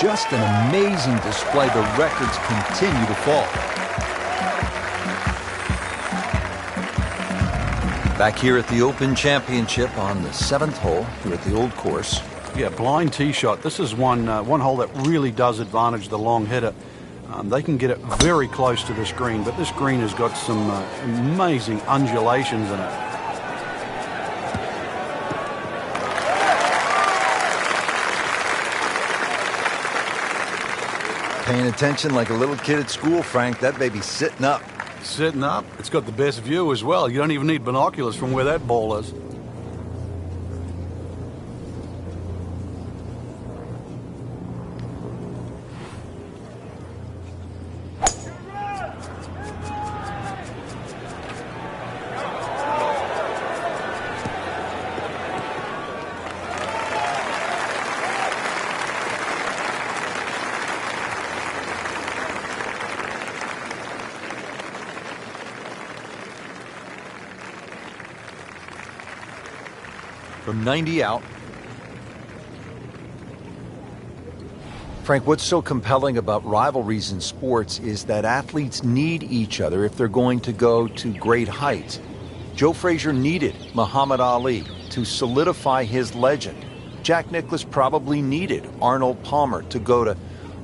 just an amazing display. The records continue to fall. Back here at the Open Championship on the 7th hole here at the Old Course. Yeah, blind tee shot. This is one hole that really does advantage the long hitter. They can get it very close to this green, but this green has got some amazing undulations in it. Paying attention like a little kid at school, Frank. That baby's sitting up. Sitting up. It's got the best view as well. You don't even need binoculars from where that ball is. From 90 out. Frank, what's so compelling about rivalries in sports is that athletes need each other if they're going to go to great heights. Joe Frazier needed Muhammad Ali to solidify his legend. Jack Nicklaus probably needed Arnold Palmer to go to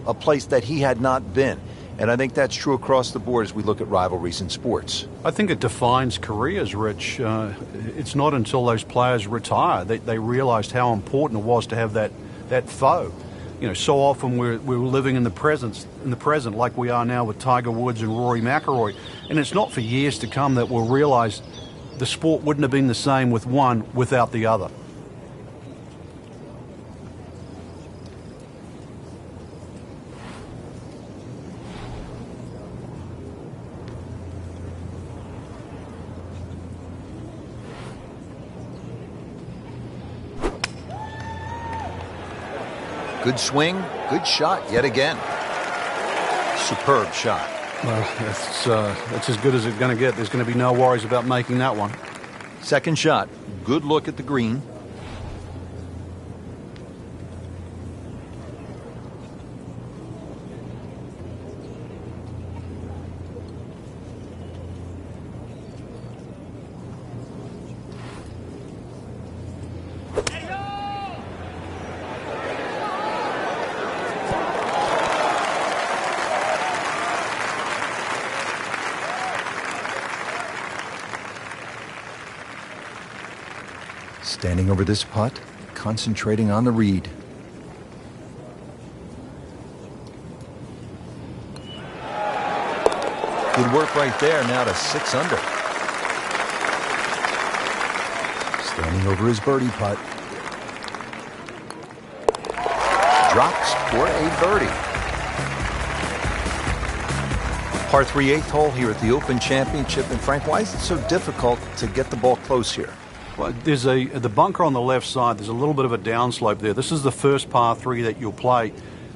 a place that he had not been. And I think that's true across the board as we look at rivalries in sports. I think it defines careers, Rich. It's not until those players retire that they realized how important it was to have that foe. You know, so often we're living in the present like we are now with Tiger Woods and Rory McIlroy. And it's not for years to come that we'll realize the sport wouldn't have been the same with one without the other. Good swing, good shot yet again. Superb shot. Well, that's as good as it's going to get. There's going to be no worries about making that one. Second shot, good look at the green. Standing over this putt, concentrating on the read. Good work right there, now to 6 under. Standing over his birdie putt. Drops for a birdie. Par 3 8th hole here at the Open Championship. And Frank, why is it so difficult to get the ball close here? Well, there's the bunker on the left side. There's a little bit of a downslope there. This is the first par 3 that you'll play,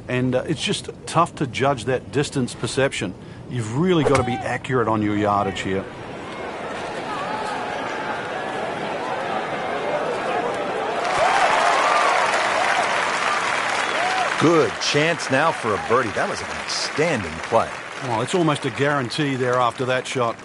and it's just tough to judge that distance perception. You've really got to be accurate on your yardage here. Good chance now for a birdie. That was an outstanding play. Well, it's almost a guarantee there after that shot.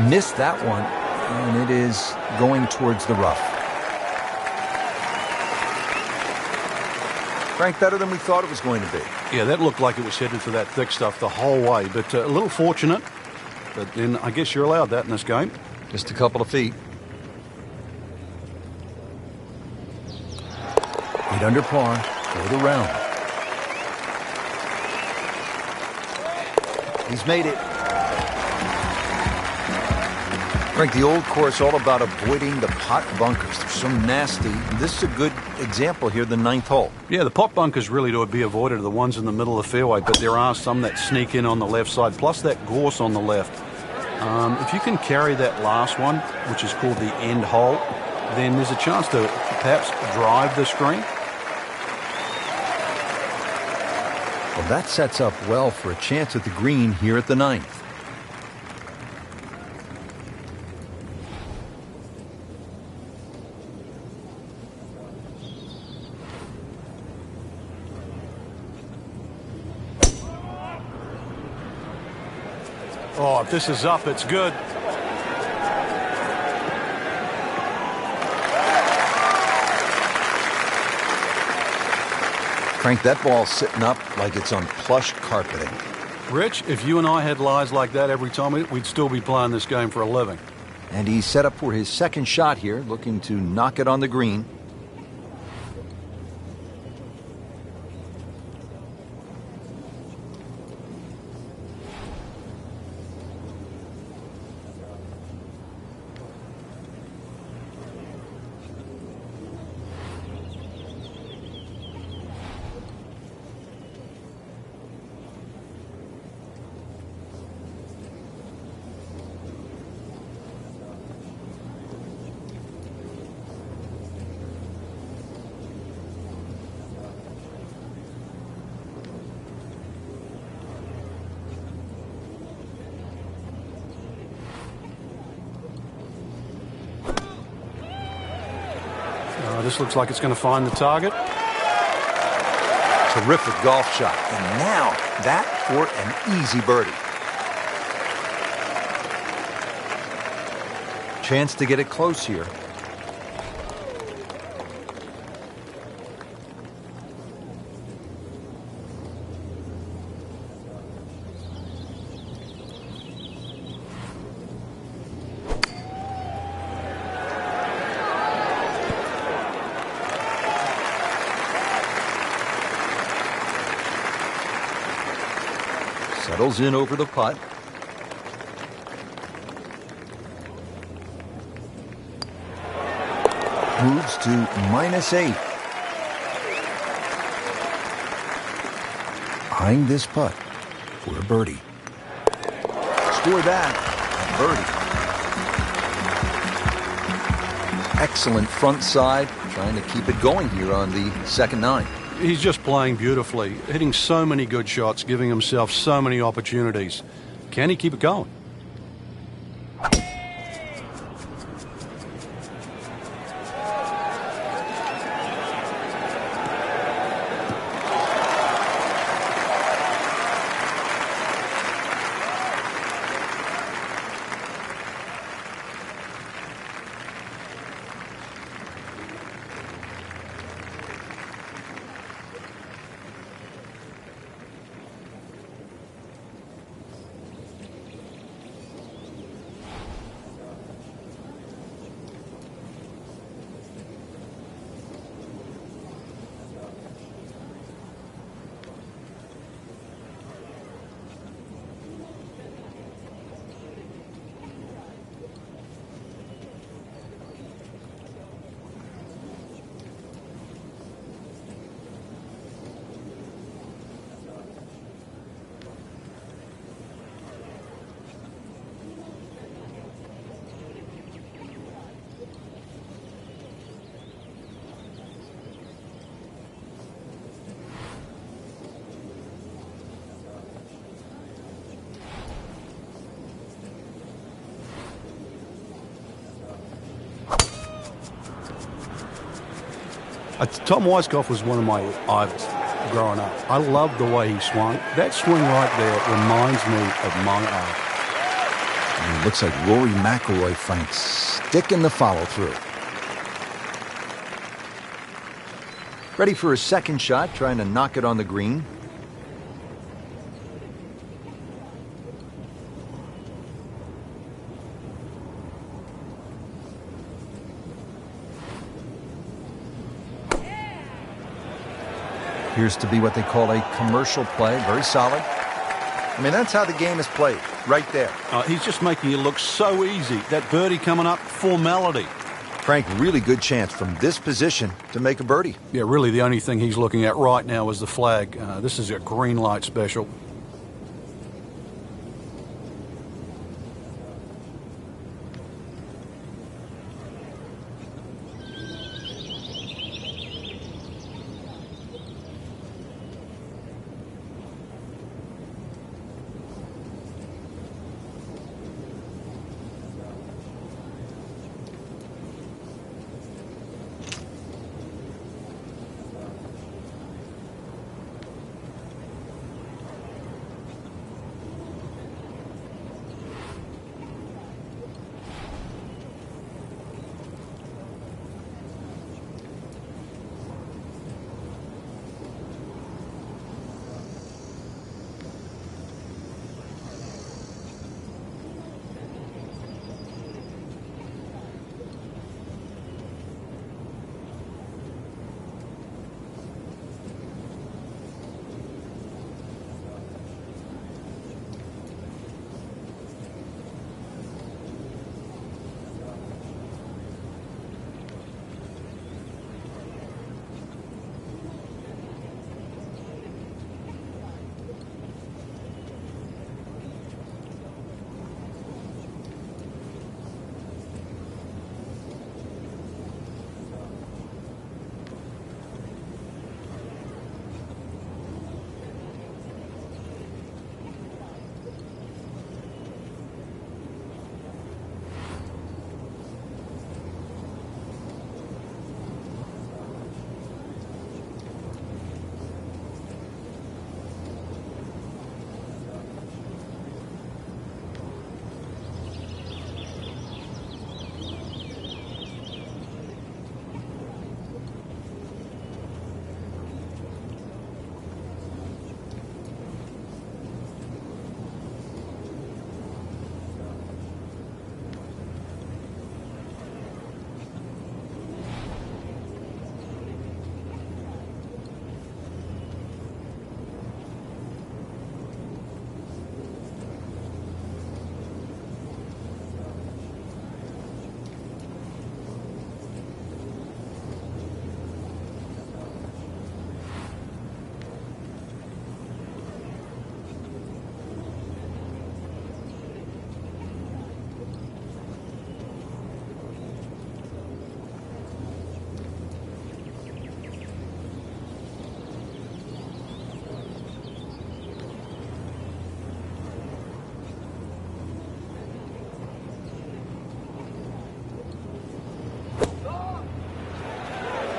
Missed that one. And it is going towards the rough. Frank, better than we thought it was going to be. Yeah, that looked like it was headed for that thick stuff the whole way, but a little fortunate. But then I guess you're allowed that in this game. Just a couple of feet. 8 under par for the round. He's made it. Frank, the old course all about avoiding the pot bunkers. They're so nasty. And this is a good example here, the 9th hole. Yeah, the pot bunkers really to be avoided are the ones in the middle of the fairway, but there are some that sneak in on the left side, plus that gorse on the left. If you can carry that last one, which is called the end hole, then there's a chance to perhaps drive this green. Well, that sets up well for a chance at the green here at the 9th. Oh, if this is up, it's good. Frank, that ball's sitting up like it's on plush carpeting. Rich, if you and I had lies like that every time, we'd still be playing this game for a living. And he's set up for his second shot here, looking to knock it on the green. This looks like it's going to find the target. Terrific golf shot. And now that for an easy birdie. Chance to get it close here. Settles in over the putt. Moves to -8. Eyeing this putt for a birdie. Score that. A birdie. Excellent front side. Trying to keep it going here on the second 9. He's just playing beautifully, hitting so many good shots, giving himself so many opportunities. Can he keep it going? Tom Weiskopf was one of my idols growing up. I loved the way he swung. That swing right there reminds me of my idol. And it looks like Rory McIlroy, Frank, sticking the follow-through. Ready for a second shot, trying to knock it on the green. Appears to be what they call a commercial play. Very solid. I mean, that's how the game is played, right there. He's just making it look so easy. That birdie coming up, formality. Frank, really good chance from this position to make a birdie. Yeah, really the only thing he's looking at right now is the flag. This is a green light special.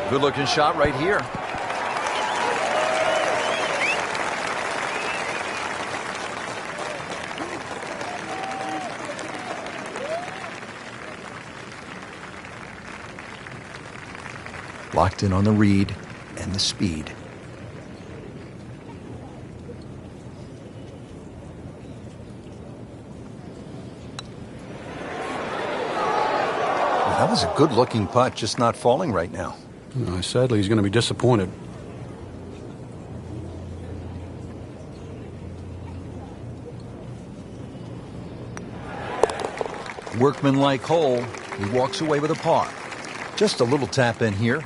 Good looking shot right here. Locked in on the read and the speed. That was a good looking putt, just not falling right now. Sadly, he's going to be disappointed. Workmanlike hole. He walks away with a par. Just a little tap in here.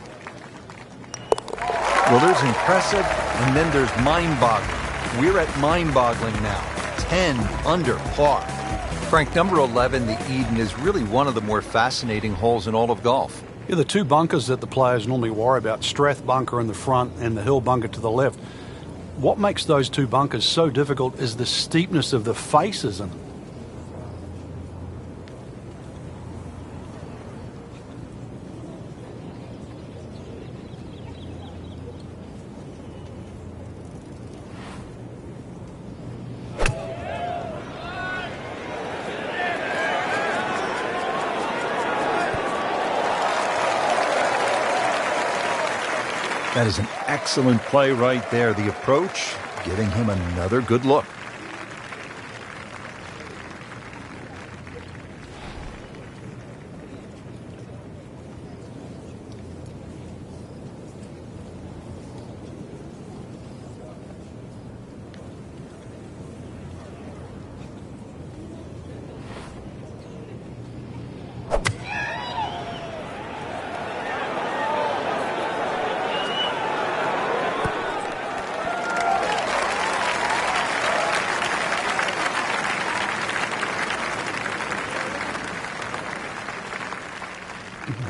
Well, there's impressive, and then there's mind-boggling. We're at mind-boggling now. 10 under par. Frank, number 11, the Eden, is really one of the more fascinating holes in all of golf. Yeah, the two bunkers that the players normally worry about, Strath bunker in the front and the Hill bunker to the left. What makes those two bunkers so difficult is the steepness of the faces in them. That is an excellent play right there. The approach giving him another good look.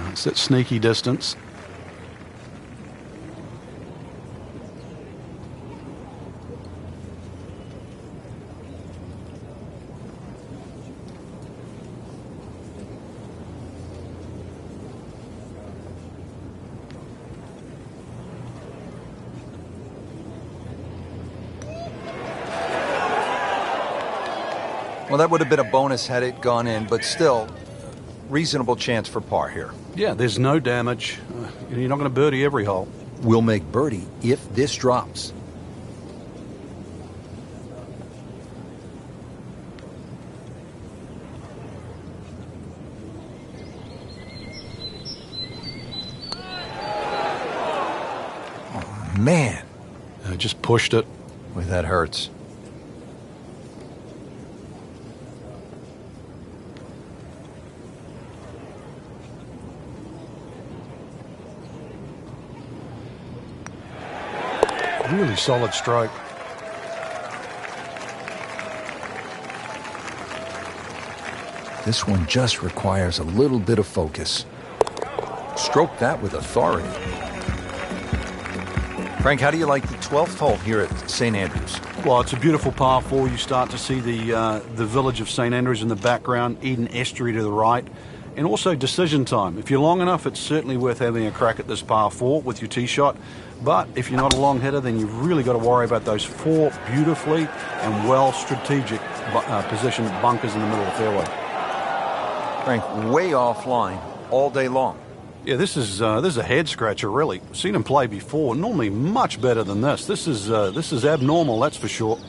It's that sneaky distance. Well, that would have been a bonus had it gone in, but still, reasonable chance for par here. Yeah, there's no damage. You're not going to birdie every hole. Will make birdie if this drops. Oh, man. Just pushed it. Boy, that hurts. Really solid stroke. This one just requires a little bit of focus. Stroke that with authority. Frank, how do you like the 12th hole here at St. Andrews? Well, it's a beautiful par 4. You start to see the village of St. Andrews in the background, Eden Estuary to the right, and also decision time. If you're long enough, it's certainly worth having a crack at this par 4 with your tee shot. But if you're not a long hitter, then you've really got to worry about those 4 beautifully and well strategic positioned bunkers in the middle of the fairway. Frank, way offline all day long. Yeah, this is a head scratcher, really. Seen him play before. Normally much better than this. This is abnormal, that's for sure.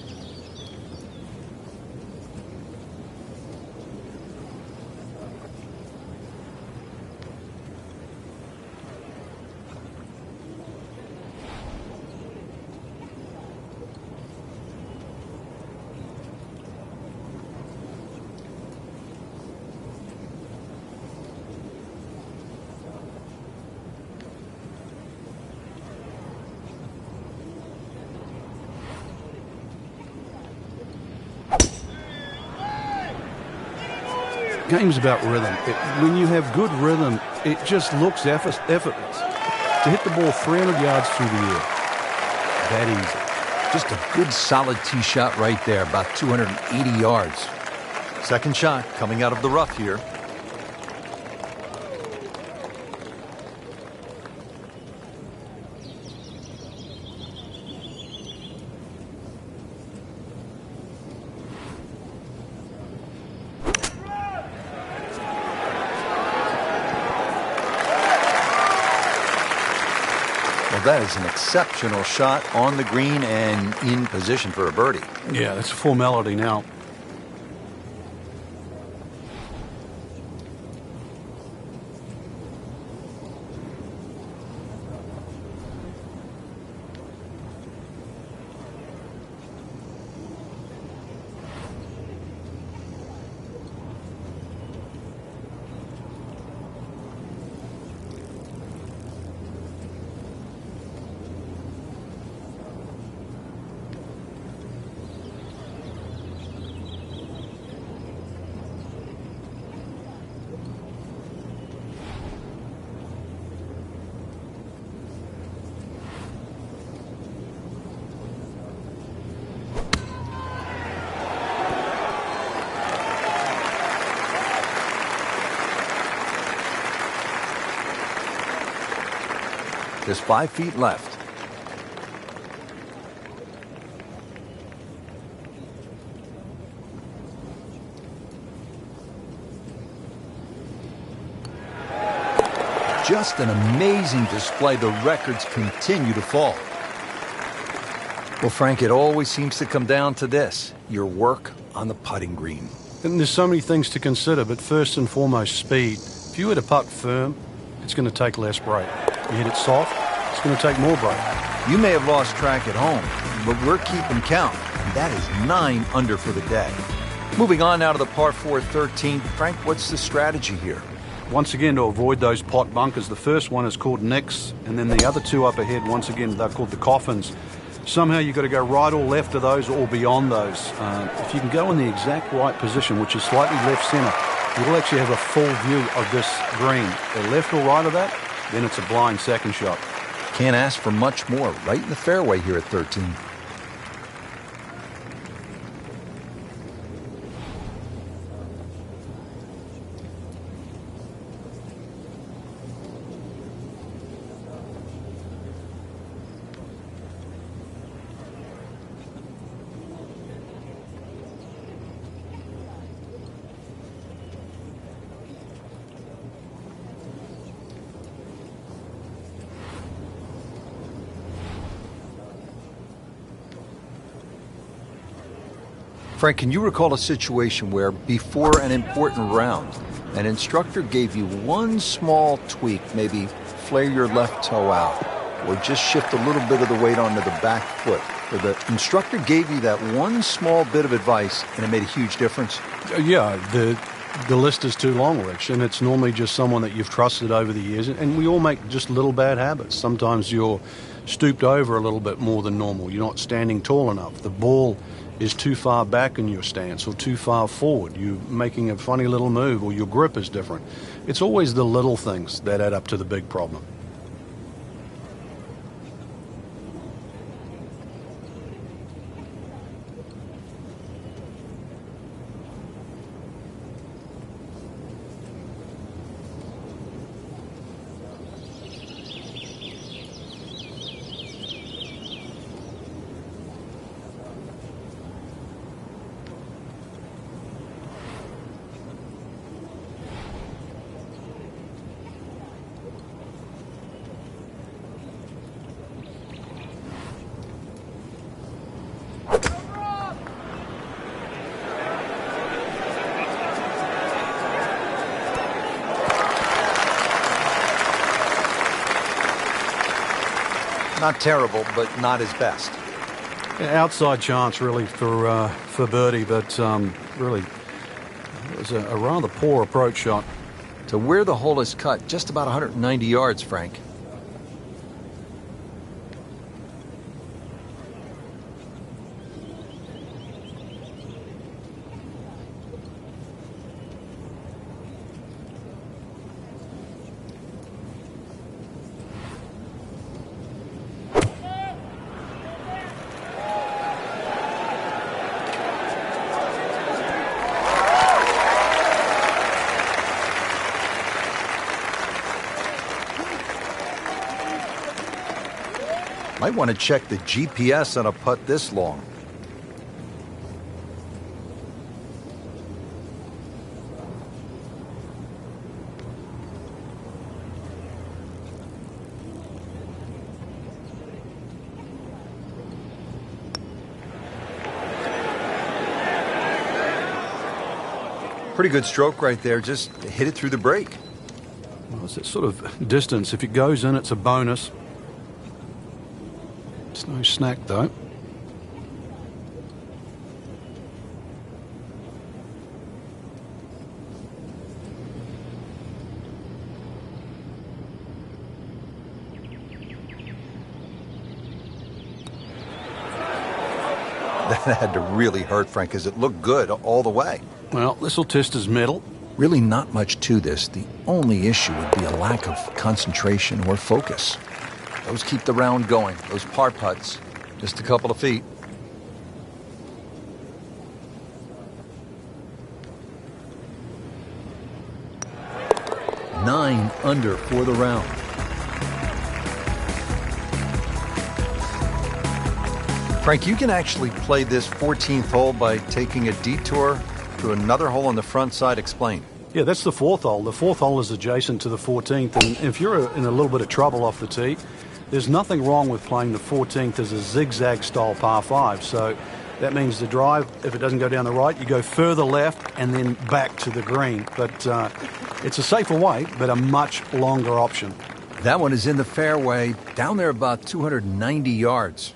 Game's about rhythm. When you have good rhythm, it just looks effortless. To hit the ball 300 yards through the air, that easy. Just a good solid tee shot right there, about 280 yards. Second shot coming out of the rough here. That is an exceptional shot on the green and in position for a birdie. Yeah, that's a formality now. There's 5 feet left. Just an amazing display. The records continue to fall. Well, Frank, it always seems to come down to this: your work on the putting green. And there's so many things to consider, but first and foremost, speed. If you hit a putt firm, it's going to take less break. You hit it soft, it's going to take more break. You may have lost track at home, but we're keeping count. And that is 9 under for the day. Moving on now to the par 4 13. Frank, what's the strategy here? Once again, to avoid those pot bunkers, the first one is called nicks, and then the other two up ahead, once again, they're called the coffins. Somehow you've got to go right or left of those or beyond those. If you can go in the exact right position, which is slightly left center, you'll actually have a full view of this green. The left or right of that, then it's a blind second shot. Can't ask for much more. Right in the fairway here at 13. Frank, can you recall a situation where before an important round, an instructor gave you one small tweak, maybe flare your left toe out, or just shift a little bit of the weight onto the back foot, where the instructor gave you that one small bit of advice and it made a huge difference? Yeah, the list is too long, Rich, and it's normally just someone that you've trusted over the years, and we all make just little bad habits. Sometimes you're stooped over a little bit more than normal. You're not standing tall enough. The ball is too far back in your stance or too far forward. You're making a funny little move, or your grip is different. It's always the little things that add up to the big problem. Not terrible, but not his best. Outside chance, really, for birdie, but really, it was a rather poor approach shot. To where the hole is cut, just about 190 yards, Frank. Might want to check the GPS on a putt this long. Pretty good stroke right there. Just hit it through the break. Well, it's that sort of distance. If it goes in, it's a bonus. It's no snack, though. That had to really hurt, Frank, because it looked good all the way. Well, this will test his mettle. Really not much to this. The only issue would be a lack of concentration or focus. Those keep the round going, those par putts. Just a couple of feet. Nine under for the round. Frank, you can actually play this 14th hole by taking a detour to another hole on the front side. Explain. Yeah, that's the fourth hole. The fourth hole is adjacent to the 14th, and if you're in a little bit of trouble off the tee, there's nothing wrong with playing the 14th as a zigzag style par 5. So that means the drive, if it doesn't go down the right, you go further left and then back to the green. But it's a safer way, but a much longer option. That one is in the fairway, down there about 290 yards.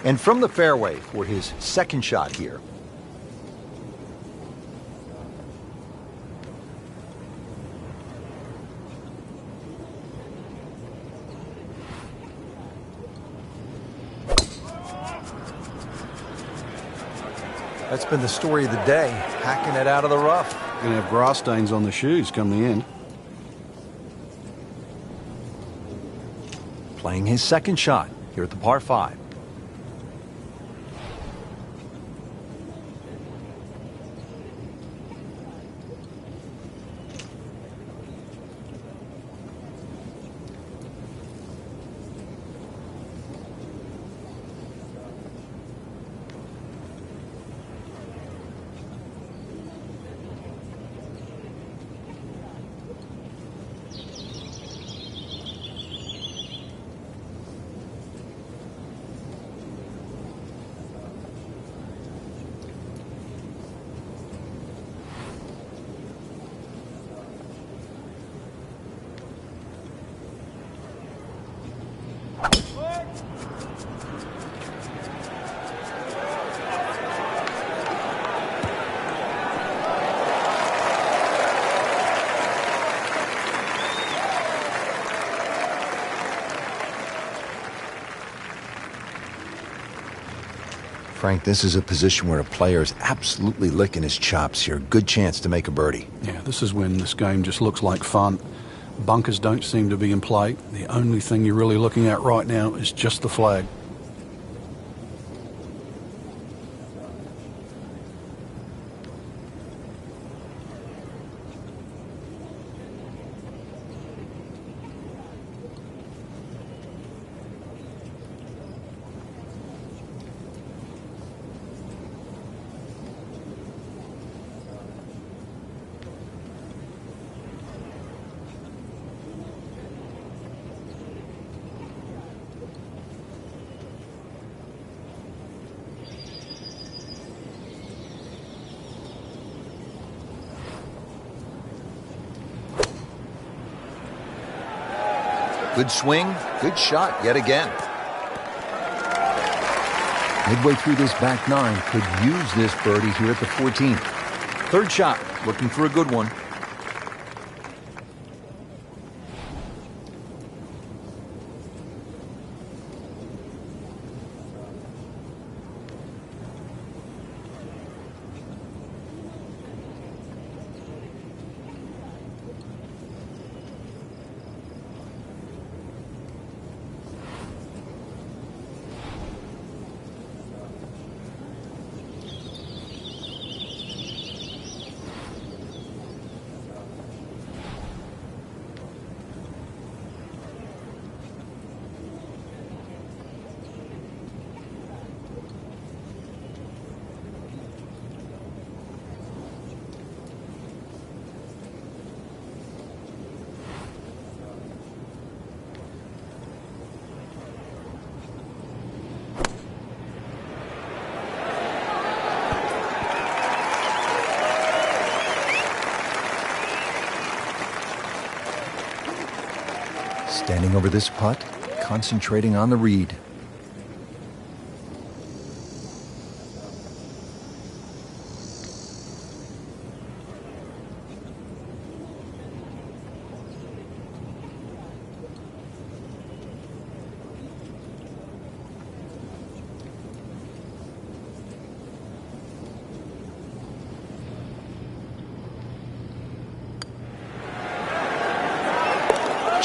And from the fairway for his second shot here. That's been the story of the day, hacking it out of the rough. Going to have grass stains on the shoes come the end. Playing his second shot here at the par 5. Frank, this is a position where a player is absolutely licking his chops here. Good chance to make a birdie. Yeah, this is when this game just looks like fun. Bunkers don't seem to be in play. The only thing you're really looking at right now is just the flag. Good swing, good shot yet again. Midway through this back 9, could use this birdie here at the 14th. Third shot, looking for a good one. Standing over this putt, concentrating on the read.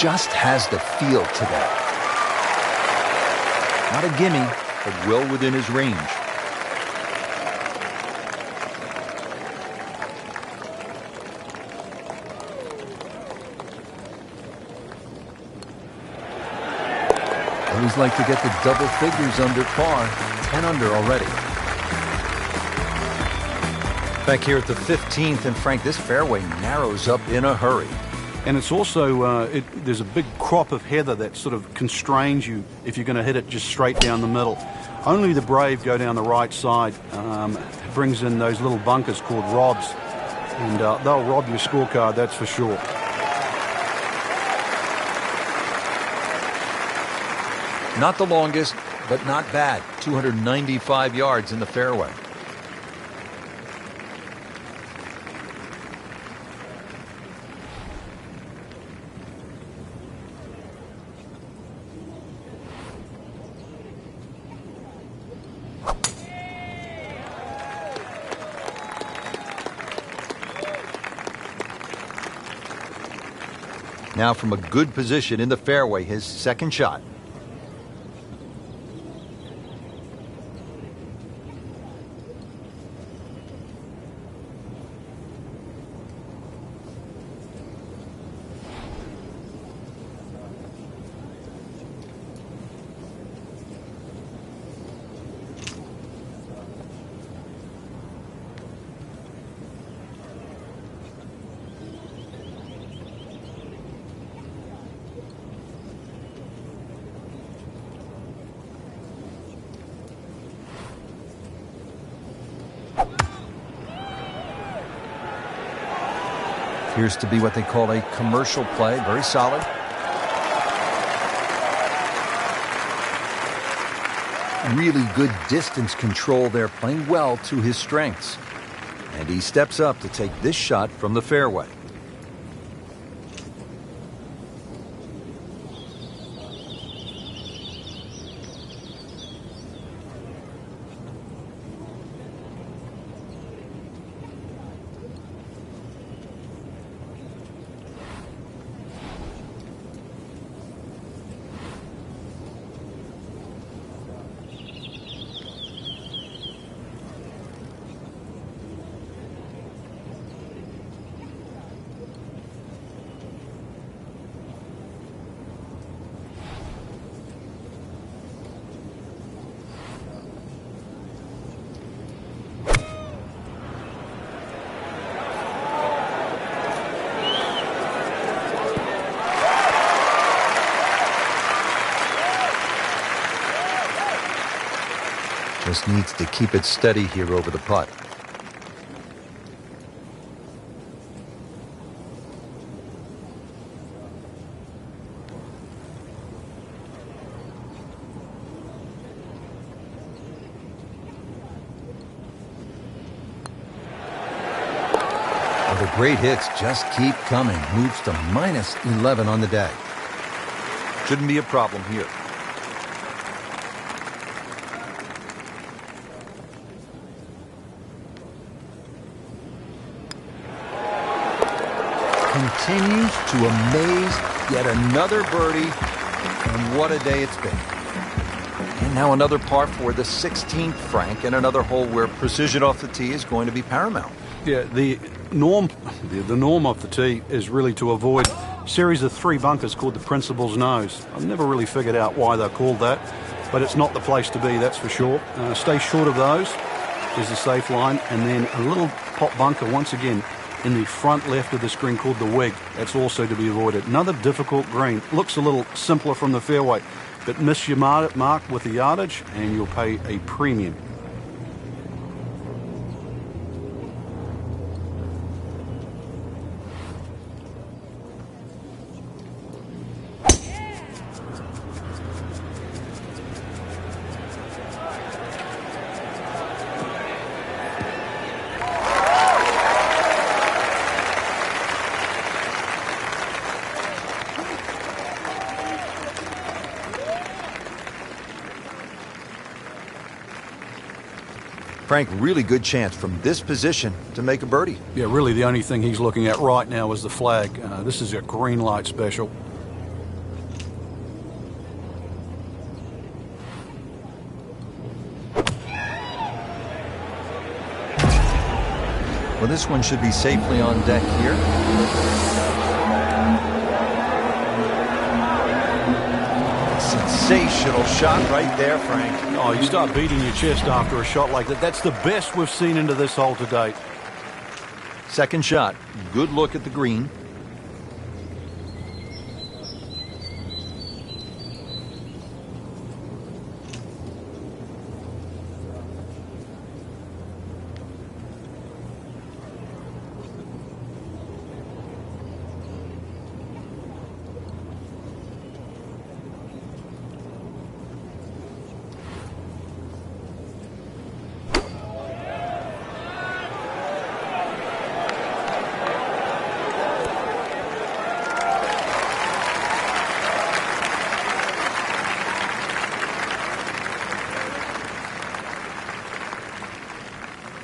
just has the feel today. Not a gimme, but well within his range. Always like to get the double figures under par. 10 under already. Back here at the 15th, and Frank, this fairway narrows up in a hurry. And it's also, there's a big crop of heather that sort of constrains you if you're going to hit it just straight down the middle. Only the brave go down the right side. Brings in those little bunkers called robs. And they'll rob your scorecard, that's for sure. Not the longest, but not bad. 295 yards in the fairway. Now from a good position in the fairway, his second shot. Appears to be what they call a commercial play. Very solid. Really good distance control there, playing well to his strengths. And he steps up to take this shot from the fairway. Just needs to keep it steady here over the putt. Well, the great hits just keep coming. Moves to minus 11 on the day. Shouldn't be a problem here. Continues to amaze. Yet another birdie. And what a day it's been. And now another par for the 16th, Frank, and another hole where precision off the tee is going to be paramount. Yeah, the norm of the tee is really to avoid a series of three bunkers called the Principal's Nose. I've never really figured out why they're called that, but it's not the place to be, that's for sure. Stay short of those is the safe line, and then a little pop bunker once again in the front left of the screen called the Wig. That's also to be avoided. Another difficult green. Looks a little simpler from the fairway, but miss your mark with the yardage and you'll pay a premium. Frank, really good chance from this position to make a birdie. Yeah, really the only thing he's looking at right now is the flag. This is a green light special. Well, this one should be safely on deck here. Sensational shot right there, Frank. Oh, you start beating your chest after a shot like that. That's the best we've seen into this hole to date. Second shot. Good look at the green.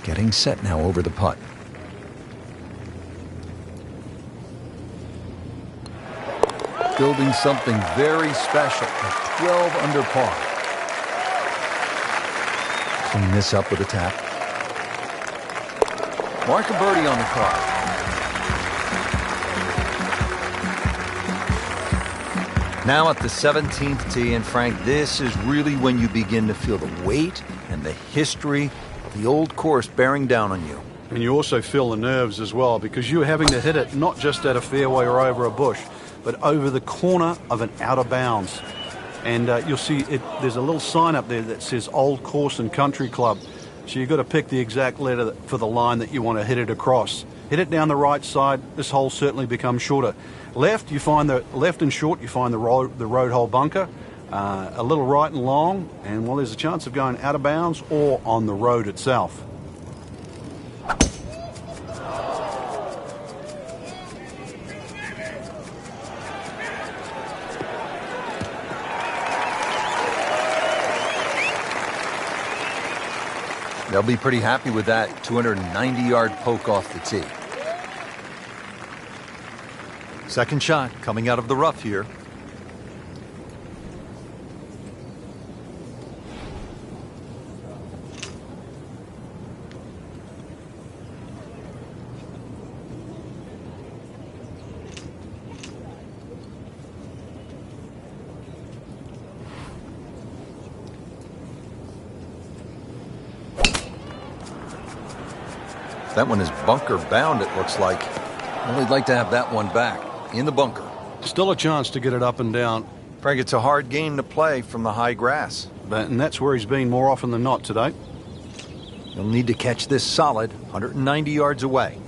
Getting set now over the putt. Building something very special at 12 under par. Clean this up with a tap. Mark a birdie on the card. Now at the 17th tee, and Frank, this is really when you begin to feel the weight and the history of the old course bearing down on you. And you also feel the nerves as well, because you're having to hit it not just at a fairway or over a bush, but over the corner of an out of bounds. And you'll see there's a little sign up there that says Old Course and Country Club. So you've got to pick the exact letter for the line that you want to hit it across. Hit it down the right side, this hole certainly becomes shorter. Left, you find the left and short, you find the road hole bunker. A little right and long, and well, there's a chance of going out of bounds or on the road itself. They'll be pretty happy with that 290-yard poke off the tee. Second shot coming out of the rough here. That one is bunker bound, it looks like. Well, he'd like to have that one back in the bunker. Still a chance to get it up and down. Frank, it's a hard game to play from the high grass. And that's where he's been more often than not today. You'll need to catch this solid 190 yards away.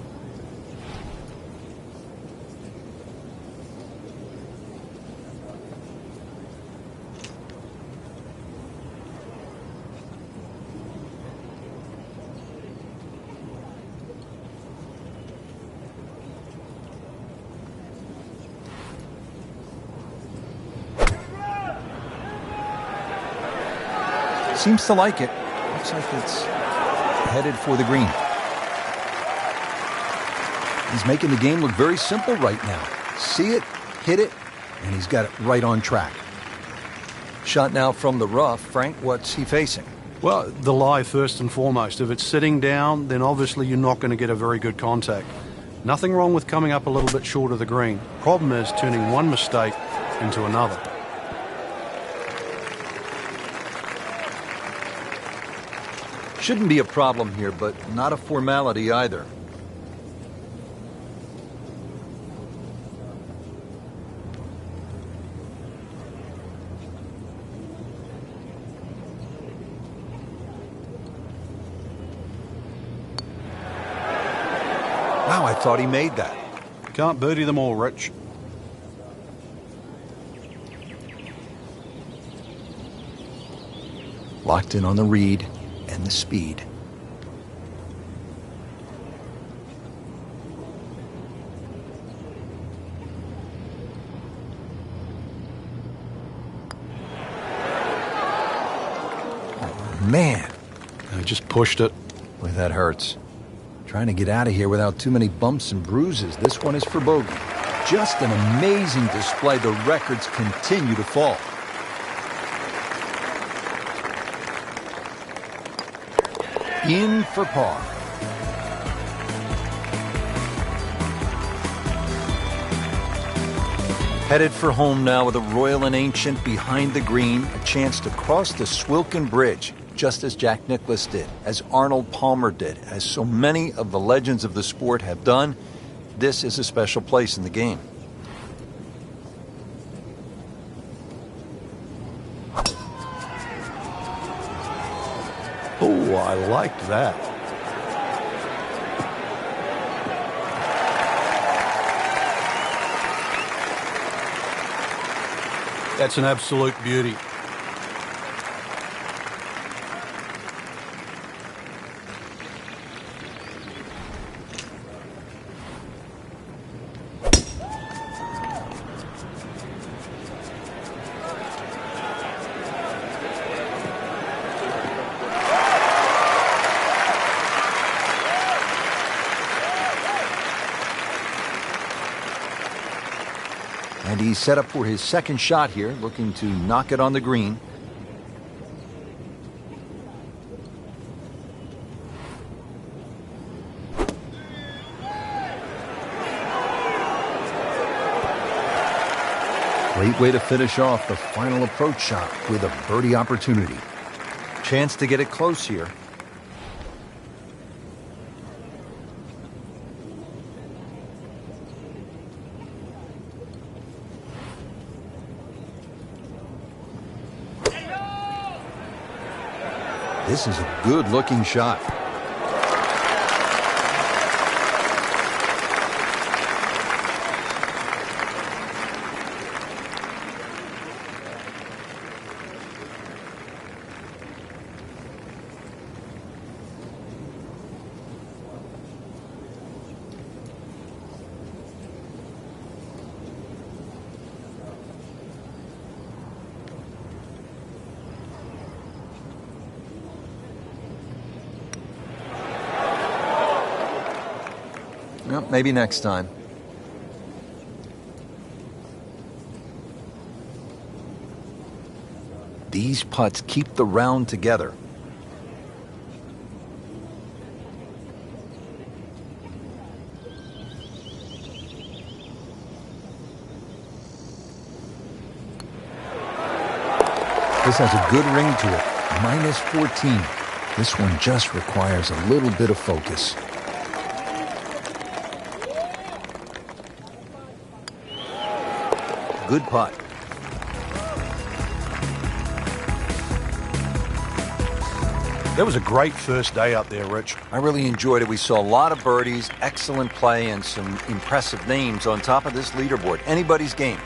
Seems to like it. Looks like it's headed for the green. He's making the game look very simple right now. See it, hit it, and he's got it right on track. Shot now from the rough. Frank, what's he facing? Well, the lie first and foremost. If it's sitting down, then obviously you're not going to get a very good contact. Nothing wrong with coming up a little bit short of the green. Problem is turning one mistake into another. Shouldn't be a problem here, but not a formality either. Wow, I thought he made that. Can't birdie them all, Rich. Locked in on the read and the speed. Oh, man. I just pushed it. Boy, that hurts. Trying to get out of here without too many bumps and bruises. This one is for bogey. Just an amazing display. The records continue to fall. In for par. Headed for home now with a Royal and Ancient behind the green, a chance to cross the Swilcan Bridge, just as Jack Nicklaus did, as Arnold Palmer did, as so many of the legends of the sport have done. This is a special place in the game. Oh, I liked that. That's an absolute beauty. And he's set up for his second shot here, looking to knock it on the green. Great way to finish off the final approach shot with a birdie opportunity. Chance to get it close here. This is a good-looking shot. Well, maybe next time. These putts keep the round together. This has a good ring to it. Minus 14. This one just requires a little bit of focus. Good putt. That was a great first day up there, Rich. I really enjoyed it. We saw a lot of birdies, excellent play, and some impressive names on top of this leaderboard. Anybody's game.